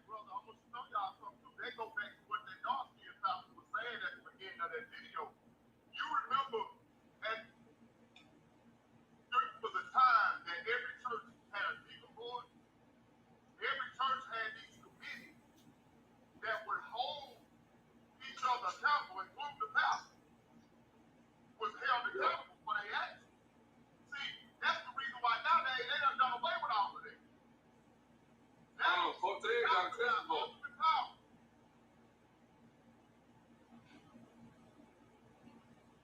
brother, I'm gonna show y'all something too. They go back to what that dog skin pastor was saying at the beginning of that video. You remember there was a time that every church had a deacon board. Every church had these committees that would hold each other accountable, and group the pastor was held accountable for their actions. See, that's the reason why nowadays they done away with all of that. Now, Forte got a testimony.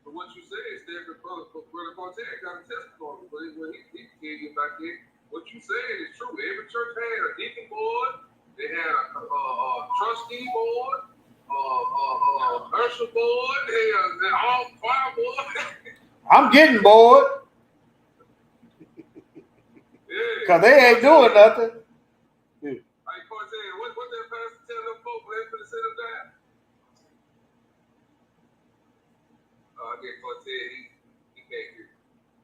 But what you say is different, brother Forte got a testimony. But when he tell you about that, what you said is true. Every church had a deacon board, they had a trustee board, usher board, they all choir board. I'm getting bored Yeah. because they ain't doing nothing. Hey, Forte, what that pastor tell them I guess Cortez, he can't hear.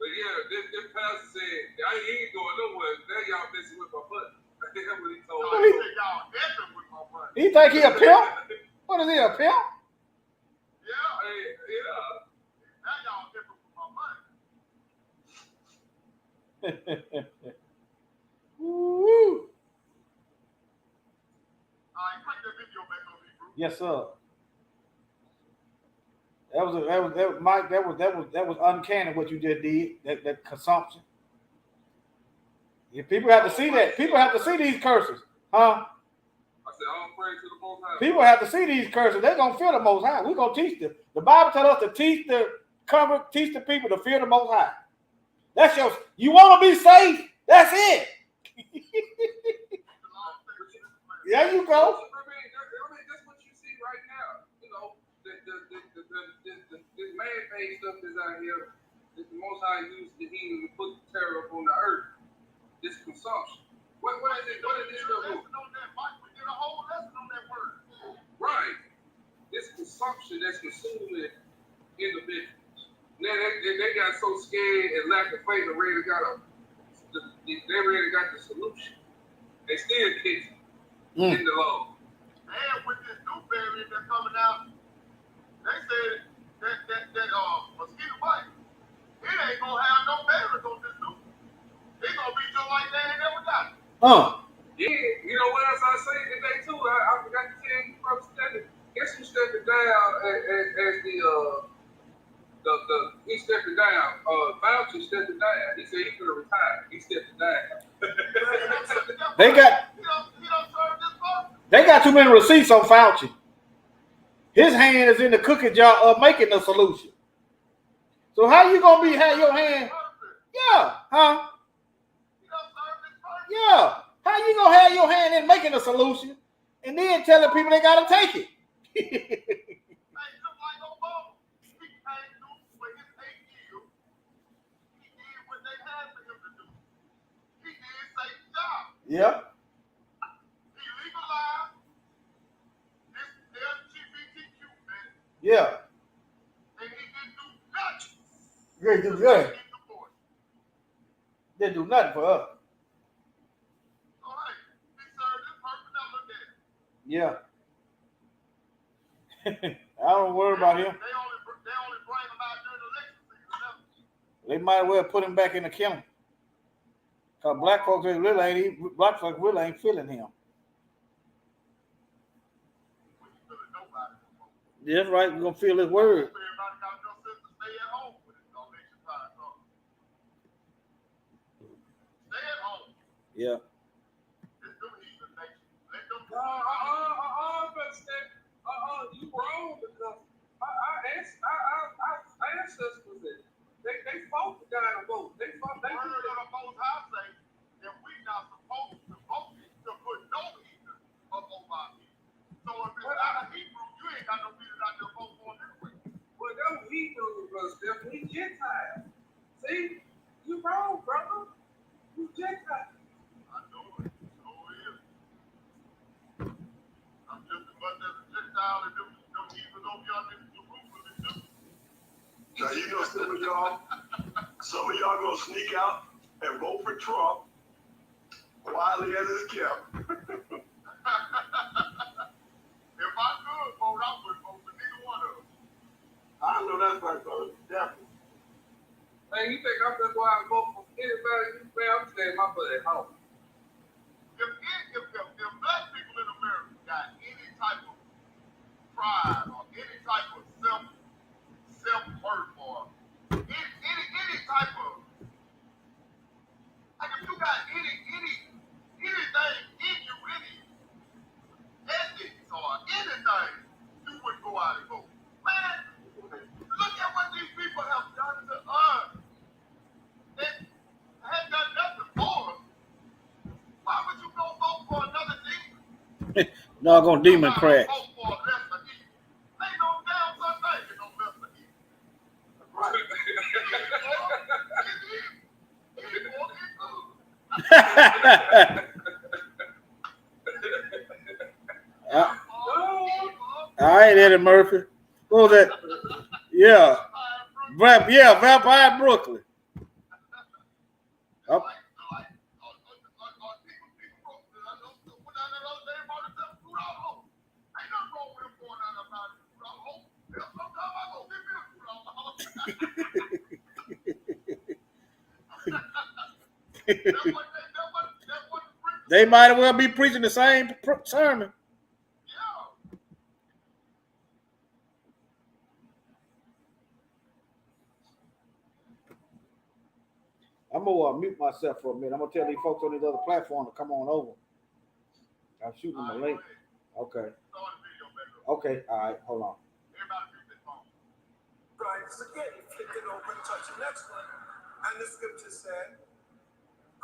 But yeah, this pastor said, he ain't going nowhere. Now y'all messing with my butt. That's what he told me. Y'all effing with my butt. He think he a pimp? What is he, a pimp? Yeah. Yeah. Now y'all effing with my butt. Woo. All right, crank that video back on me, bro. Yes, sir. That was Mike. That was uncanny what you just did. That consumption. Yeah, people have to see that. People have to see these curses, huh? I said, I don't pray to the Most High. People have to see these curses. They're gonna fear the Most High. We're gonna teach them. The Bible tells us to teach the people to fear the Most High. That's your. You want to be safe? That's it. There you go. I mean, that's what you see right now. You know, this man-made stuff that's out here, that the Most High used the heathen to put the terror up on the earth. This consumption. What is it? What is this stuff? Lesson on that, Mike. We did a whole lesson on that word. Right. This consumption that's consuming individuals. Now they got so scared and lack of faith, they already got the solution. They still kitchen in the law. And with this new variant that's coming out, they said that mosquito bite, it ain't gonna have no barriers on this new. It's gonna be just like they ain't never got it. Yeah, you know what else I say today too? I forgot to tell you, brother Stepping. Guess who stepping down as he stepping down. Fauci stepping down. He said he's gonna retire. He stepping down. They got. He don't serve this purpose. They got too many receipts on Fauci. His hand is in the cookie jar of making the solution. So how you gonna have your hand? Yeah, huh? He don't serve this purpose. Yeah. How you gonna have your hand in making a solution and then telling people they gotta take it? Hey, just like Obama, he came through for his 8 years. He did what they had for him to do. He did say job. Yeah. He legalized this LGBTQ thing, Yeah. and he didn't do nothing. They do good. They do nothing for us. All right, he served his purpose. Now look at it. Yeah. I don't worry about him. They only bring him out during election season. They might well put him back in the kennel. Cause black folks really ain't feeling him. That's right. We're gonna feel his word. Everybody got no sense to stay at home when it's election time comes. Stay at home. Yeah. It's them heathen nation. Let them You wrong because our ancestors they fought to die to vote. They word of the Most High say that we not supposed to vote to put no heathen up over our people. So if it's not a Hebrew, you ain't got no reason not to vote for him anyway. Well, them Hebrews was definitely Gentiles. See, you wrong, brother. You Gentile. I know it. So is. I'm just as much as a Gentile and them heathens over yonder in Jerusalem and do. Now you know some of y'all gonna sneak out and vote for Trump quietly as it's kept. If I could vote, I would vote for neither one of them. I know that's right, brother. Definitely. Man, you think I'm gonna go out and vote for anybody? Man, I'm staying my butt at home. If black people in America got any type of pride or any type of self-worth or any type of, like if you got anything in you, any ethics or anything, you wouldn't go out and vote. Man, look at what these people have done to us. They have done nothing for us. Why would you go vote for another demon? No, I'm gonna demon crack. Vote for a lesser evil. Ain't no damn such thing as no lesser evil. Right. All right, Eddie Murphy. What was that? Yeah. Yeah, Vampire Brooklyn. Oh. They might as well be preaching the same sermon. I'm gonna mute myself for a minute. I'm gonna tell these folks on these other platforms to come on over. I'm shooting them a link. Okay. Okay. All right. Hold on. Right. So again, you flip it over and touch the next one. And the scripture said,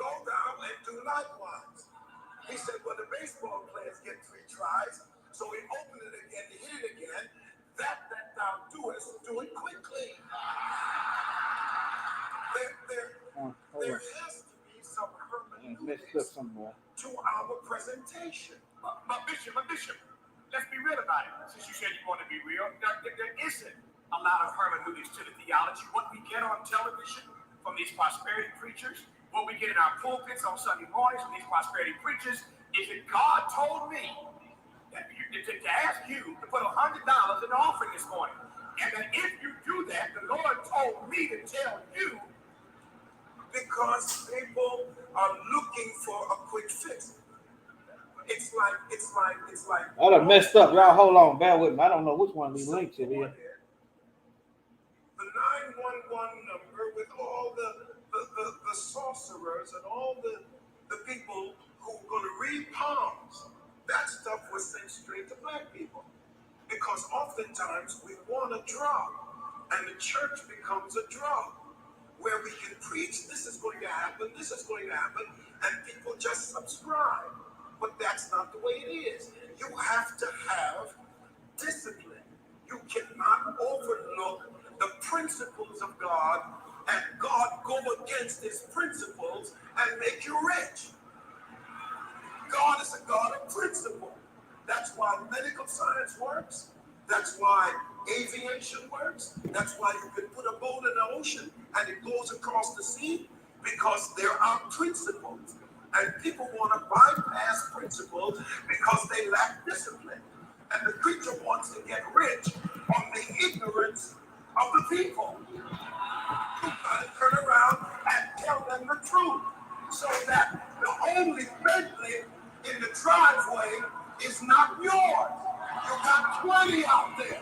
go down and do likewise. He said, well, the baseball players get 3 tries. So we open it again, he hit it again. That thou doest, do it quickly. There has to be some hermeneutics to our presentation. But Bishop, let's be real about it. Since you said you want to be real, there isn't a lot of hermeneutics to the theology. What we get on television from these prosperity preachers, what we get in our pulpits on Sunday mornings from these prosperity preachers, is that God told me to ask you to put $100 in the offering this morning. And that if you do that, the Lord told me to tell you. Because people are looking for a quick fix. It's like. I done messed up. Y'all hold on, bear with me. I don't know which one of these links it is. The 911 number with all the sorcerers and all the people who are going to read palms. That stuff was sent straight to black people. Because oftentimes we want a draw. And the church becomes a draw. Where we can preach, this is going to happen, this is going to happen, and people just subscribe. But that's not the way it is. You have to have discipline. You cannot overlook the principles of God and God go against his principles and make you rich. God is a God of principle. That's why medical science works. That's why aviation works. That's why you can put a boat in the ocean and it goes across the sea, because there are principles. And people want to bypass principles because they lack discipline. And the preacher wants to get rich on the ignorance of the people. You got to turn around and tell them the truth, so that the only Bentley in the driveway is not yours. You got 20 out there.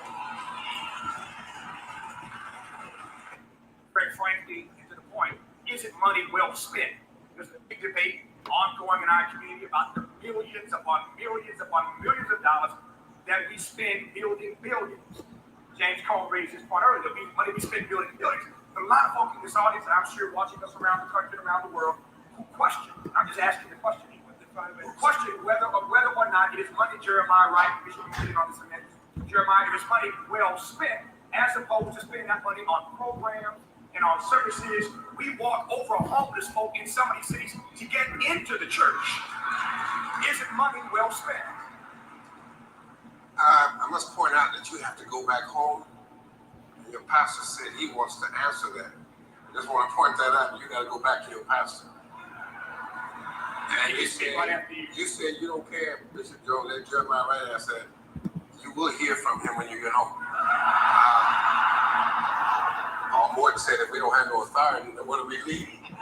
Very frankly, and to the point, is it money well spent? There's a big debate ongoing in our community about the millions upon millions of dollars that we spend building buildings. James Cole raised this point earlier. The money we spend building buildings. But a lot of folks in this audience, and I'm sure watching us around the country and around the world, who question, I'm just asking the question, who question whether or not it is money, Jeremiah, right? We should be putting on this amendment. Jeremiah, it is money well spent, as opposed to spending that money on programs and on services. We walk over homeless folk in some of these cities to get into the church. Is it money well spent? I must point out that you have to go back home. Your pastor said he wants to answer that. I just want to point that out. You got to go back to your pastor. And you said you don't care, Bishop Joe. Let Jeremiah right there said you will hear from him when you get home. Paul Morton said if we don't have no authority, then what are we leading?